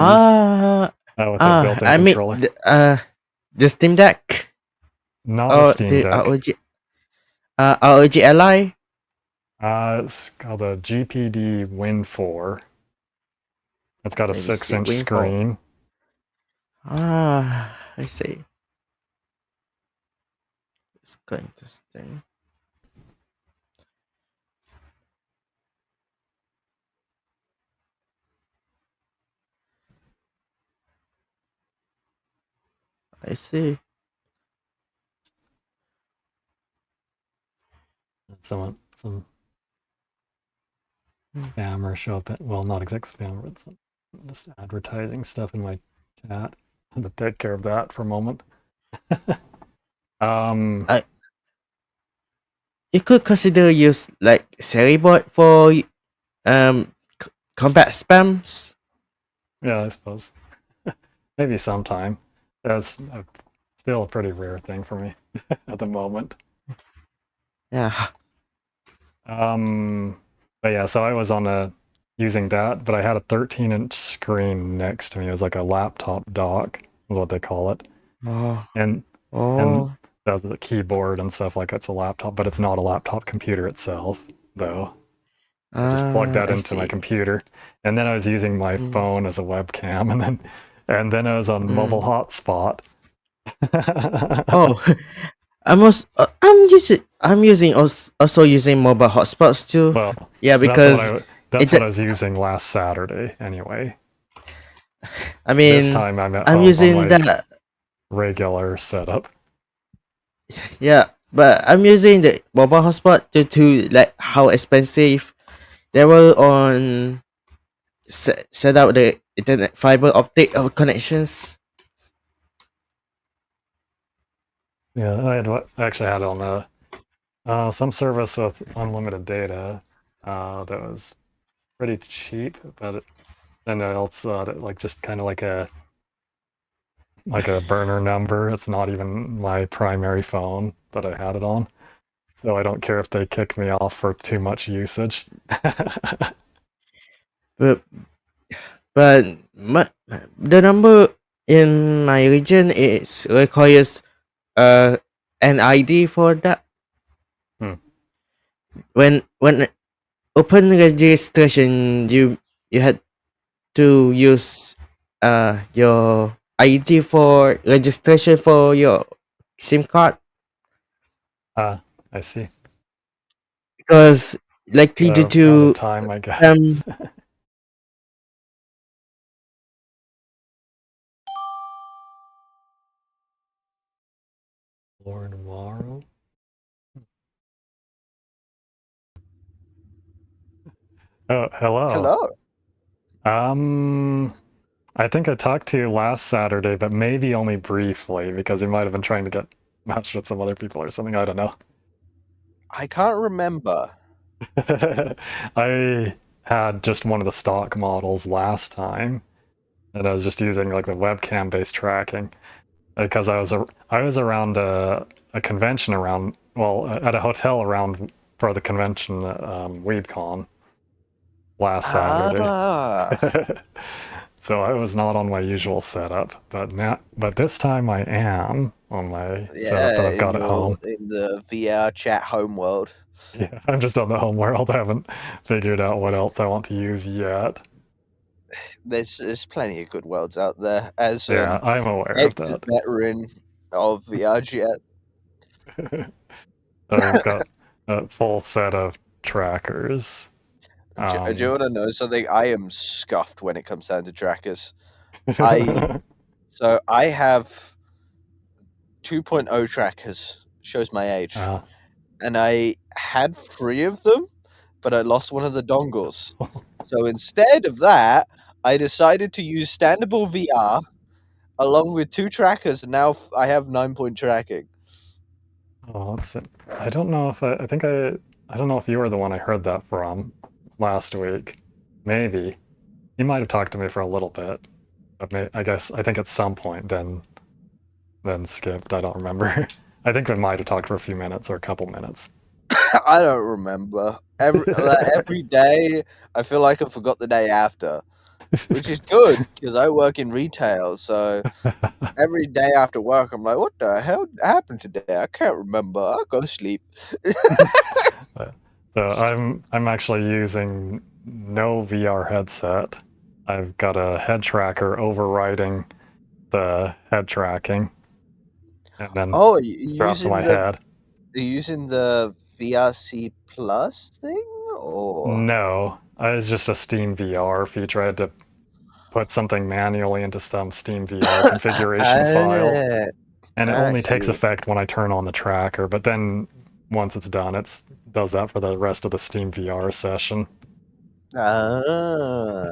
With a built-in controller. The Steam Deck. Not a Steam Deck. ROG Ally. It's called a GPD Win 4. It's got a 6-inch screen. I see. It's quite interesting. I see. Some spammer show up at, well, not exact spammer, but some just advertising stuff in my chat. To take care of that for a moment. You could consider use like Seribot for combat spams. Yeah, I suppose. Maybe sometime. That's still a pretty rare thing for me at the moment. Yeah. But yeah, so I was on using that, but I had a 13-inch screen next to me. It was like a laptop dock, is what they call it. Oh. And that was the keyboard and stuff like it's a laptop, but it's not a laptop computer itself, though. I just plugged that I into my see. computer, and then I was using my phone as a webcam, and then I was on mobile hotspot. Oh, I'm using also using mobile hotspots too. Well, yeah, because that's what I was using last Saturday anyway. I mean, this time I'm at I'm home using on my that. regular setup. Yeah, but I'm using the mobile hotspot due to like how expensive they were on set out the internet fiber optic connections. Yeah, I actually had it on some service with unlimited data that was pretty cheap, but then else like just kind of like a burner number. It's not even my primary phone that I had it on, so I don't care if they kick me off for too much usage. But the number in my region is requires an ID for that. When open registration, you had to use your ID for registration for your SIM card. I see. Because likely due Out to of time, I guess. Lord Morrow. Oh, hello. Hello. I think I talked to you last Saturday, but maybe only briefly because you might have been trying to get matched with some other people or something. I don't know. I can't remember. I had just one of the stock models last time, and I was just using like the webcam-based tracking because I was around a convention around, well, at a hotel around for the convention WeebCon last Saturday. So I was not on my usual setup, but this time I am on my setup that I've got at home. In the VR chat home world. Yeah, I'm just on the home world. I haven't figured out what else I want to use yet. There's plenty of good worlds out there. As Yeah, I'm aware of that. veteran of VR chat. I've got a full set of trackers. Do you want to know something? I am scuffed when it comes down to trackers. So I have 2.0 trackers. Shows my age. And I had 3 of them, but I lost one of the dongles. So instead of that, I decided to use standable VR along with 2 trackers, and now I have 9-point tracking. Oh, let's see. I don't know if I think I don't know if you were the one I heard that from last week. Maybe. You might have talked to me for a little bit, but I think at some point then skipped. I don't remember. I think we might have talked for a few minutes or a couple minutes. I don't remember. Every day, I feel like I forgot the day after, which is good because I work in retail. So every day after work, I'm like, "What the hell happened today? I can't remember. I'll go sleep." So I'm actually using no VR headset. I've got a head tracker overriding the head tracking, and then Oh, strap to my head. Are you using the VRC Plus thing, or No, it's just a Steam VR feature. I had to put something manually into some Steam VR configuration file, and it I only takes see. effect when I turn on the tracker. But then once it's done, it does that for the rest of the Steam VR session. Ah,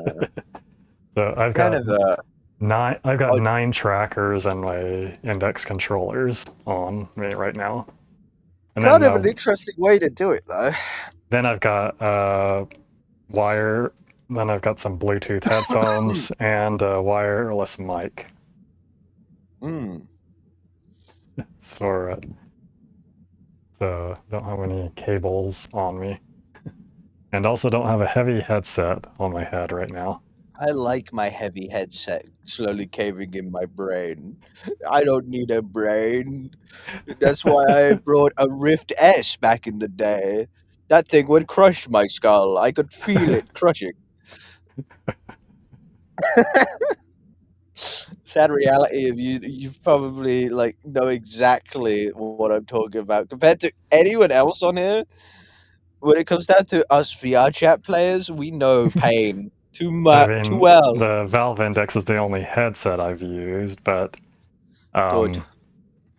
So I've kind got of a I've got 9 trackers and my index controllers on me right now. And kind then of an interesting way to do it, though. then I've got wire. Then I've got some Bluetooth headphones and a wireless mic. Mm. For it. So don't have any cables on me. And also don't have a heavy headset on my head right now. I like my heavy headset slowly caving in my brain. I don't need a brain. That's why I brought a Rift S back in the day. That thing would crush my skull. I could feel it crushing. Sad reality of you probably like know exactly what I'm talking about. Compared to anyone else on here, when it comes down to us VR chat players, we know pain too I much too mean, well. the Valve Index is the only headset I've used, but Good.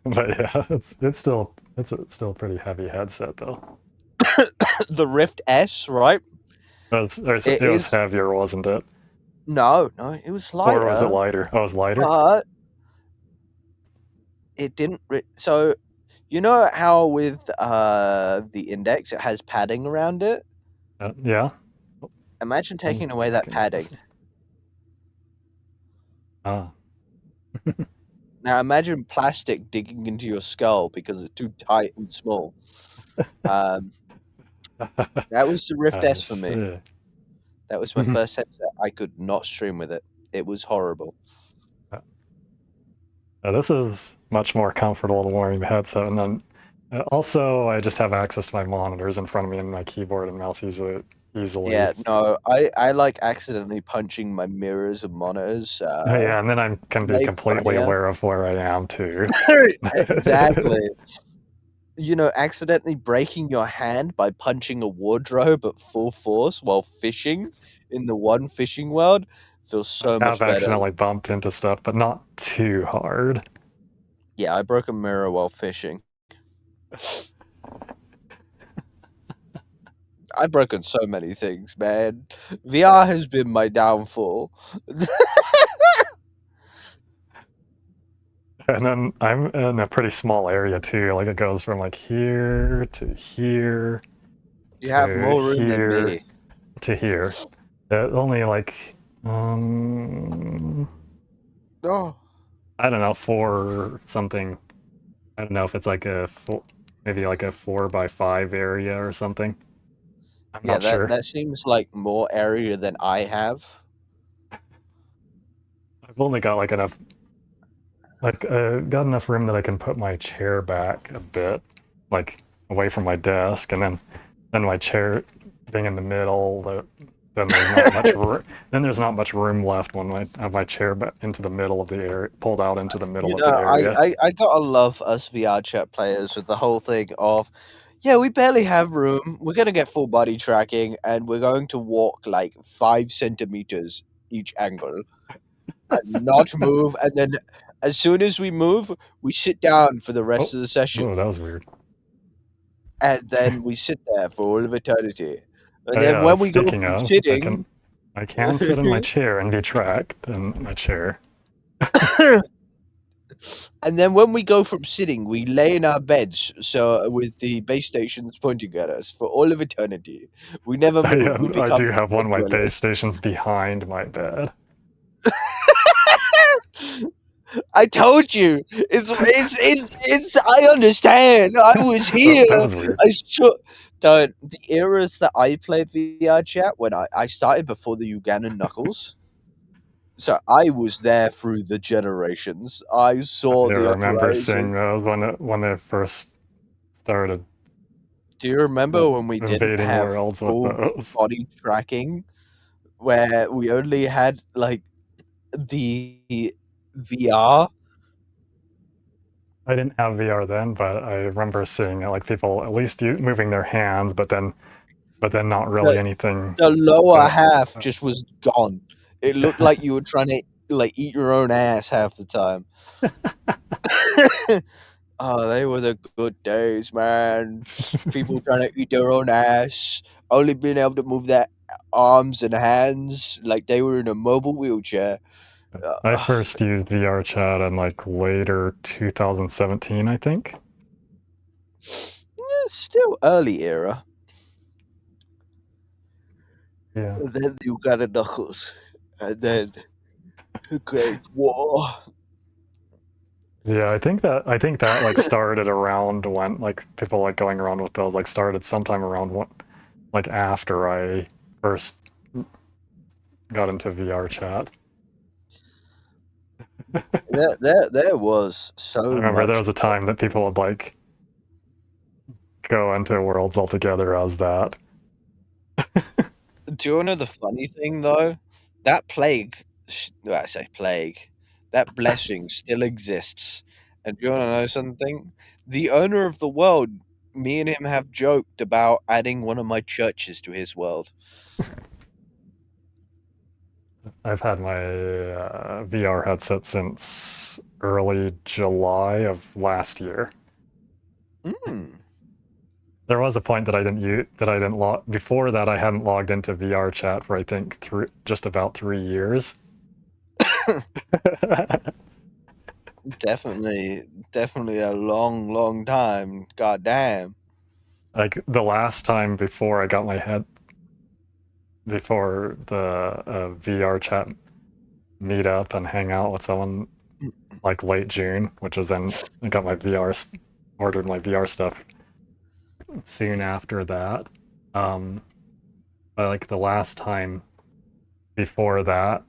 but yeah, it's still a pretty heavy headset though. The Rift S, right? It was heavier, wasn't it? No, it was lighter. Or was it lighter? Oh, it was lighter? But it didn't. So, you know how with the Index it has padding around it? Yeah. Imagine taking away that padding. Ah. Now imagine plastic digging into your skull because it's too tight and small. That was the Rift S for me. See. That was my first headset. I could not stream with it. It was horrible. This is much more comfortable than wearing the headset, and then also I just have access to my monitors in front of me and my keyboard and mouse easily. Yeah, no, I like accidentally punching my mirrors and monitors. Yeah, and then I can be way completely funnier. aware of where I am too. Exactly. You know, accidentally breaking your hand by punching a wardrobe at full force while fishing in the one fishing world feels so much I've better. accidentally bumped into stuff, but not too hard. Yeah, I broke a mirror while fishing. I've broken so many things, man. VR has been my downfall. And then I'm in a pretty small area too. Like it goes from like here to here You have more room than here me. to here. Only like Oh. I don't know, 4 something. I don't know if it's like maybe like a 4x5 area or something. I'm Yeah, not sure. that seems like more area than I have. I've only got like enough got enough room that I can put my chair back a bit, like away from my desk, and then my chair being in the middle. Then there's not much. Then there's not much room left when I have my chair back into the middle of the area, pulled out into the middle You of know, the area. I gotta love us VR chat players with the whole thing of, yeah, we barely have room. We're gonna get full body tracking, and we're going to walk like 5 centimeters each angle, and not move. And then, as soon as we move, we sit down for the rest of the session. Oh, that was weird. And then we sit there for all of eternity. And Oh, then yeah, when we go speaking from of, sitting, I can sit in my chair and be tracked in my chair. and then when we go from sitting, we lay in our beds, so with the base stations pointing at us for all of eternity. We never move. We I become do have one of my bed base dwellers. stations behind my bed. I told you. It's I understand. I was here. That was weird. I saw the eras that I played VR chat when I started before the Ugandan Knuckles. So I was there through the generations. I saw I the remember uprising. seeing those when they first started. Do you remember when we didn't invading have worlds with full those? body tracking, where we only had like the VR. I didn't have VR then, but I remember seeing like people at least moving their hands, but then not really anything. The lower but, half just was gone. It looked like you were trying to like eat your own ass half the time. Oh, they were the good days, man. People trying to eat their own ass, only being able to move their arms and hands like they were in a mobile wheelchair. I first used VR chat in like later 2017, I think. Still early era. Yeah. And then you got a Knuckles, and then Great War. Yeah, I think that like started around when like people like going around with those like started sometime around what like after I first got into VR chat. There was I so remember there much. was a time that people would like go into worlds altogether as that. Do you know the funny thing though? That plague, well, I say plague, that blessing still exists. And do you want to know something? The owner of the world, me and him have joked about adding one of my churches to his world. I've had my VR headset since early July of last year. There was a point that I didn't log before that. I hadn't logged into VR chat for I think just about 3 years. Definitely a long time. God damn. Like the last time before I got my head before the VR chat meet up and hang out with someone like late June, which is then I got my ordered my VR stuff soon after that. But like the last time before that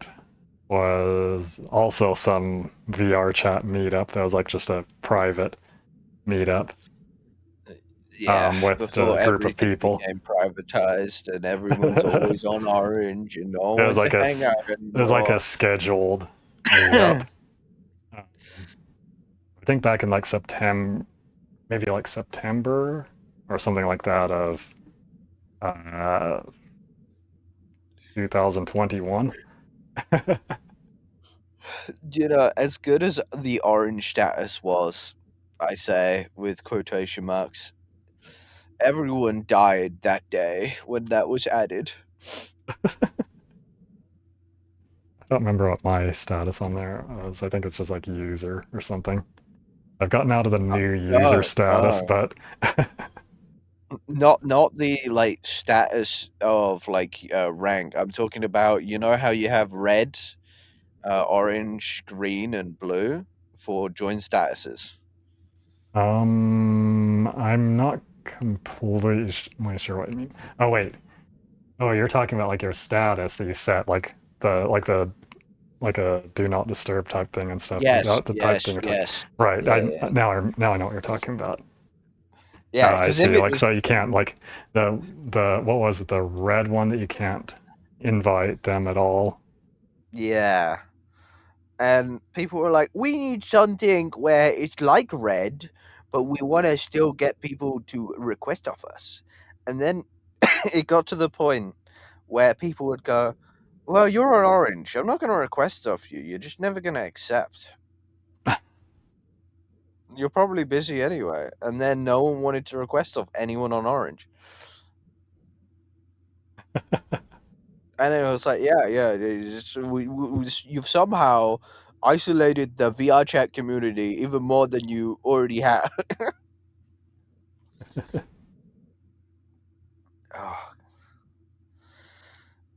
was also some VR chat meetup that was like just a private meetup. Yeah, With before a group of everything people. became privatized and everyone's always on Orange and no one It was wants like to hang out it was like a anymore. scheduled meetup. I think back in like September, maybe like September or something like that of 2021. You know, as good as the Orange status was, I say with quotation marks, everyone died that day when that was added. I don't remember what my status on there was. I think it's just like user or something. I've gotten out of the new user status, but not the like status of like rank. I'm talking about, you know how you have red, orange, green, and blue for join statuses. I'm not completely sure what you mean. Oh wait. Oh, you're talking about like your status that you set like the like a do not disturb type thing and stuff. Is Yes, that the type thing yes, you're talking? yes. Right. Yeah, yeah, yeah. Now I know what you're talking about. Yeah, I because if see. it Like was so you can't like the what was it, the red one that you can't invite them at all. yeah, and people were like, "We need something where it's like red, but we want to still get people to request of us." And then it got to the point where people would go, "Well, you're an orange. I'm not going to request of you. You're just never going to accept. You're probably busy anyway." And then no one wanted to request of anyone on orange. And it was like, yeah, you've somehow isolated the VR chat community even more than you already have. Oh,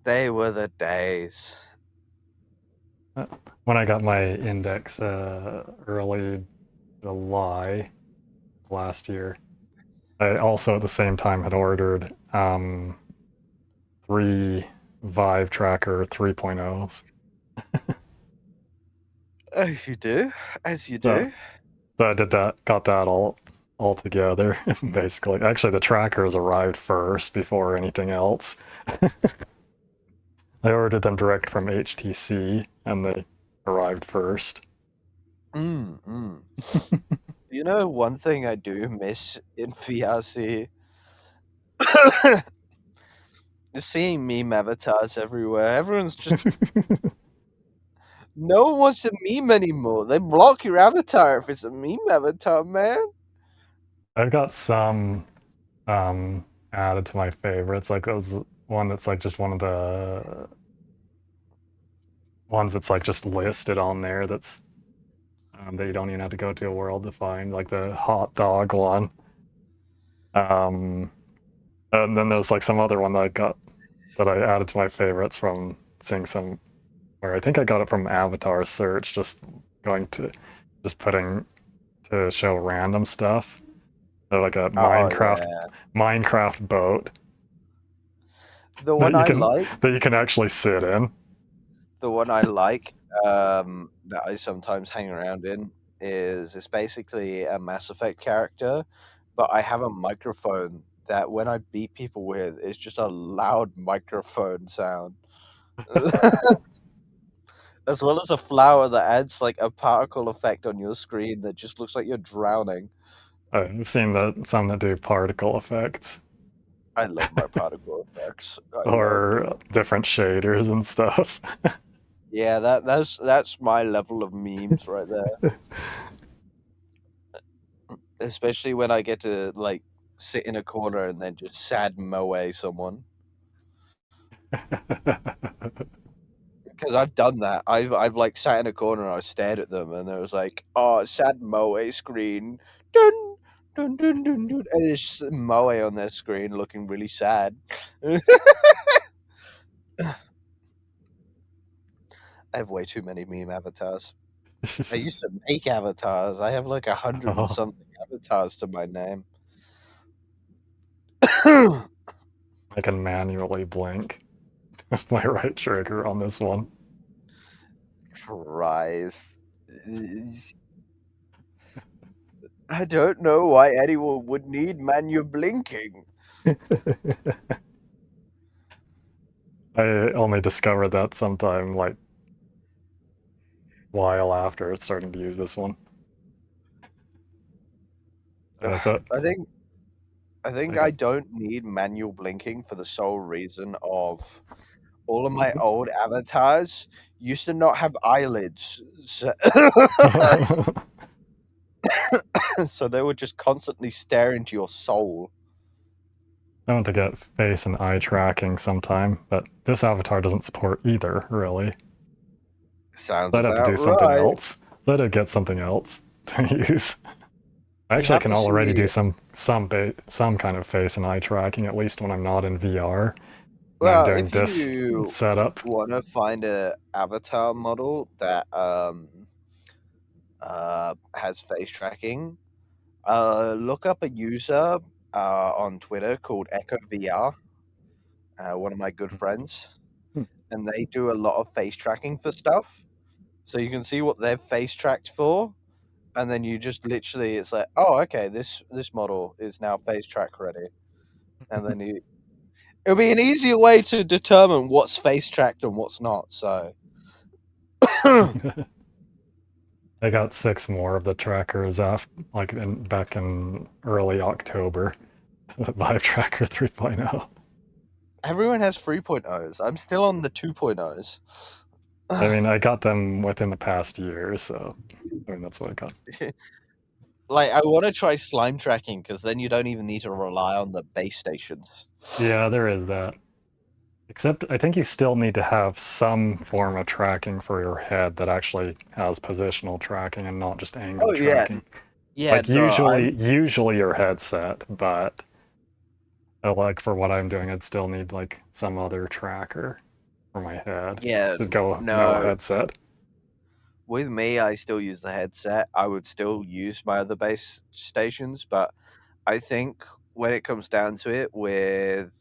they were the days. When I got my index early July last year, I also at the same time had ordered 3 Vive Tracker 3.0s. As you do, as you So, do. so I did that, got that all together, basically. Actually, the trackers arrived first before anything else. I ordered them direct from HTC, and they arrived first. You know, one thing I do miss in VRC is seeing meme avatars everywhere. Everyone's just no one wants to meme anymore. They block your avatar if it's a meme avatar, man. I've got some added to my favorites. Like there's one that's like just one of the ones that's like just listed on there that's that you don't even have to go to a world to find, like the hot dog one. And then there's like some other one that I got that I added to my favorites from seeing some where I think I got it from Avatar search, just going to just putting to show random stuff. So like a Oh Minecraft boat the one I like. that you can actually sit in. The one I like that I sometimes hang around in is it's basically a Mass Effect character, but I have a microphone that when I beat people with, it's just a loud microphone sound. As well as a flower that adds like a particle effect on your screen that just looks like you're drowning. I've seen that some that do particle effects I love my particle effects. I love or them. different shaders and stuff. Yeah, that's my level of memes right there. Especially when I get to like sit in a corner and then just sad moe someone. Because I've done that. I've like sat in a corner and I stared at them and there was like, oh, sad moe screen, dun dun dun dun dun, and it's just moe on their screen looking really sad. I have way too many meme avatars. I used to make avatars. I have like 100 and something avatars to my name. I can manually blink with my right trigger on this one. Christ. I don't know why anyone would need manual blinking. I only discovered that sometime like while after starting to use this one. So I think I don't need manual blinking for the sole reason of all of my old avatars used to not have eyelids. So, so they would just constantly stare into your soul. I want to get face and eye tracking sometime, but this avatar doesn't support either, really. Sounds So I'd have to about do something right. else. So I'd get something else to use. Actually, I have can to already do see- some kind of face and eye tracking, at least when I'm not in VR. When I'm Well, doing if this you setup. want to find a avatar model that has face tracking, look up a user on Twitter called Echo VR, one of my good friends, and they do a lot of face tracking for stuff. So you can see what they've face tracked for, and then you just literally, it's like, oh, okay, this model is now face track ready, and then it'll be an easier way to determine what's face tracked and what's not. So. I got 6 more of the trackers back in early October. Vive Tracker 3.0. Everyone has 3.0s. I'm still on the 2.0s. I mean, I got them within the past year, so I mean that's what I got. Like, I want to try slime tracking because then you don't even need to rely on the base stations. Yeah, there is that. Except I think you still need to have some form of tracking for your head that actually has positional tracking and not just angle Oh yeah, tracking. yeah. Like usually your headset, but like for what I'm doing, I'd still need like some other tracker for my head Yeah, to go no no. headset. With me, I still use the headset. I would still use my other base stations, but I think when it comes down to it, with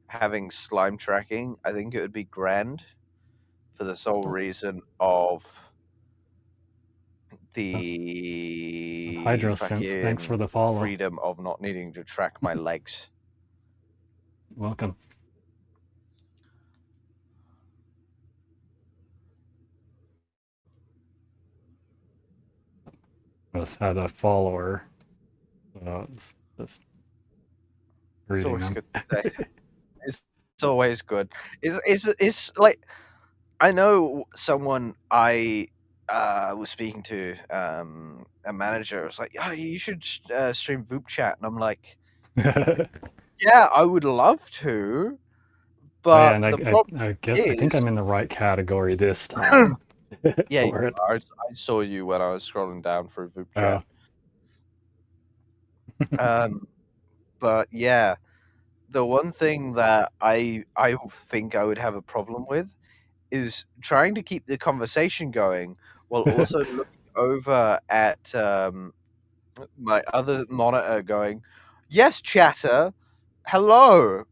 having slime tracking, I think it would be grand for the sole reason of the Hydrosynth, thanks for fucking the follow. freedom of not needing to track my legs. Welcome. Just had a follower. So it's just It's greeting always them. good to say. It's always good. It's like I know someone I was speaking to, a manager was like, "Oh, you should stream Vupechat," and I'm like, "Yeah, I would love to, Oh yeah, but and the problem I think is." I'm in the right category this time Yeah, you for it. are. I saw you when I was scrolling down through Vupechat. Oh. But yeah, the one thing that I think I would have a problem with is trying to keep the conversation going while also looking over at my other monitor, going, "Yes, chatter, hello,"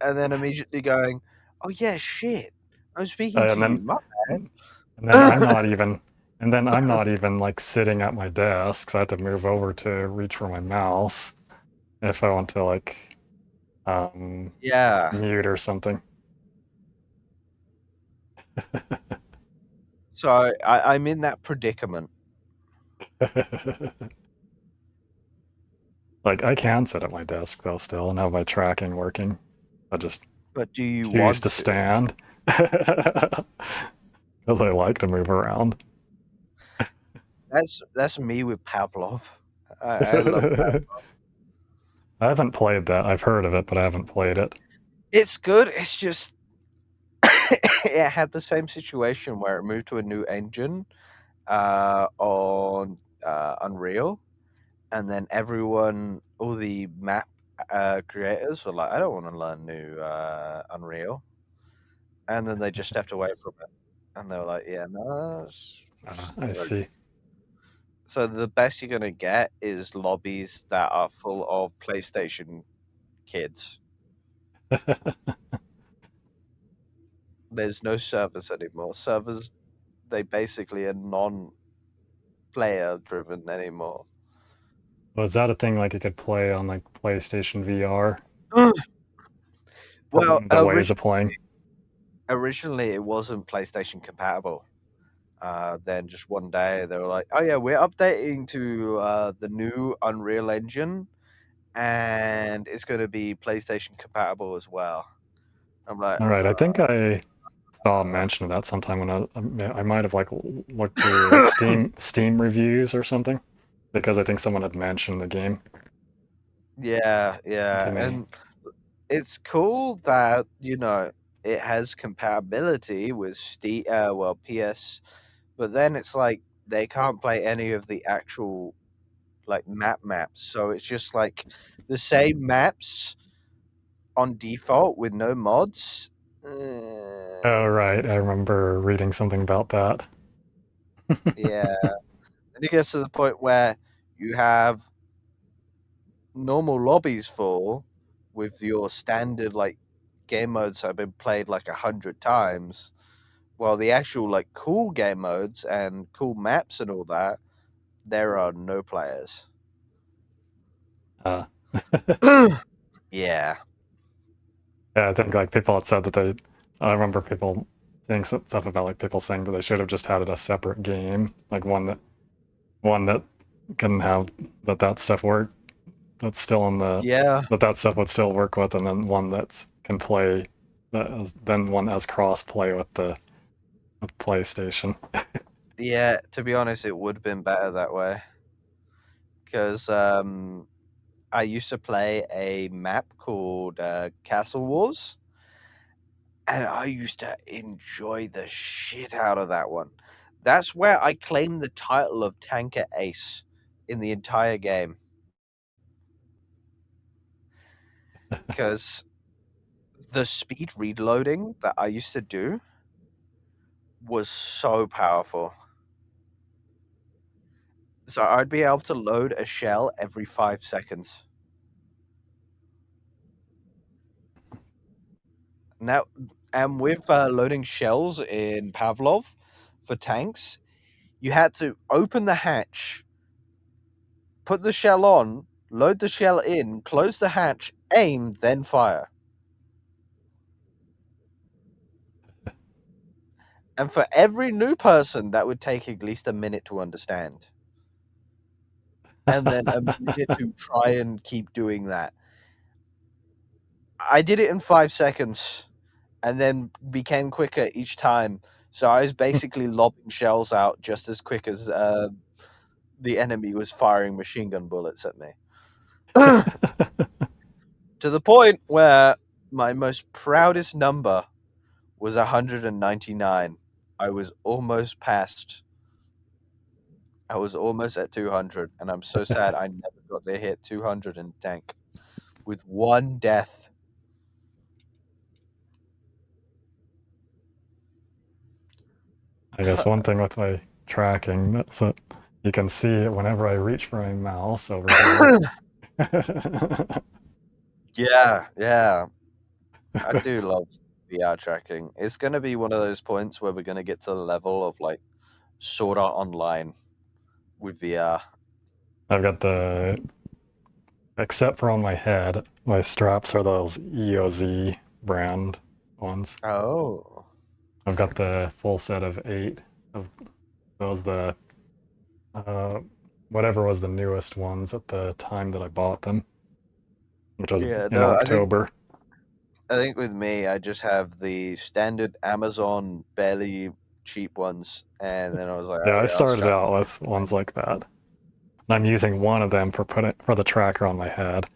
and then immediately going, "Oh yeah, shit, I'm speaking to and you. then My bad." and then I'm not even like sitting at my desk, so I have to move over to reach for my mouse if I want to like Yeah. mute or something. So I'm in that predicament. Like I can sit at my desk though still and have my tracking working. I just But do you choose want to to? stand because I like to move around. That's me with Pavlov. I love Pavlov. I haven't played that. I've heard of it, but I haven't played it. It's good. It's just it had the same situation where it moved to a new engine on Unreal, and then all the map creators were like, "I don't want to learn new Unreal," and then they just stepped away from it, and they were like, "Yeah, no." I see. So the best you're gonna get is lobbies that are full of PlayStation kids. There's no servers anymore. Servers, they basically are non-player driven anymore. Was that a thing like you could play on like PlayStation VR? Well, The ways of playing. originally it wasn't PlayStation compatible. Then just one day they were like, "Oh yeah, we're updating to the new Unreal Engine, and it's going to be PlayStation compatible as well." I'm like, All right, I think I saw a mention of that sometime when I might have like looked through like Steam reviews or something because I think someone had mentioned the game yeah, to yeah, me. and it's cool that it has compatibility with PS, but then it's like they can't play any of the actual like maps, so it's just like the same maps on default with no mods. Oh right, I remember reading something about that. Yeah, and it gets to the point where you have normal lobbies full with your standard like game modes that have been played like 100 times, while the actual like cool game modes and cool maps and all that, there are no players. Uh, Yeah. yeah, I think like people had said that they. I remember people saying stuff about like people saying that they should have just had it a separate game, like one that can have that stuff work. That's still on the Yeah. that stuff would still work with, and then one that's can play then one that has cross play with PlayStation. Yeah, to be honest, it would have been better that way. Because I used to play a map called Castle Wars, and I used to enjoy the shit out of that one. That's where I claimed the title of Tanker Ace in the entire game. Because the speed reloading that I used to do was so powerful. So I'd be able to load a shell every 5 seconds. Now, and with loading shells in Pavlov for tanks, you had to open the hatch, put the shell on, load the shell in, close the hatch, aim, then fire. And for every new person, that would take at least a minute to understand. and then a minute to try and keep doing that. I did it in 5 seconds, and then became quicker each time. So I was basically lobbing shells out just as quick as the enemy was firing machine gun bullets at me. To the point where my most proudest number was 199. I was almost past. I was almost at 200, and I'm so sad I never got to hit 200 in tank with one death. I guess one thing with my tracking, that's that you can see it whenever I reach for my mouse over here. Yeah. I do love VR tracking. It's going to be one of those points where we're going to get to the level of like Sword Art Online with VR. I've got the, except for on my head, my straps are those EOZ brand ones. Oh. I've got the full set of 8 of those, the whatever was the newest ones at the time that I bought them, which was Yeah, in no, October. I think with me, I just have the standard Amazon, barely cheap ones, and then I was like, Yeah, I oh, yeah, I'll started strap out with ones like that. I'm using one of them for the tracker on my head.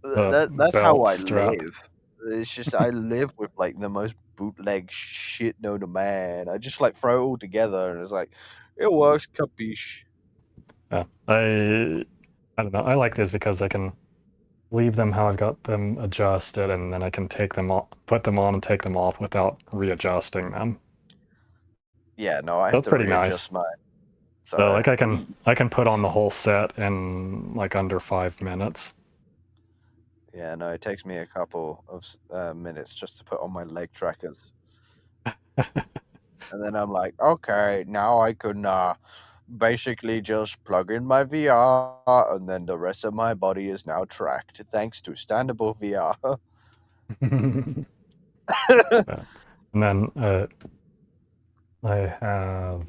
The that's how belt I strap. live. It's just I live with like the most bootleg shit known to man. I just like throw it all together, and it's like it works, capiche. Yeah, I don't know. I like this because I can leave them how I've got them adjusted, and then I can take them off, put them on, and take them off without readjusting them. Yeah, no, I have That's to pretty nice. readjust mine. So So like I can put on the whole set in like under 5 minutes. yeah, no, it takes me a couple of minutes just to put on my leg trackers. And then I'm like, okay, now I can basically just plug in my VR, and then the rest of my body is now tracked thanks to standable VR. Yeah. And then I have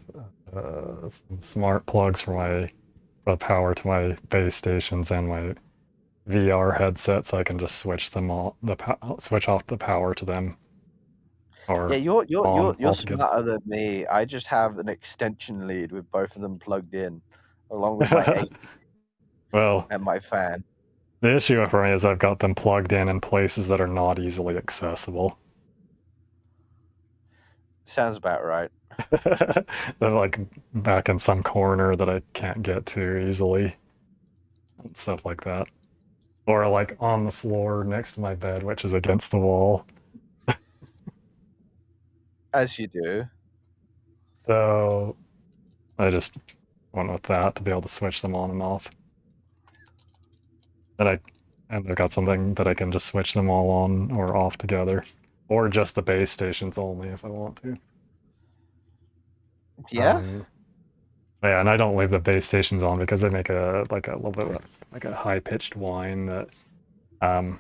some smart plugs for the power to my base stations and my VR headset, so I can just switch them all switch off the power to them, or Yeah, you're on altogether. smarter than me. I just have an extension lead with both of them plugged in, along with my AC Well, and my fan. the issue for me is I've got them plugged in places that are not easily accessible. Sounds about right. They're like back in some corner that I can't get to easily, and stuff like that. Or like on the floor next to my bed, which is against the wall. As you do. So I just went with that to be able to switch them on and off. And I've got something that I can just switch them all on or off together, or just the base stations only if I want to. Yeah. Yeah, and I don't leave the base stations on because they make a little bit of, like a high pitched whine that that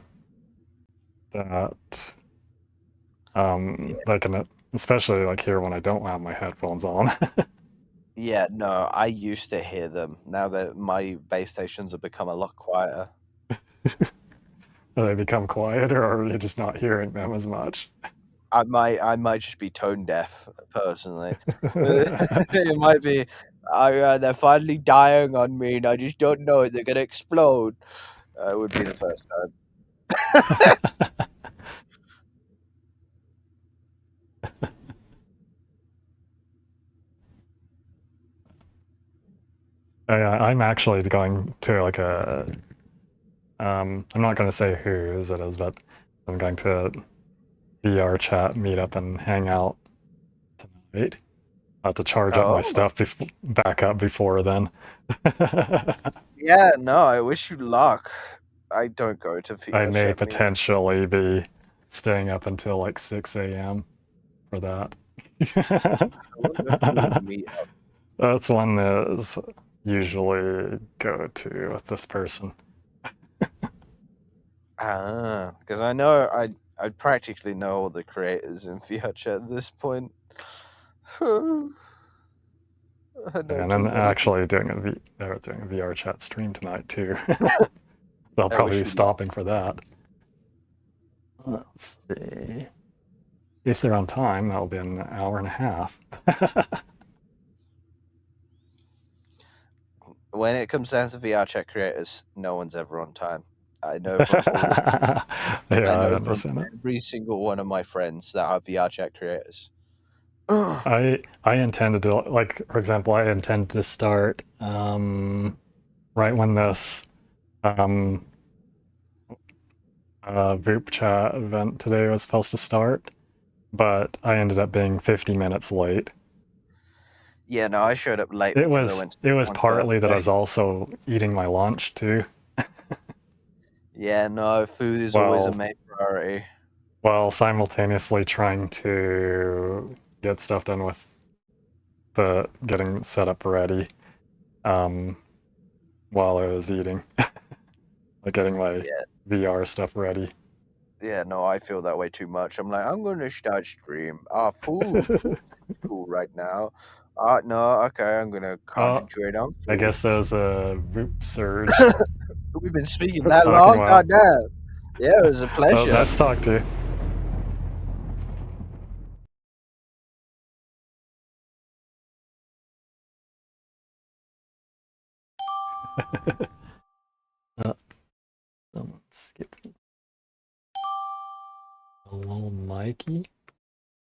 that can, especially like here when I don't have my headphones on. Yeah, no, I used to hear them. Now that my base stations have become a lot quieter. They become quieter, or you're just not hearing them as much. I might just be tone deaf personally. It might be. They're finally dying on me, and I just don't know it. They're gonna explode. It would be the first time. I'm actually going to like I'm not going to say whose it is, but I'm going to VR chat, meet up, and hang out tonight. I have to charge up my Oh. stuff back up before then. Yeah, no, I wish you luck. I don't go to VR I may chat meet. potentially be staying up until like 6 a.m. for that. That's one that is usually go to with this person. Because I know I practically know all the creators in VR chat at this point. And then actually they're doing a VR chat stream tonight too. They'll I probably wish be you luck. stopping for that. Let's see. If they're on time, that'll be an hour and a half. When it comes down to VR chat creators, no one's ever on time. I know from all of them. Yeah, I know I've never from seen it. every single one of my friends that are VR chat creators. I intended to, like, for example, I intended to start right when this Vupechat event today was supposed to start, but I ended up being 50 minutes late. Yeah, no, I showed up late It because I was went to it was someone's partly that I birthday. was also eating my lunch too. Yeah, no, food is always a Well, main priority. while simultaneously trying to get stuff done with the getting set up ready while I was eating. Like getting my Yeah. VR stuff ready. Yeah, no, I feel that way too much. I'm like, I'm gonna start stream. Food is cool right now. No, okay, I'm gonna Oh, concentrate on I food. guess there's a Voop surge. We've been speaking that Talking long? while. God damn. Yeah, it was a pleasure. Nice to talk to you. Let's skip. Hello, Mikey.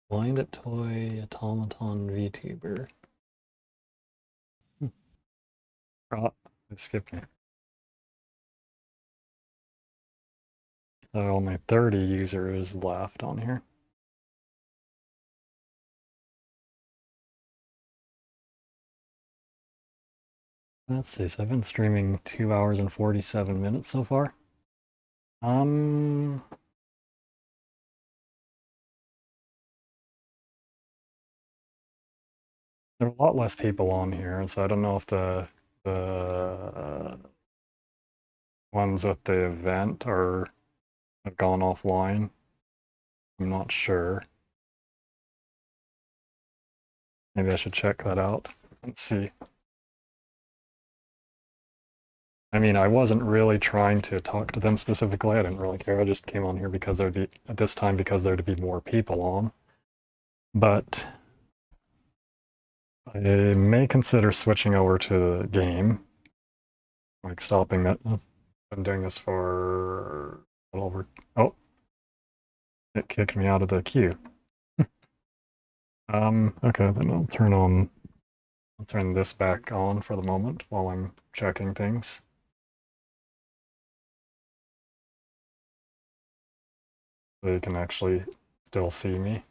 Blind at Toy Automaton VTuber. Oh, I skipped me. There are only 30 users left on here. Let's see, so I've been streaming 2 hours and 47 minutes so far. There are a lot less people on here, so I don't know if the ones with the event have gone offline. I'm not sure. Maybe I should check that out. Let's see. I mean, I wasn't really trying to talk to them specifically. I didn't really care. I just came on here because there'd be, at this time, because there'd be more people on. But I may consider switching over to the game. Like stopping that. I've been doing this for a little over. Oh, it kicked me out of the queue. Okay, then I'll turn this back on for the moment while I'm checking things. So you can actually still see me.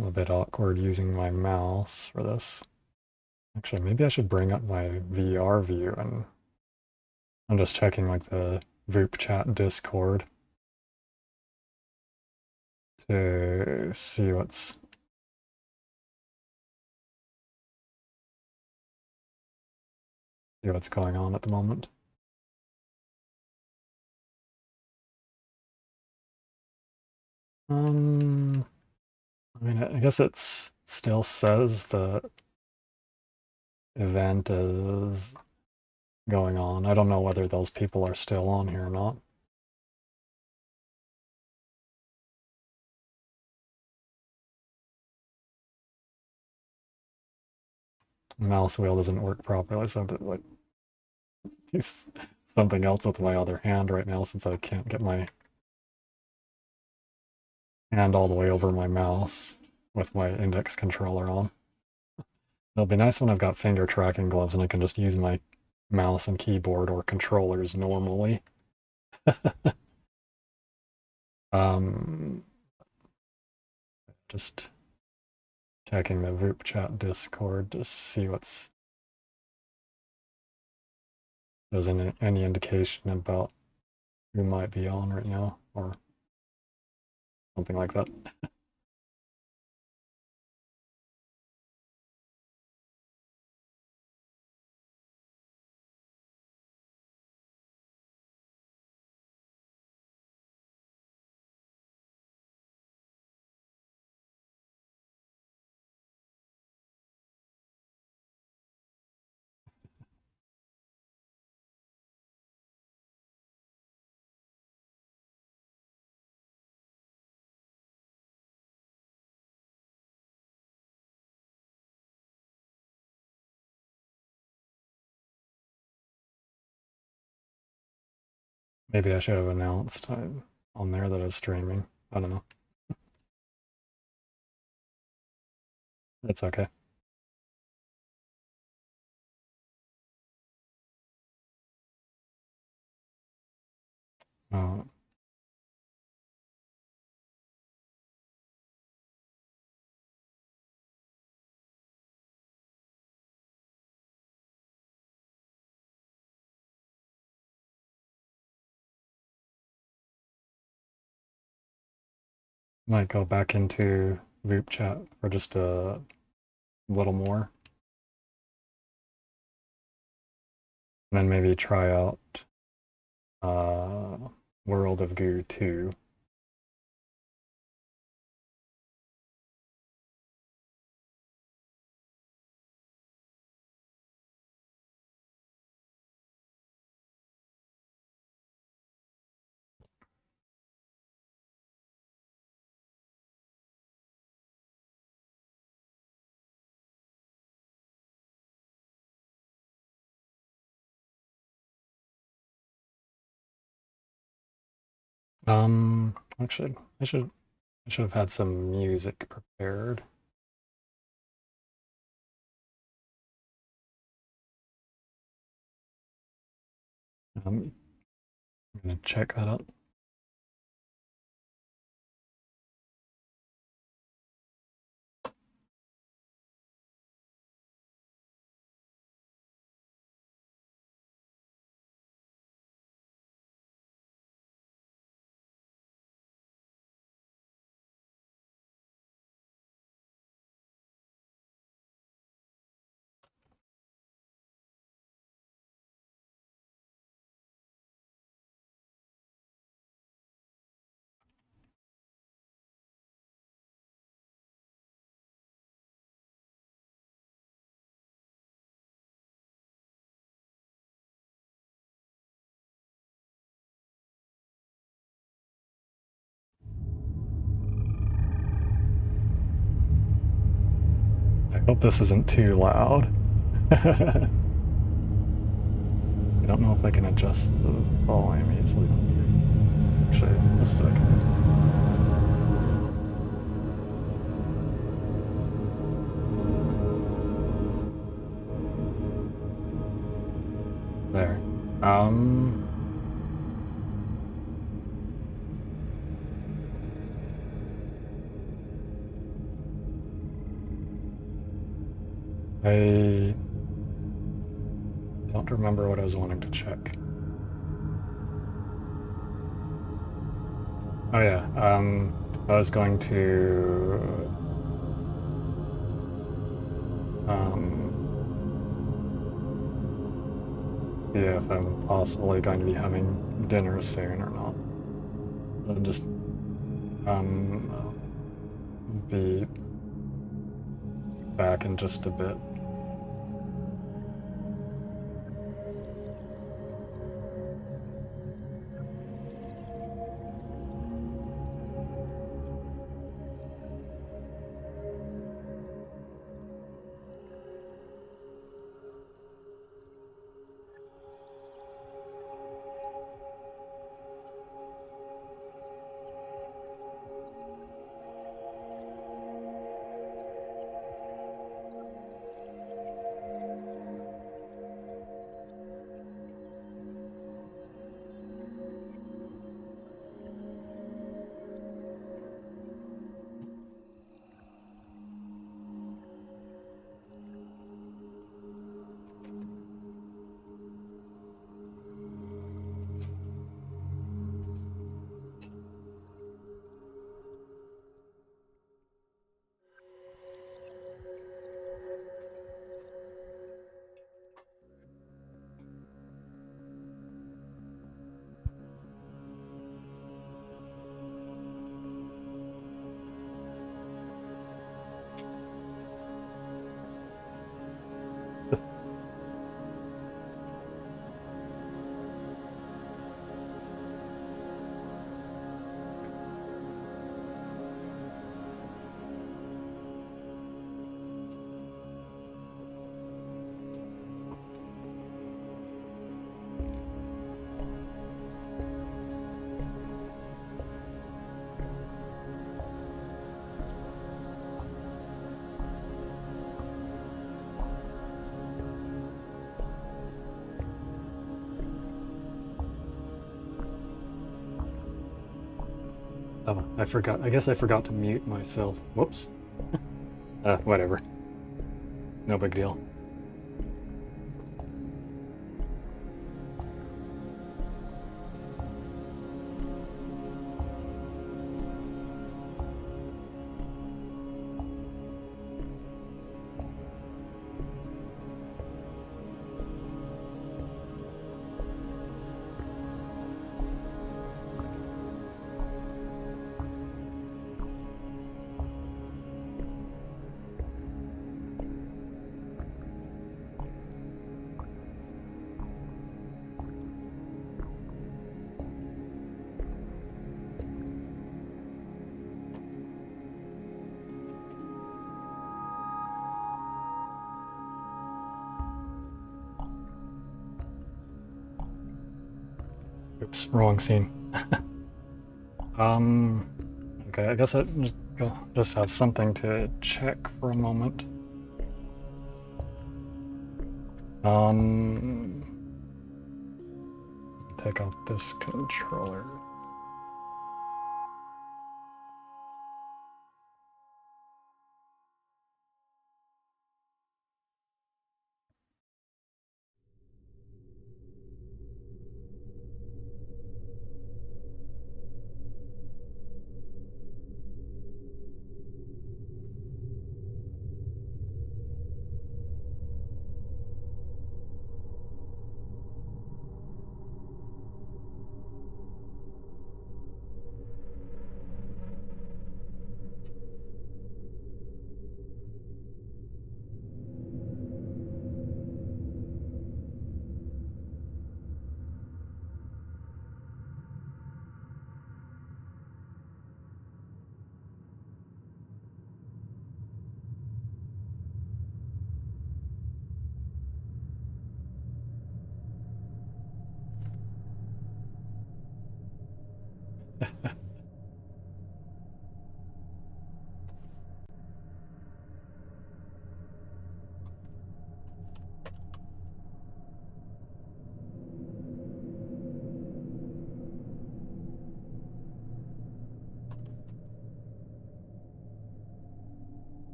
A bit awkward using my mouse for this. Actually, maybe I should bring up my VR view and I'm just checking like the Vupechat Discord to see what's going on at the moment. I mean, I guess it still says the event is going on. I don't know whether those people are still on here or not. Mouse wheel doesn't work properly, so I'm like use something else with my other hand right now since I can't get my hand all the way over my mouse with my index controller on. It'll be nice when I've got finger tracking gloves and I can just use my mouse and keyboard or controllers normally. Just checking the Vupechat Discord to see what's there's any indication about who might be on right now or something like that. Maybe I should have announced on there that I was streaming. I don't know. It's okay. Uh, Might go back into Vupechat for just a little more. And then maybe try out World of Goo 2. Actually, I should have had some music prepared. I'm gonna check that out. I hope this isn't too loud. I don't know if I can adjust the volume easily. Actually, this is what I can do. There. I don't remember what I was wanting to check. Oh yeah, I was going to see if I'm possibly going to be having dinner soon or not. I'll just be back in just a bit. Oh, I forgot. I guess I forgot to mute myself. Whoops. Whatever. No big deal. Oops, wrong scene. Okay, I guess I just have something to check for a moment. Take off this controller.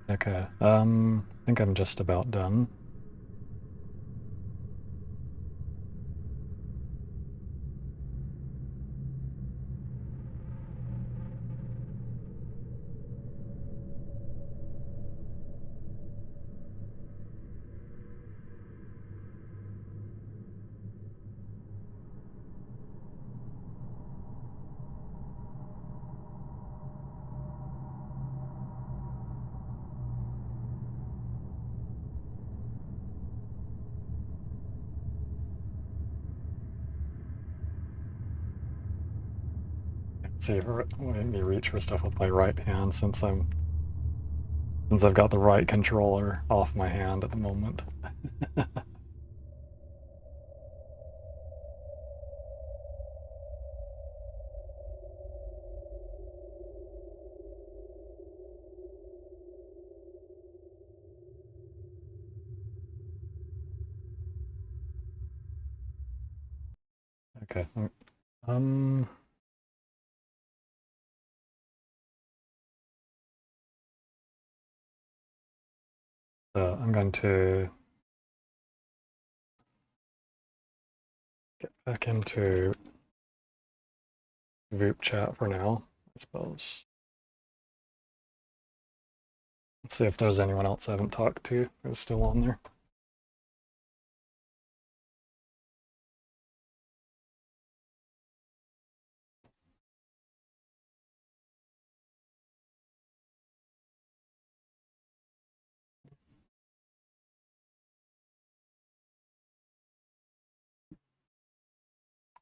Okay, I think I'm just about done. Let's see, let me reach for stuff with my right hand since I've got the right controller off my hand at the moment. Okay. Um. So I'm going to get back into Vupechat for now, I suppose. Let's see if there's anyone else I haven't talked to who's still on there.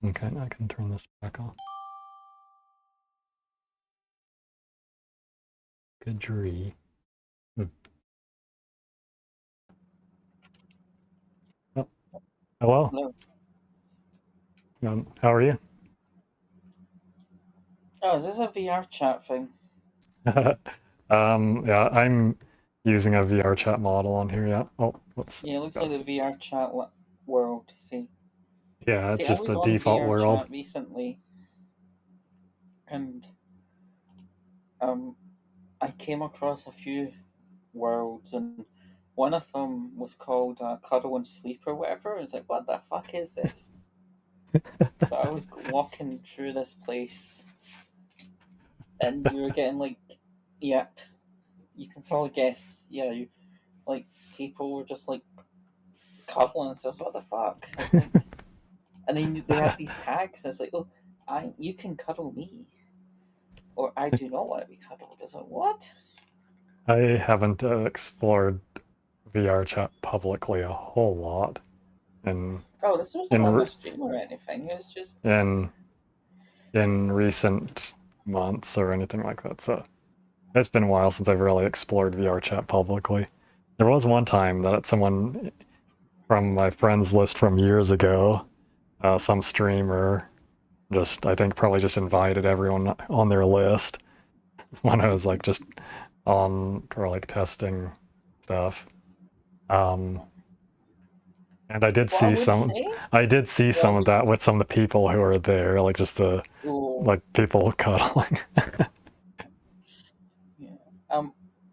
Okay, I can turn this back on. Good tree. Oh, hello. How are you? Oh, is this a VR chat thing? Yeah, I'm using a VR chat model on here. Yeah. Oh, whoops. Yeah, it looks like the VR chat world. See. Yeah, it's See, I just was the on default VR world. chat recently, and I came across a few worlds, and one of them was called Cuddle and Sleep or whatever. I was like, what the fuck is this? So I was walking through this place, and you were getting like, yep, you can probably guess. Yeah, you like people were just like cuddling and stuff. What the fuck? It's like, and then they had these tags. And it's like, oh, you can cuddle me, or I do not want to be cuddled. It's like, what? I haven't explored VR chat publicly a whole lot, and Oh, this wasn't on the stream or anything. It was just in recent months or anything like that. So it's been a while since I've really explored VR chat publicly. There was one time that someone from my friends list from years ago, some streamer, I think probably just invited everyone on their list when I was like just on for like testing stuff. And I did Well, I see would some. say, I did see well, some of that with some of the people who are there, like just the oh, people cuddling. yeah.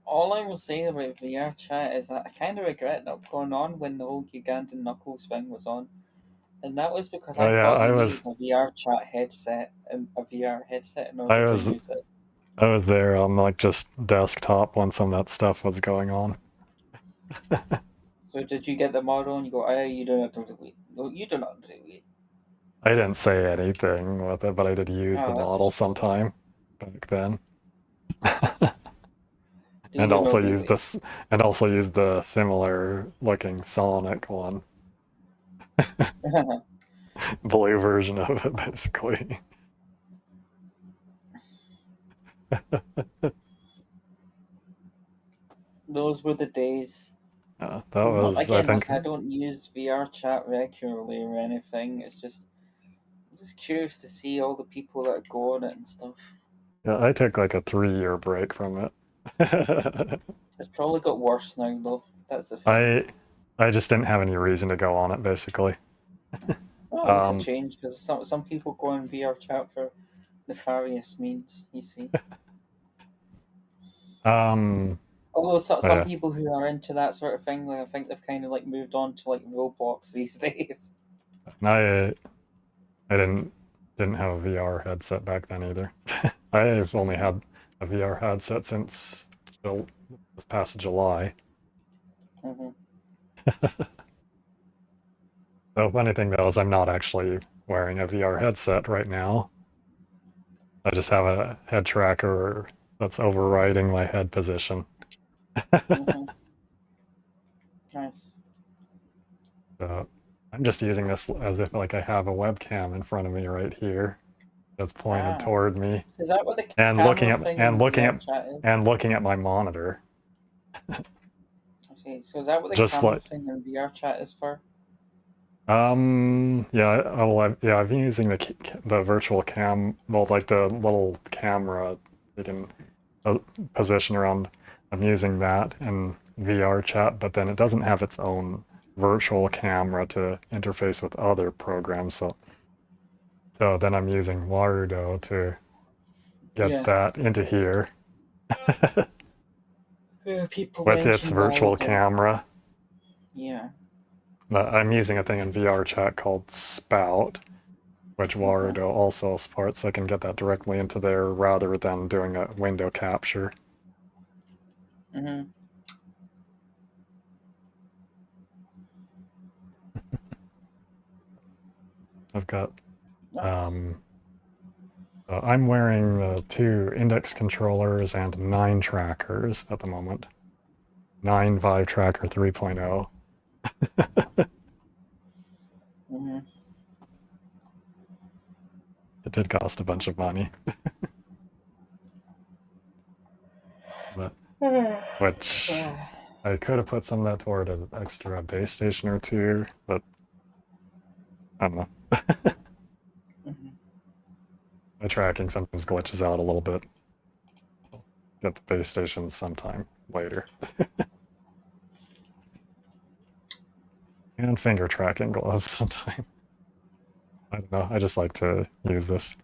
All I will say about VR chat is that I kind of regret not going on when the whole Ugandan Knuckles thing was on, and that was because Oh I yeah, thought you needed a VR chat headset and a VR headset in I order to was use it. I was there on like just desktop when some of that stuff was going on. So did you get the model and you go, you do not do it. No, you do not do it. I didn't say anything with it, but I did use the Oh, that's a model shame. sometime back then. Do and you also know used this and also used the similar looking Sonic one. Blue version of it, basically. Those were the days. That was, I Again, think, like I don't use VR chat regularly or anything. It's just I'm just curious to see all the people that go on it and stuff. yeah, I took like a 3-year break from it. It's probably got worse now though. That's the thing. I just didn't have any reason to go on it, basically. Oh, it's a change because some people go on VR chat for nefarious means. You see. Although some yeah. people who are into that sort of thing, like I think they've kind of like moved on to like Roblox these days. I didn't have a VR headset back then either. I've only had a VR headset since this past July. Mm-hmm. The funny thing though is I'm not actually wearing a VR headset right now. I just have a head tracker that's overriding my head position. Mm-hmm. Nice. So I'm just using this as if like I have a webcam in front of me right here that's pointed toward me. Is that what the and camera looking at thing in VR chat is? and looking at my monitor. I see. So is that what the Just camera like thing in VR chat is for? yeah, I've been using the virtual cam, well, like the little camera you can position around. I'm using that in VR chat, but then it doesn't have its own virtual camera to interface with other programs. So then I'm using Warudo to get that into here. Yeah, people with its mention virtual Warudo. camera. Yeah. I'm using a thing in VR chat called Spout, which Warudo also supports. So I can get that directly into there rather than doing a window capture. Mm-hmm. I've got Nice. I'm wearing 2 index controllers and 9 trackers at the moment. 9 Vive Tracker 3.0. Mm-hmm. It did cost a bunch of money. but which I could have put some of that toward an extra base station or 2, but I don't know. My tracking sometimes glitches out a little bit. Get the base stations sometime later. And finger tracking gloves sometime. I don't know. I just like to use this.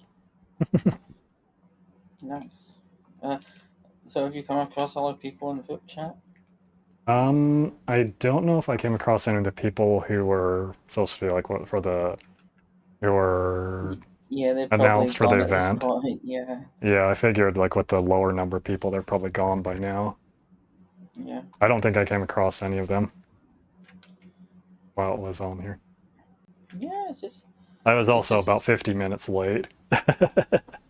Nice. So have you come across a lot of people in Vupechat? I don't know if I came across any of the people who were supposed to be like what for the who were Yeah, they're probably announced for the gone at this event. point. Yeah. Yeah, I figured like with the lower number of people, they're probably gone by now. Yeah. I don't think I came across any of them while it was on here. Yeah, it's just. I was It's also just. about 50 minutes late.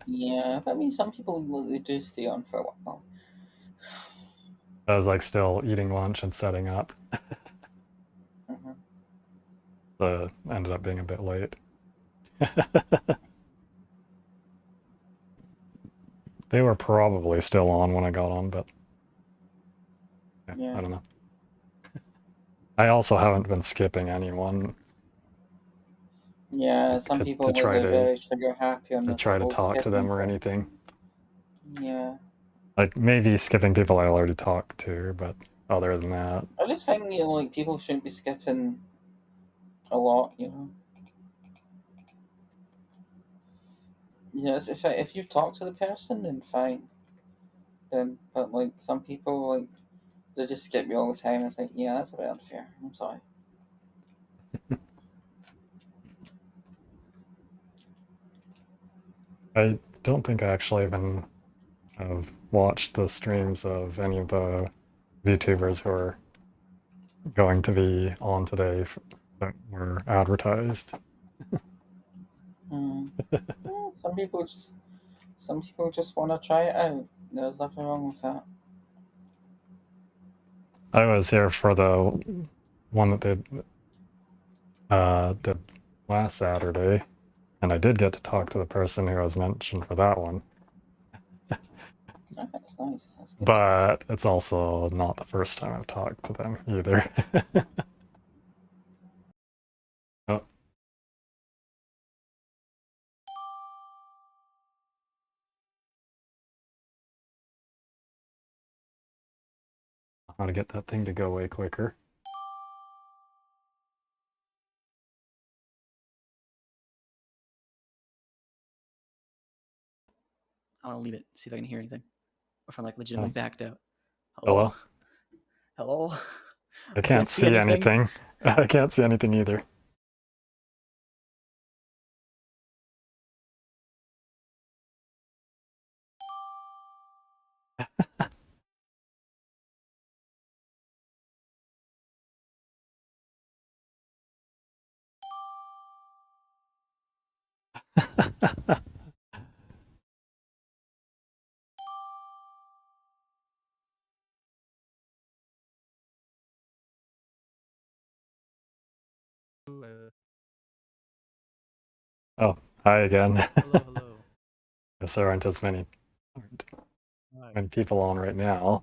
Yeah, I mean, some people they do stay on for a while. I was like still eating lunch and setting up. Mm-hmm. So ended up being a bit late. They were probably still on when I got on, but yeah. I don't know. I also haven't been skipping anyone. Yeah, some people to try they're to very trigger happy on this try to whole talk to them skipping or thing. anything. Yeah. Like maybe skipping people I already talked to, but other than that, I just find like people shouldn't be skipping a lot. It's like if you talk to the person, then fine. Then, but like some people like they just skip you all the time. It's like, yeah, that's a bit unfair. I'm sorry. I don't think I actually even have watched the streams of any of the VTubers who are going to be on today that were advertised. Yeah, some people just want to try it out. There's nothing wrong with that. I was here for the one that they did last Saturday, and I did get to talk to the person who was mentioned for that one. Oh, that's nice. That's good. But it's also not the first time I've talked to them either. Oh. How to get that thing to go away quicker. I want to leave it, see if I can hear anything. Or if I'm like legitimately backed out. Hello? Hello? I can't see anything. I can't see anything either. Oh, hi again. Hello, hello. Guess there aren't as many Hi. people on right now.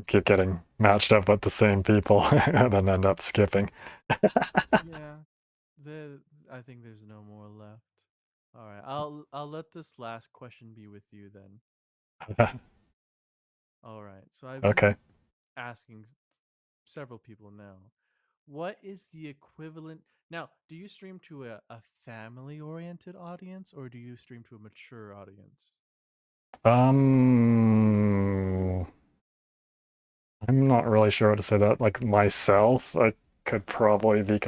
Keep getting matched up with the same people and then end up skipping. Yeah, I think there's no more left. All right, I'll let this last question be with you then. All right, so I've been Okay. asking several people now, what is the equivalent? Now, do you stream to a family-oriented audience or do you stream to a mature audience? I'm not really sure how to say that. Like myself, I could probably be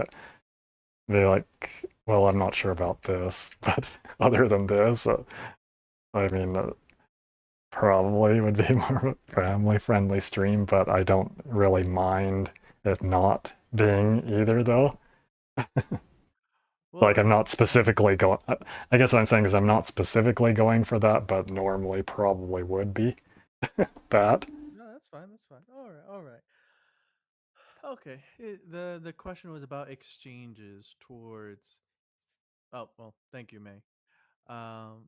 like, well, I'm not sure about this, but other than this, I mean, probably would be more of a family-friendly stream, but I don't really mind it not being either, though. Like, I'm not specifically going. I guess what I'm saying is I'm not specifically going for that, but normally probably would be that. No, that's fine. That's fine. All right. All right. Okay. The question was about exchanges towards. Oh well, thank you, May. Um,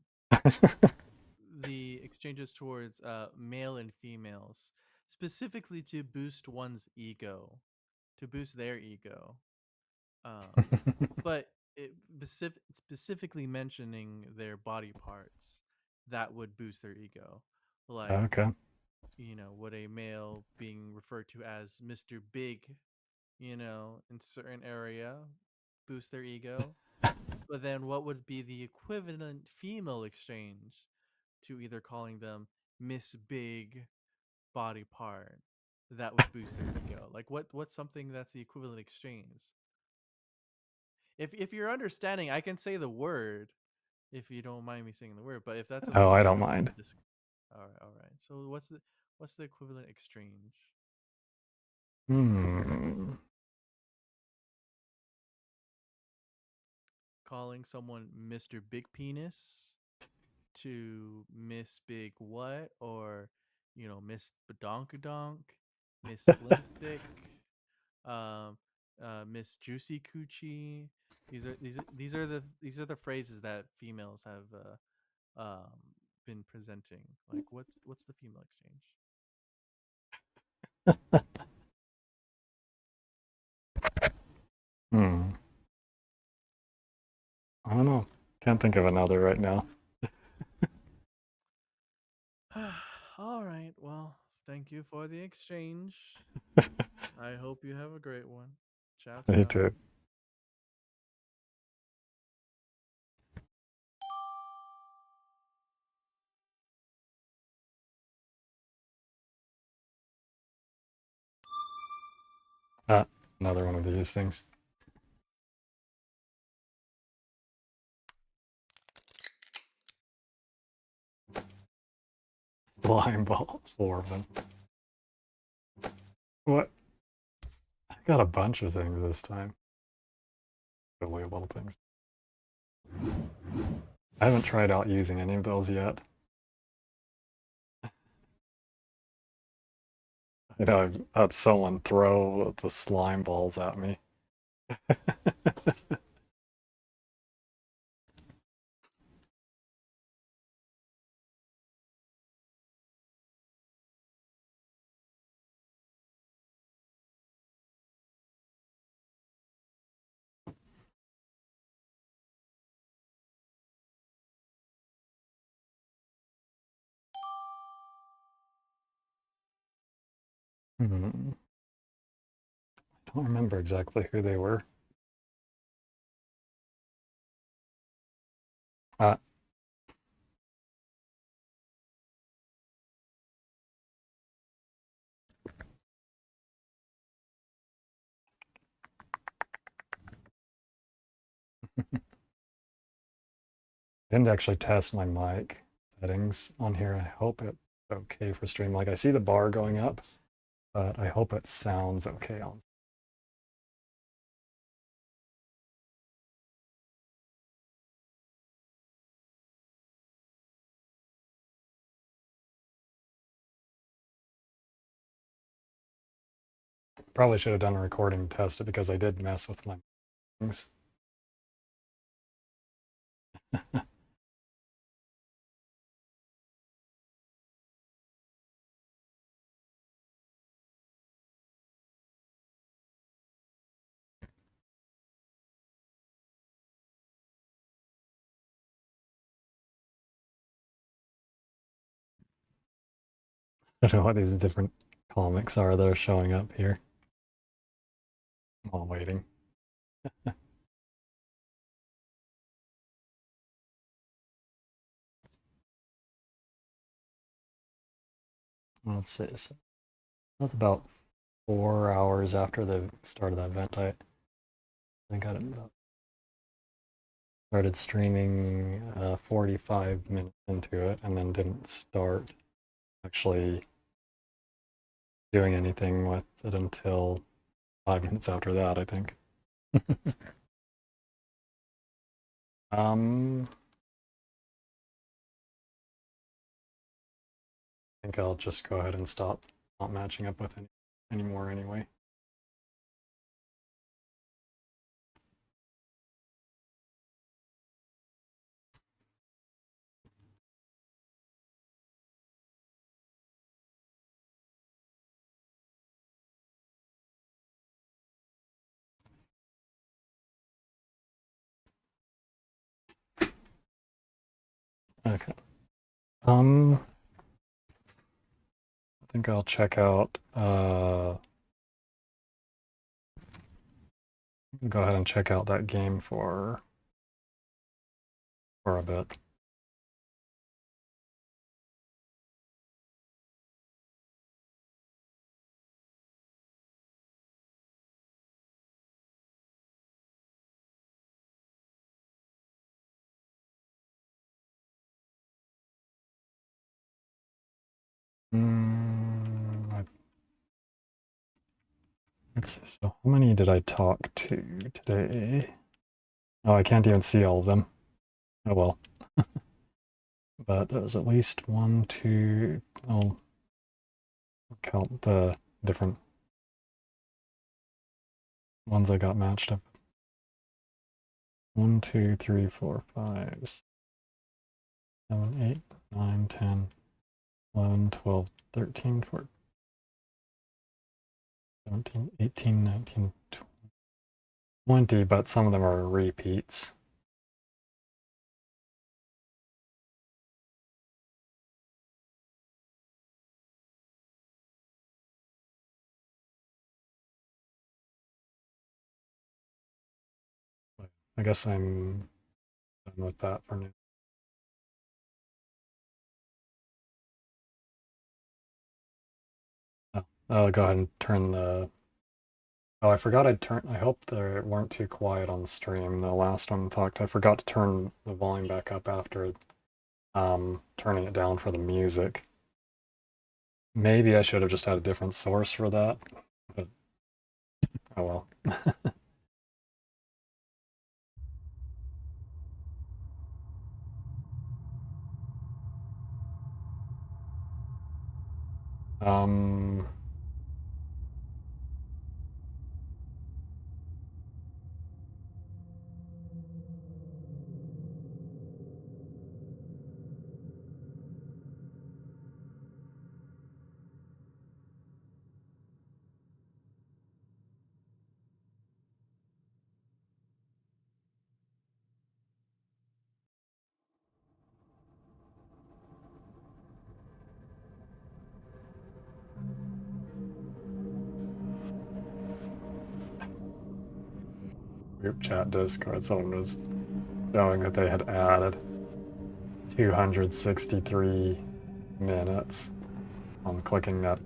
the exchanges towards male and females, specifically to boost one's ego, to boost their ego. But specifically mentioning their body parts that would boost their ego. Like, Okay. Would a male being referred to as Mr. Big, in certain area boost their ego? But then what would be the equivalent female exchange to either calling them Miss Big body part that would boost their ego? Like what's something that's the equivalent exchange? If you're understanding, I can say the word if you don't mind me saying the word, but if that's a Oh, little I don't difficult mind. to all right. So what's the equivalent exchange? Calling someone Mr. Big Penis to Miss Big what, or Miss Badonkadonk, Miss Slim Stick, Miss Juicy Coochie. These are the phrases that females have been presenting. Like what's the female exchange? I don't know. Can't think of another right now. All right. Well, thank you for the exchange. I hope you have a great one. Ciao, ciao. Me too. Another one of these things. Slime balls, 4 of them. What? I got a bunch of things this time. Silly little things. I haven't tried out using any of those yet. I know I had someone throw the slime balls at me. I don't remember exactly who they were. Didn't actually test my mic settings on here. I hope it's okay for stream. Like I see the bar going up, but I hope it sounds okay on. Probably should have done a recording to test it because I did mess with my things. I don't know what these different comics are that are showing up here. While waiting. Let's see. So that's about 4 hours after the start of that event. I think I started streaming 45 minutes into it and then didn't start actually doing anything with it until 5 minutes after that, I think. I think I'll just go ahead and stop not matching up with any anymore anyway. Okay. I think I'll check out, go ahead and check out that game for a bit. Let's see, so how many did I talk to today? Oh, I can't even see all of them. Oh well. But there's at least 1, 2, I'll count the different ones I got matched up. 1, 2, 3, 4, 5, 7, 8, 9, 10, 11, 12, 13, 14, 17, 18, 19, 20, but some of them are repeats. I guess I'm done with that for now. Oh, I'll go ahead and turn the... Oh, I forgot I'd turn... I hope they weren't too quiet on the stream. The last one talked, I forgot to turn the volume back up after turning it down for the music. Maybe I should have just had a different source for that, but oh well. um... Group chat Discord, someone was showing that they had added 263 minutes on clicking that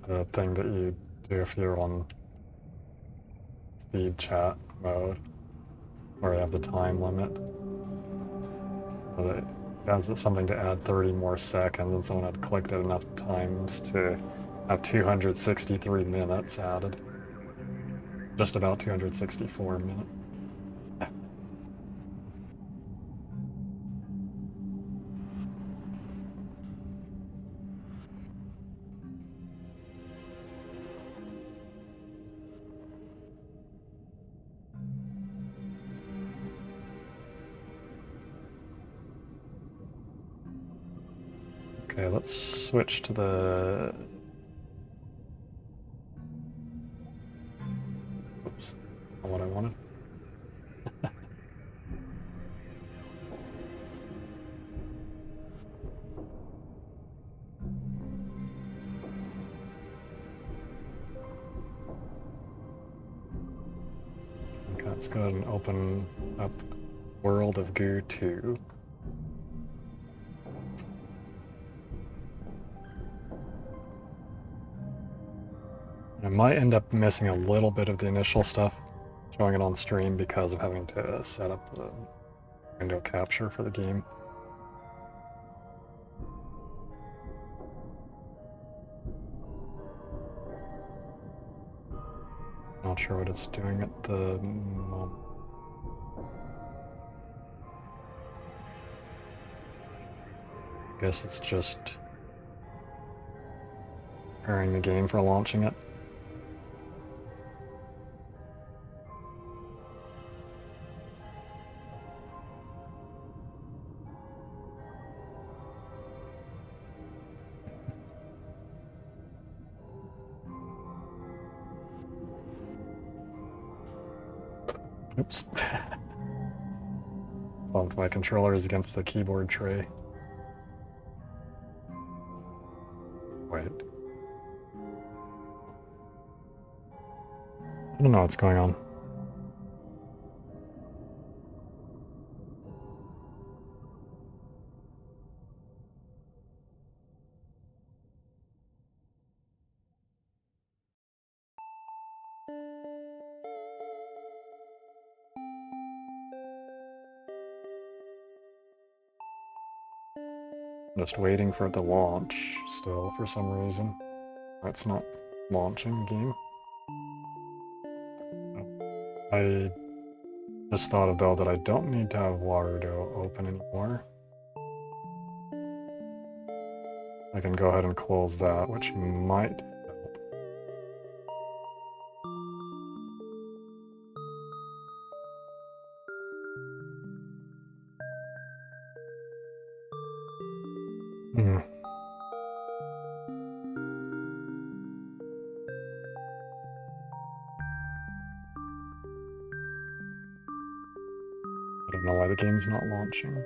the thing that you do if you're on speed chat mode, where you have the time limit. So it has something to add 30 more seconds, and someone had clicked it enough times to have 263 minutes added. Just about 264 minutes. Okay, let's switch to the... Oops, not what I wanted. Okay, let's go ahead and open up World of Goo 2. I might end up missing a little bit of the initial stuff, showing it on stream because of having to set up the window capture for the game. Not sure what it's doing at the moment. Guess it's just preparing the game for launching it. Oops. bumped my controllers against the keyboard tray. Wait. I don't know what's going on. Just waiting for it to launch still for some reason. That's not launching the game. I just thought of though that I don't need to have Warudo open anymore. I can go ahead and close that, which might help. Hmm. I don't know why the game's not launching.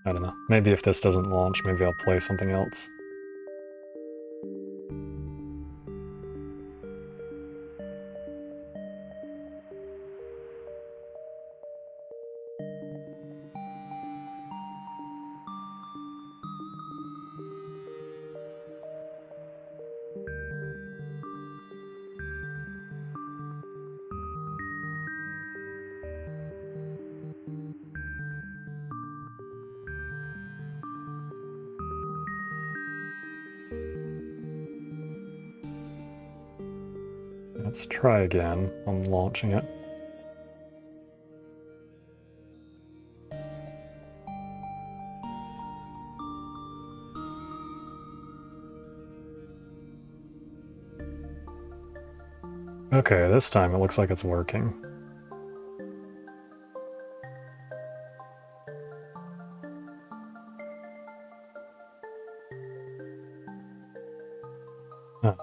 I don't know. Maybe if this doesn't launch, maybe I'll play something else. Let's try again on launching it. Okay, this time it looks like it's working. Huh.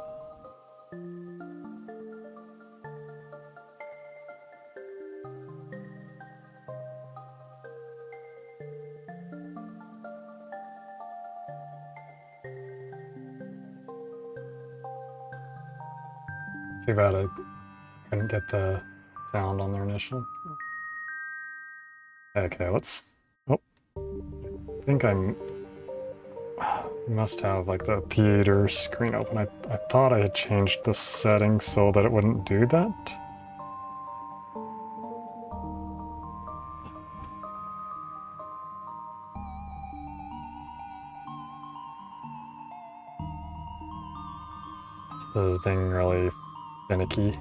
Too bad I couldn't get the sound on their initial. Okay, let's... Oh. I think I'm... must have like the theater screen open. I thought I had changed the settings so that it wouldn't do that. This is being really finicky.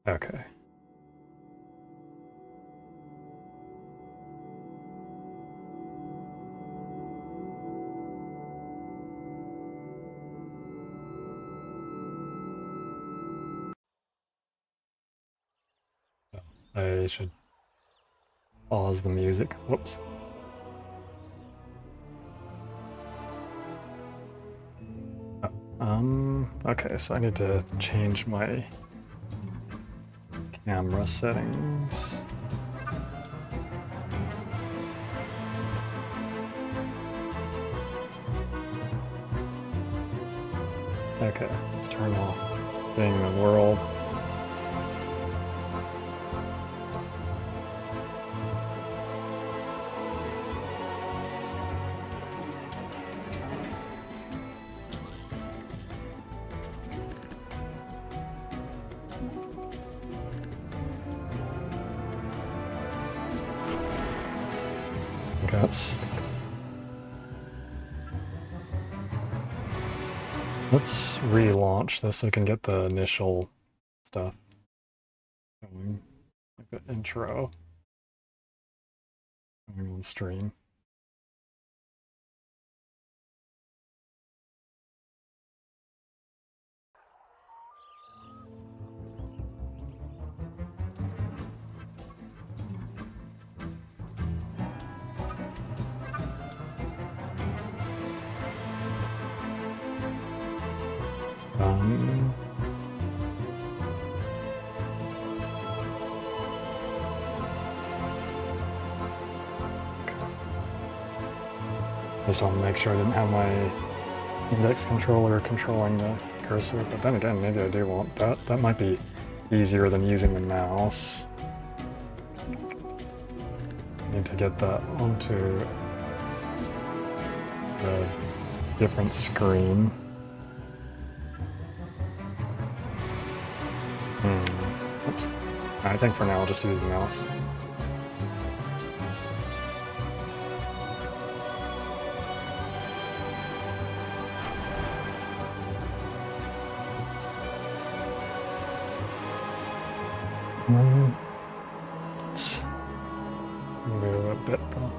Okay. I should pause the music. Whoops. Okay, so I need to change my camera settings. Okay, let's turn off seeing the world. Guts. Let's relaunch this so I can get the initial stuff going, like the intro going on stream. Um, just want to make sure I didn't have my index controller controlling the cursor, but then again, maybe I do want that. That might be easier than using the mouse. Need to get that onto a different screen. Oops. I think for now I'll just use the mouse. Let's move a bit though.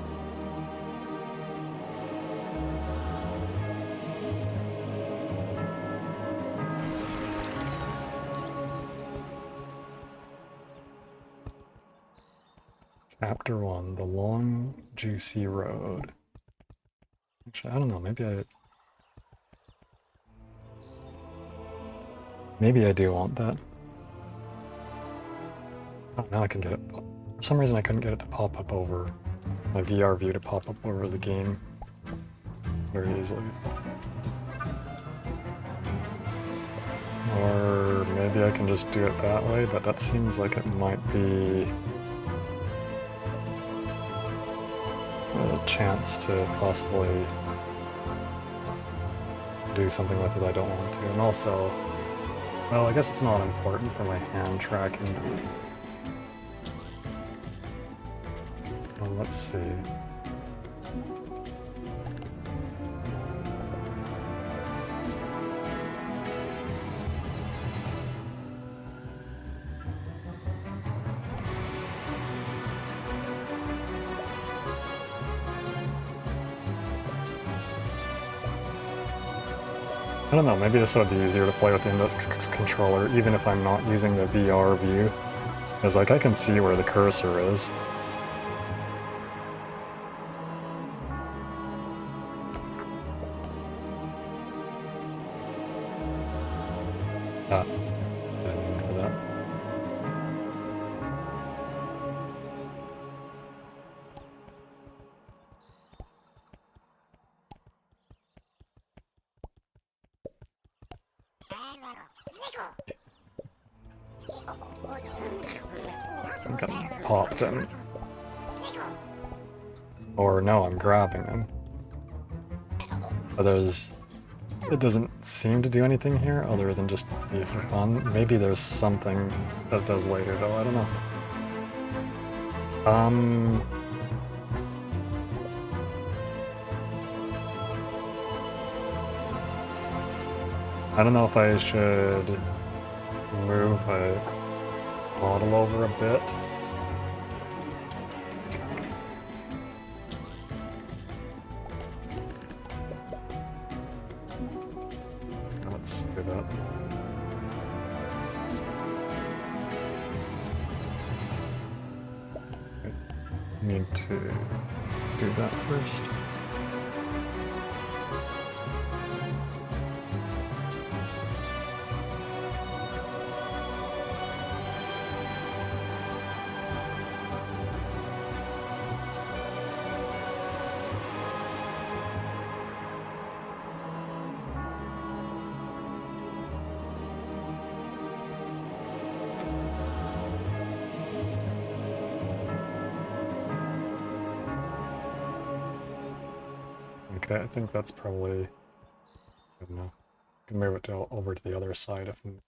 Chapter 1, The Long, Juicy Road. Actually, I don't know, maybe I do want that. Oh, now I can get it. For some reason I couldn't get it to pop up over my VR view to pop up over the game very easily. Or maybe I can just do it that way, but that seems like it might be a chance to possibly do something with it I don't want to. And also, well, I guess it's not important for my hand tracking. Well, let's see. I don't know, maybe this would be easier to play with the index controller, even if I'm not using the VR view. Because, like, I can see where the cursor is. Ah, didn't mean for that. I think I'm popped him. Or no, I'm grabbing him. But it doesn't seem to do anything here other than just be for fun. Maybe there's something that does later though, I don't know. I don't know if I should move my model over a bit. Let's do that. I need to do that first. Okay, I think that's probably good enough. I can move it over to the other side if I'm...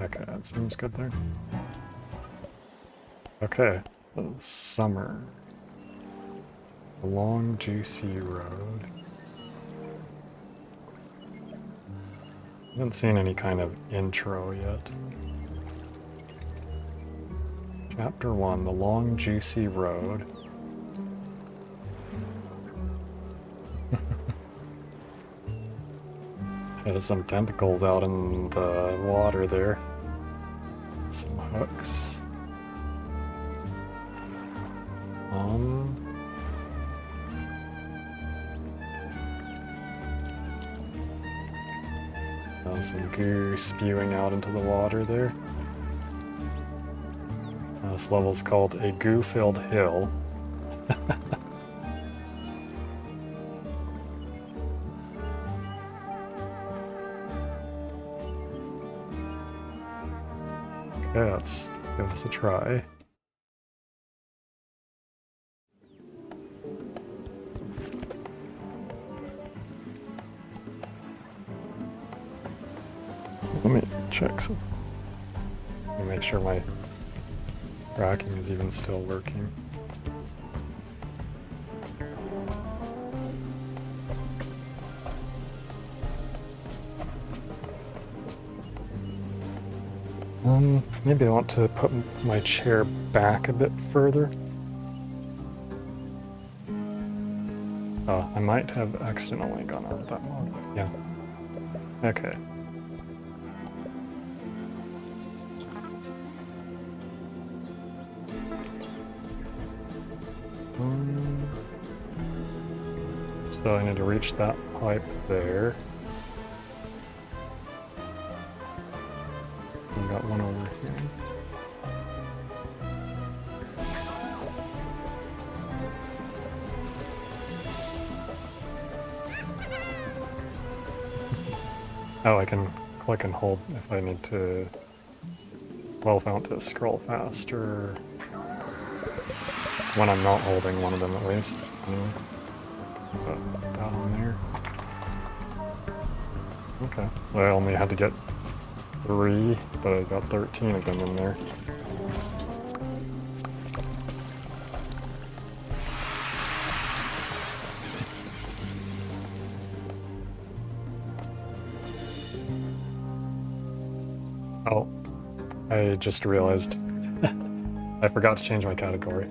Okay, that seems good there. Okay, summer. A long, juicy road. Haven't seen any kind of intro yet. Chapter 1, The Long, Juicy Road. There's some tentacles out in the water there. Some hooks. Some goo spewing out into the water there. This level's called a goo-filled hill. Okay, let's give this a try. Let me check some. Let me make sure my tracking is even still working. Maybe I want to put my chair back a bit further. Oh, I might have accidentally gone out of that mode. Yeah. Okay. So I need to reach that pipe there. We got one over here. Oh, I can click and hold if I need to. Well, if I want to scroll faster. When I'm not holding one of them, at least. Anyway. Put that on there. Okay. Well, I only had to get 3, but I got 13 of them in there. Oh, I just realized I forgot to change my category.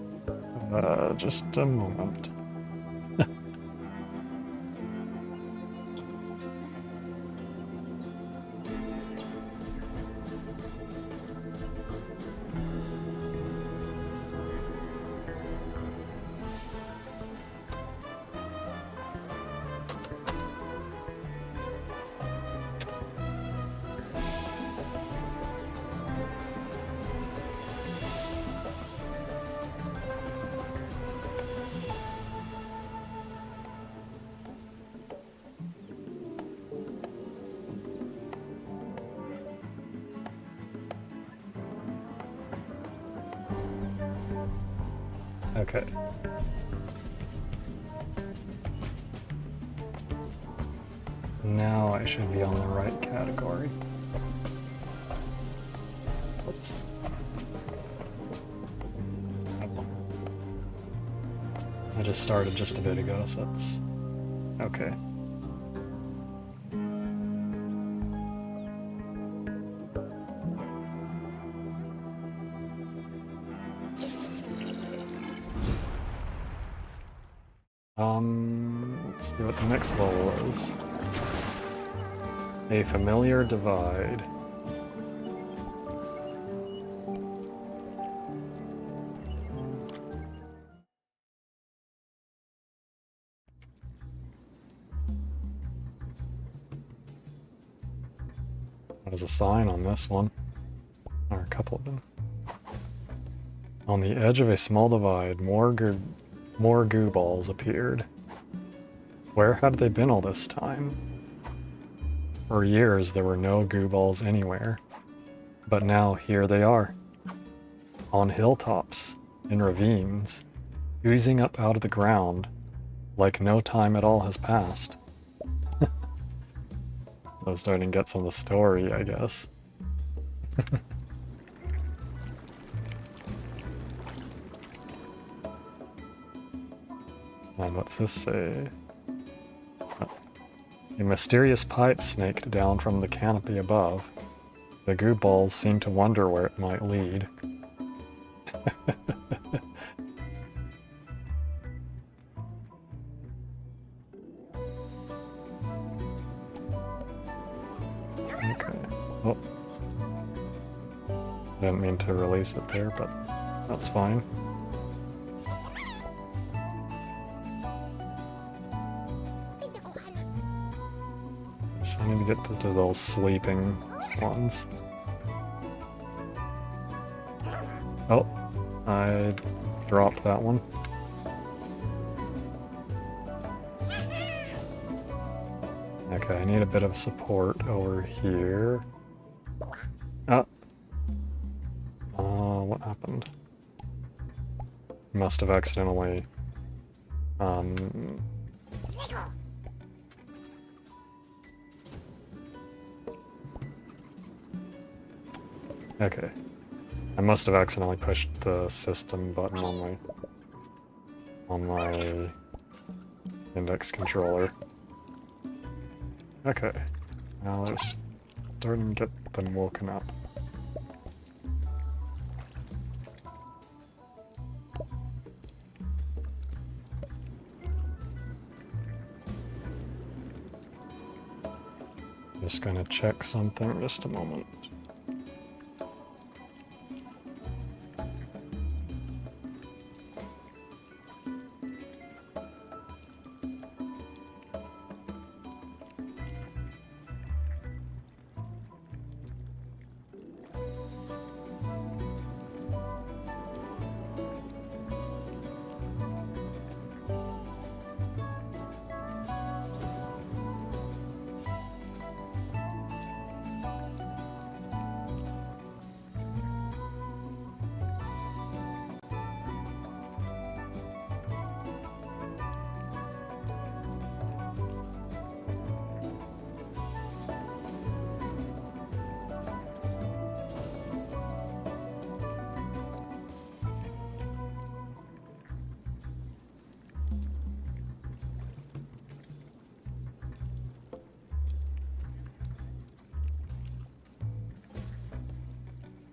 Just a moment. Okay. Now I should be on the right category. Oops. I just started just a bit ago, so that's okay. Let's see what the next level is. A familiar divide. There's a sign on this one, or a couple of them. On the edge of a small divide, more goo balls appeared. Where had they been all this time? For years, there were no goo balls anywhere. But now, here they are. On hilltops, in ravines, oozing up out of the ground, like no time at all has passed. I was starting to get some of the story, I guess. And what's this say? A mysterious pipe snaked down from the canopy above. The goo balls seem to wonder where it might lead. Didn't mean to release it there, but that's fine. I need to get to those sleeping ones. Oh, I dropped that one. Okay, I need a bit of support over here. What happened? Must have accidentally... Okay. I must have accidentally pushed the system button on my index controller. Okay. Now let's starting to get them woken up. Just gonna check something, just a moment.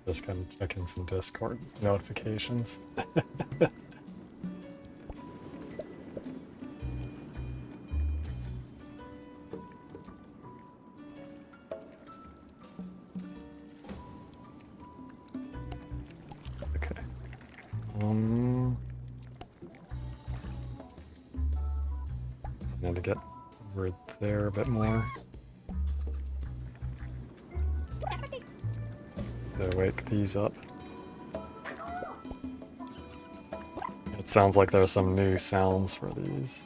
Just kind of checking some Discord notifications. Okay. Need to get over there a bit more. To wake these up. It sounds like there's some new sounds for these.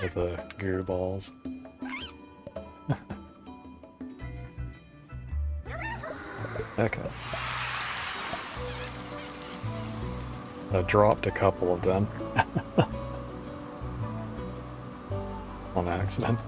With the goo balls. Okay. I dropped a couple of them. On accident.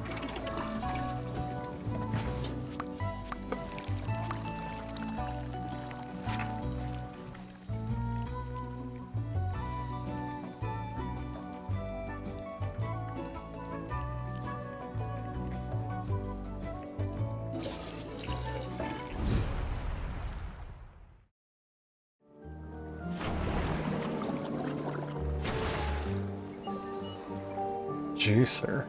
Juicer.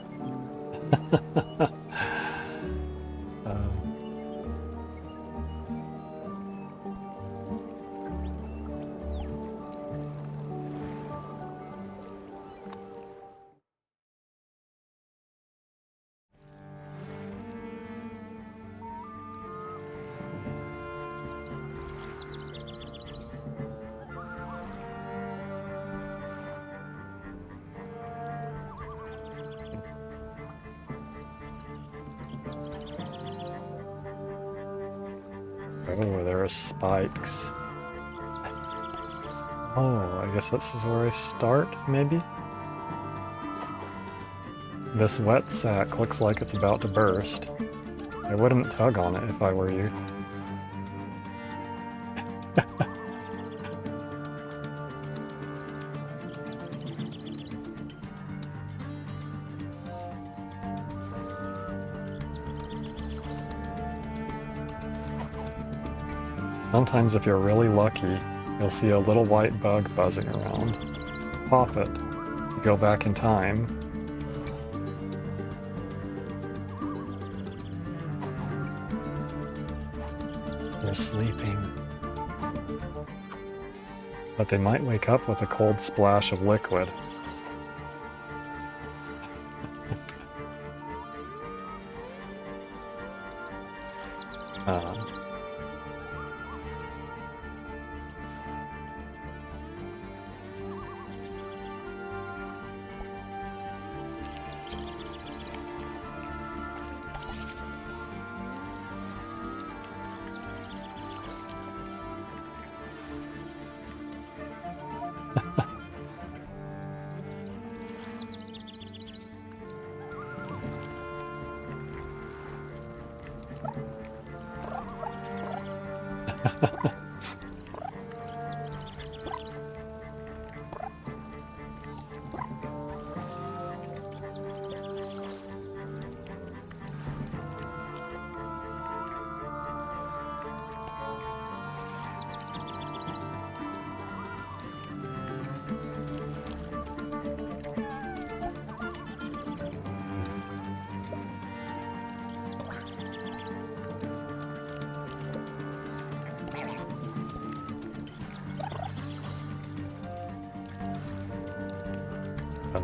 Oh, there are spikes. Oh, I guess this is where I start, maybe? This wet sack looks like it's about to burst. I wouldn't tug on it if I were you. Sometimes if you're really lucky, you'll see a little white bug buzzing around. Pop it. Go back in time. They're sleeping. But they might wake up with a cold splash of liquid. uh,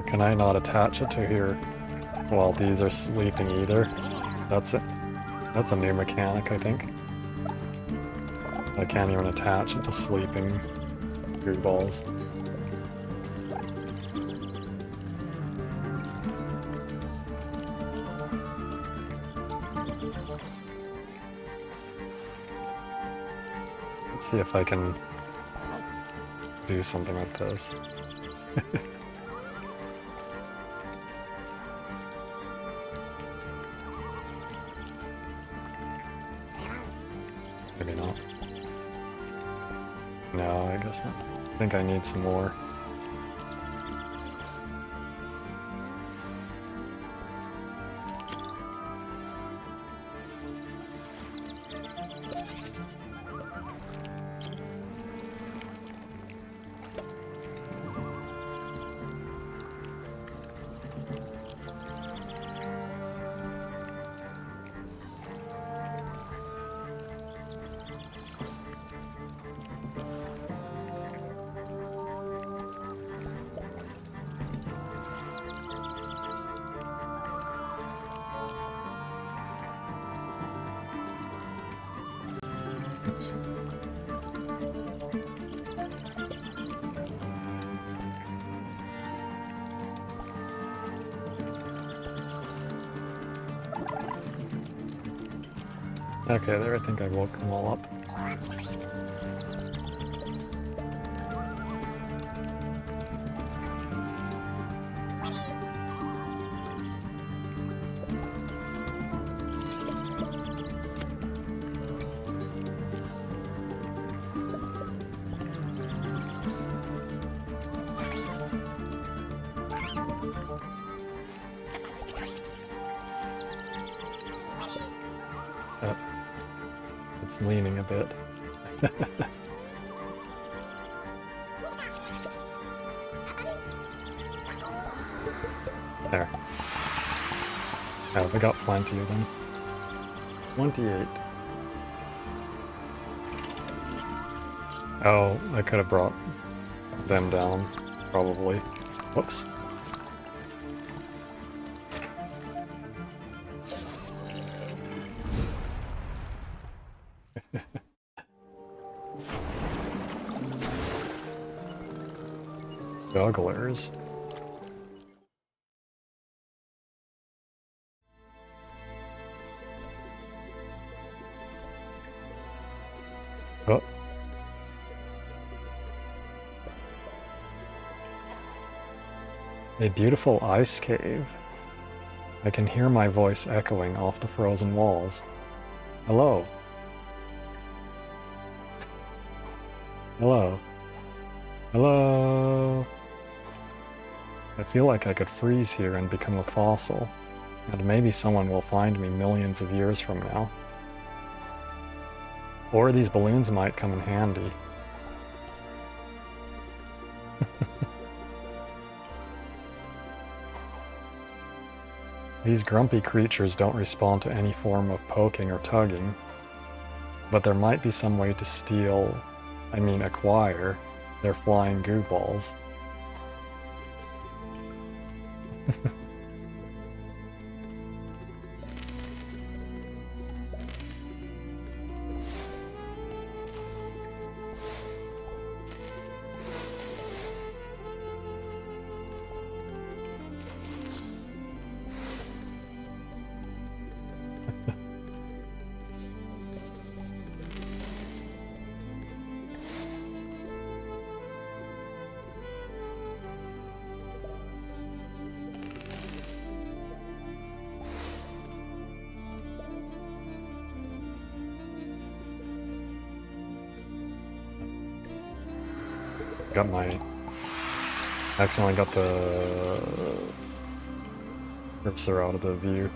can I not attach it to here while these are sleeping either? That's it. That's a new mechanic, I think. I can't even attach it to sleeping goo balls. Let's see if I can do something with this. Maybe not. No, I guess not. I think I need some more. Okay, there, I think I woke them all up. It's leaning a bit. There. Oh, we got plenty of them. 28. Oh, I could have brought them down, probably. Whoops. Jugglers. Oh. A beautiful ice cave. I can hear my voice echoing off the frozen walls. Hello. Hello. Hello. I feel like I could freeze here and become a fossil, and maybe someone will find me millions of years from now. Or these balloons might come in handy. These grumpy creatures don't respond to any form of poking or tugging. but there might be some way to steal, acquire their flying goo balls. Accidentally got the cursor out of the view.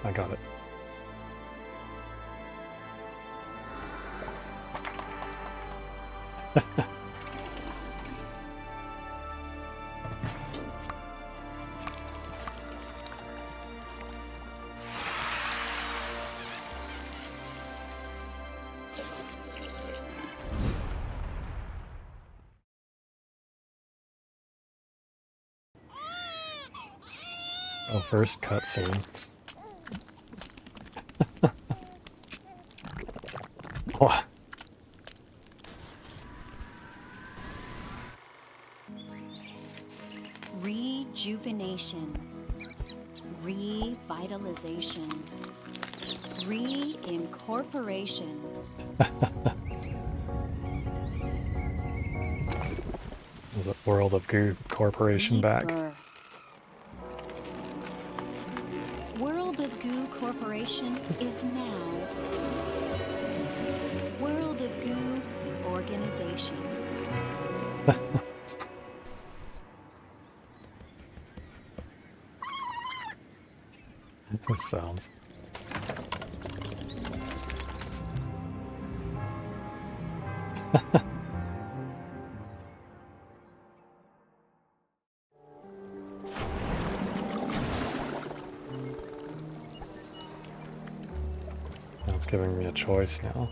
I got it. Oh, first cutscene. Oh. Rejuvenation, revitalization, reincorporation. Is it World of Goo Corporation back? World of Goo Corporation is now World of Goo Organization. This sounds. Now it's giving me a choice now.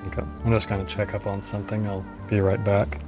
Okay, I'm just gonna check up on something. I'll be right back.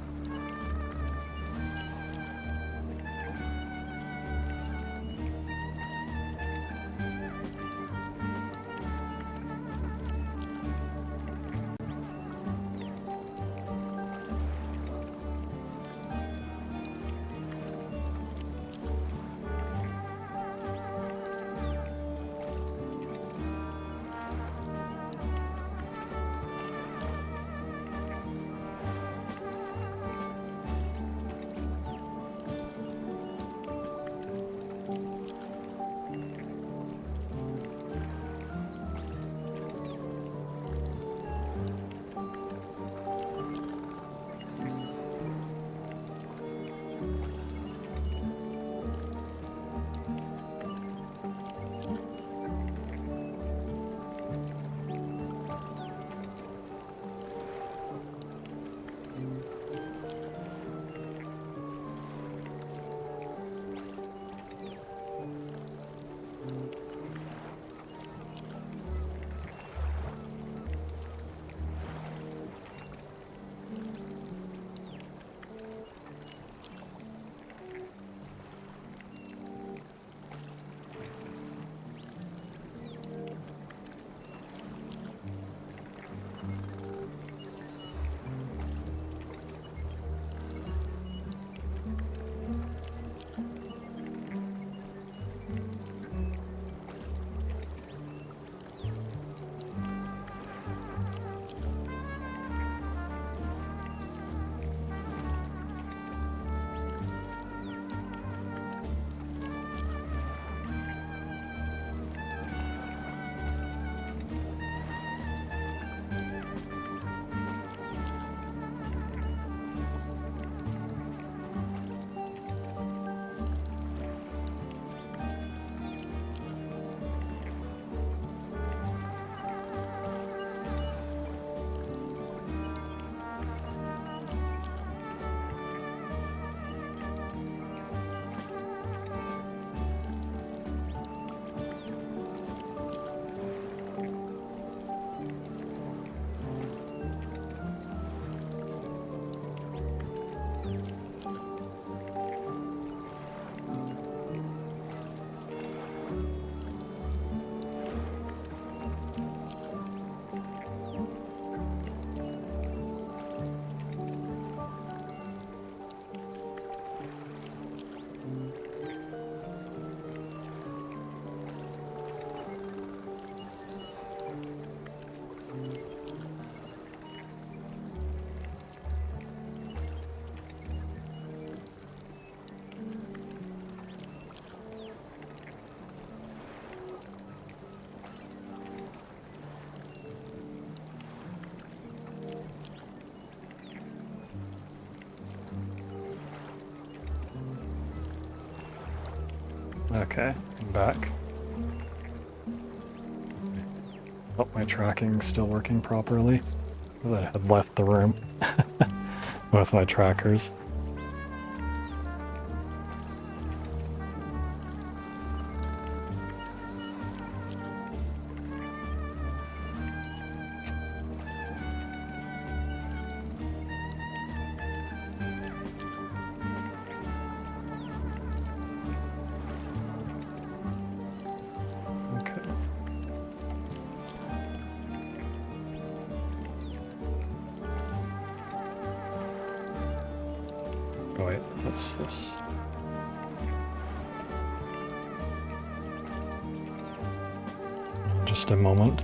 Okay, I'm back. Oh, my tracking's still working properly. I had left the room with my trackers. Oh wait, what's this? Just a moment.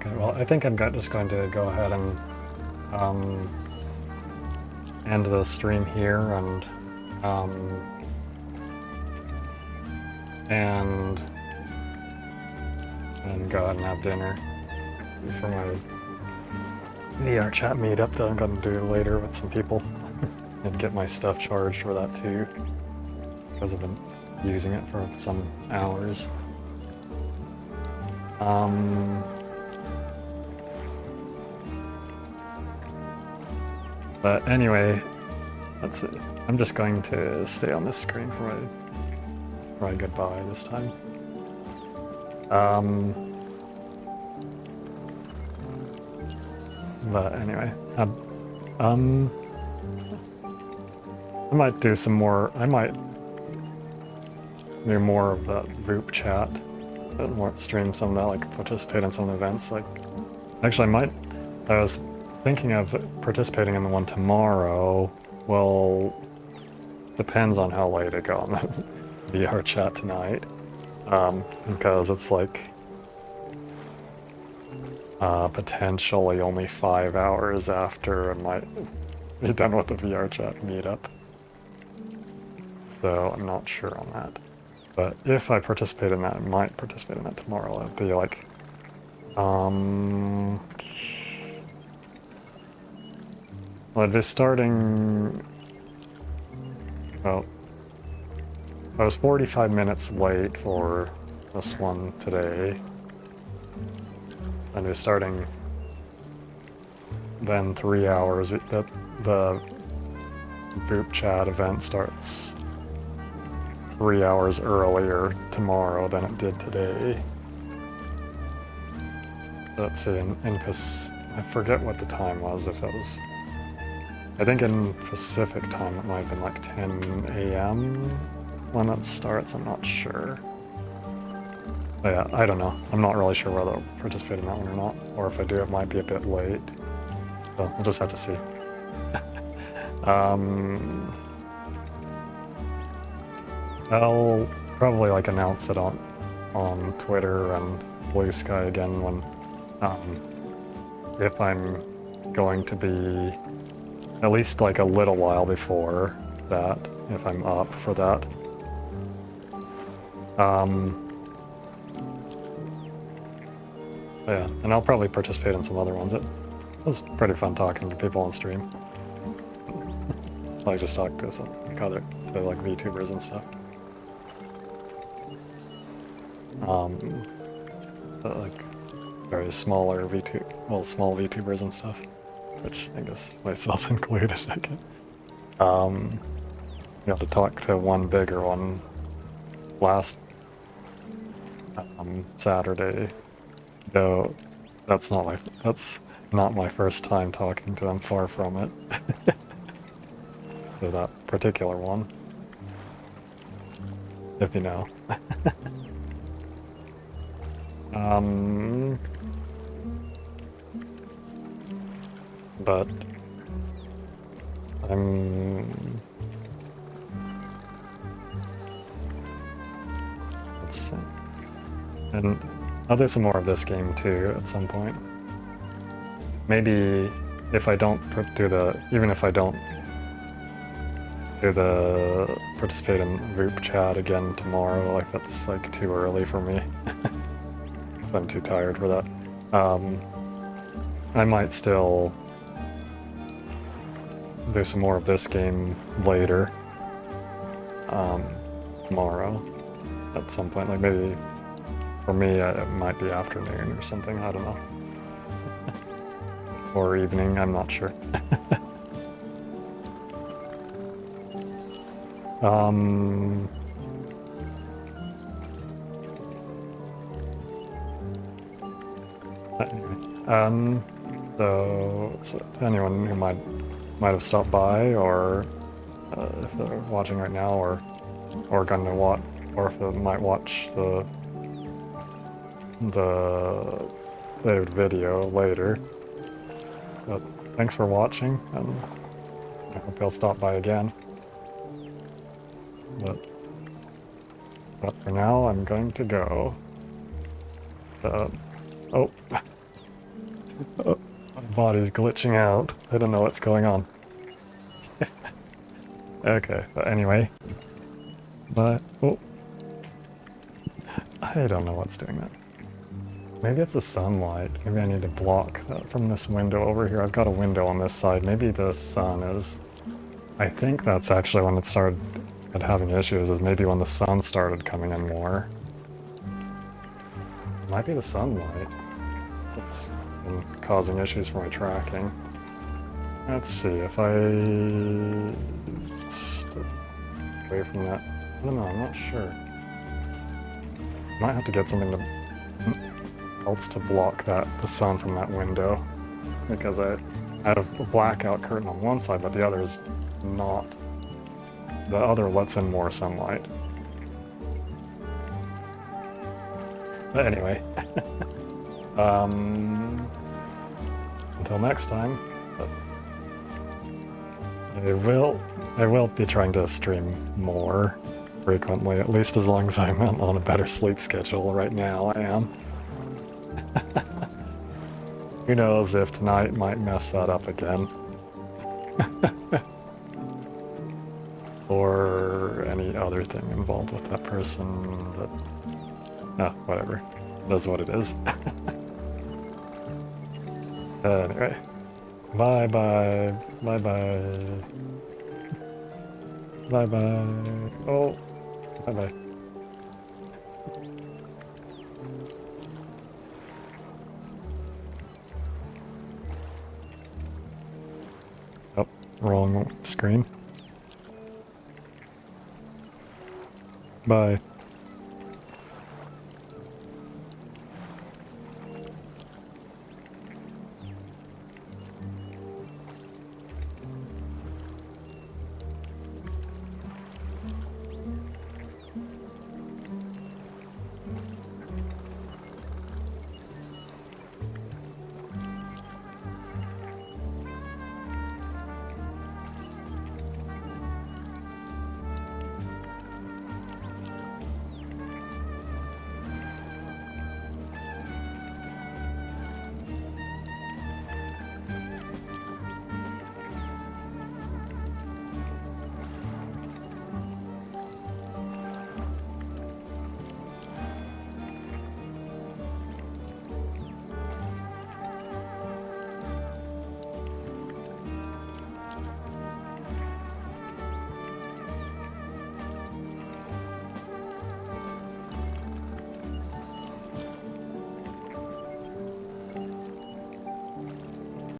Okay, well, I think I'm just going to go ahead and end the stream here and go ahead and have dinner for my VR chat meetup that I'm going to do later with some people and get my stuff charged for that too, because I've been using it for some hours. But anyway, that's it. I'm just going to stay on this screen for my goodbye this time. But anyway, I might do some more. I might do more of that Vupechat, more stream some of that, like participate in some events. Like, actually, I was thinking of participating in the one tomorrow. Well, depends on how late I go on the VR chat tonight. because it's like potentially only 5 hours after I might be done with the VR chat meetup. So I'm not sure on that. But if I participate in that, I might participate in that tomorrow. It'd be like, well, I'd be starting, well, I was 45 minutes late for this one today. I'd be starting then 3 hours. The Vupechat event starts 3 hours earlier tomorrow than it did today. Let's see, I forget what the time was, if it was, I think in Pacific time it might have been like 10 a.m. when it starts, I'm not sure. But yeah, I don't know. I'm not really sure whether I'll participate in that one or not, or if I do, it might be a bit late. So we'll just have to see. I'll probably like announce it on Twitter and Blue Sky again when if I'm going to be at least like a little while before that, if I'm up for that. Yeah, and I'll probably participate in some other ones. It was pretty fun talking to people on stream. Like just talk to some other like VTubers and stuff. Like very smaller small VTubers and stuff, which I guess myself included. I guess. Got to talk to one bigger one last Saturday. Though that's not my first time talking to them. Far from it. To that particular one, if you know. But let's see. And I'll do some more of this game too at some point. Maybe if I don't even if I don't do the participate in Vupechat again tomorrow, like that's like too early for me. I'm too tired for that. I might still do some more of this game later. Tomorrow at some point, like maybe for me it might be afternoon or something, I don't know. Or evening, I'm not sure. Anyway, so anyone who might have stopped by, or if they're watching right now, or gonna watch, or if they might watch the saved video later. But thanks for watching, and I hope you'll stop by again. But for now, I'm going to go. Oh. Oh, my body's glitching out. I don't know what's going on. Okay, but anyway. Oh. I don't know what's doing that. Maybe it's the sunlight. Maybe I need to block that from this window over here. I've got a window on this side. Maybe the sun is... I think that's actually when it started having issues, is maybe when the sun started coming in more. Might be the sunlight. It's been causing issues for my tracking. Let's see if I step away from that. I don't know, I'm not sure. Might have to get something else to block the sun from that window, because I had a blackout curtain on one side, but the other is not. The other lets in more sunlight. But anyway, until next time, I will be trying to stream more frequently, at least as long as I'm on a better sleep schedule. Right now, I am. Who knows if tonight might mess that up again. Or any other thing involved with that person that... Oh, whatever. That's what it is. Anyway. Bye-bye. Bye-bye. Bye-bye. Oh. Bye-bye. Oh, wrong screen. Bye.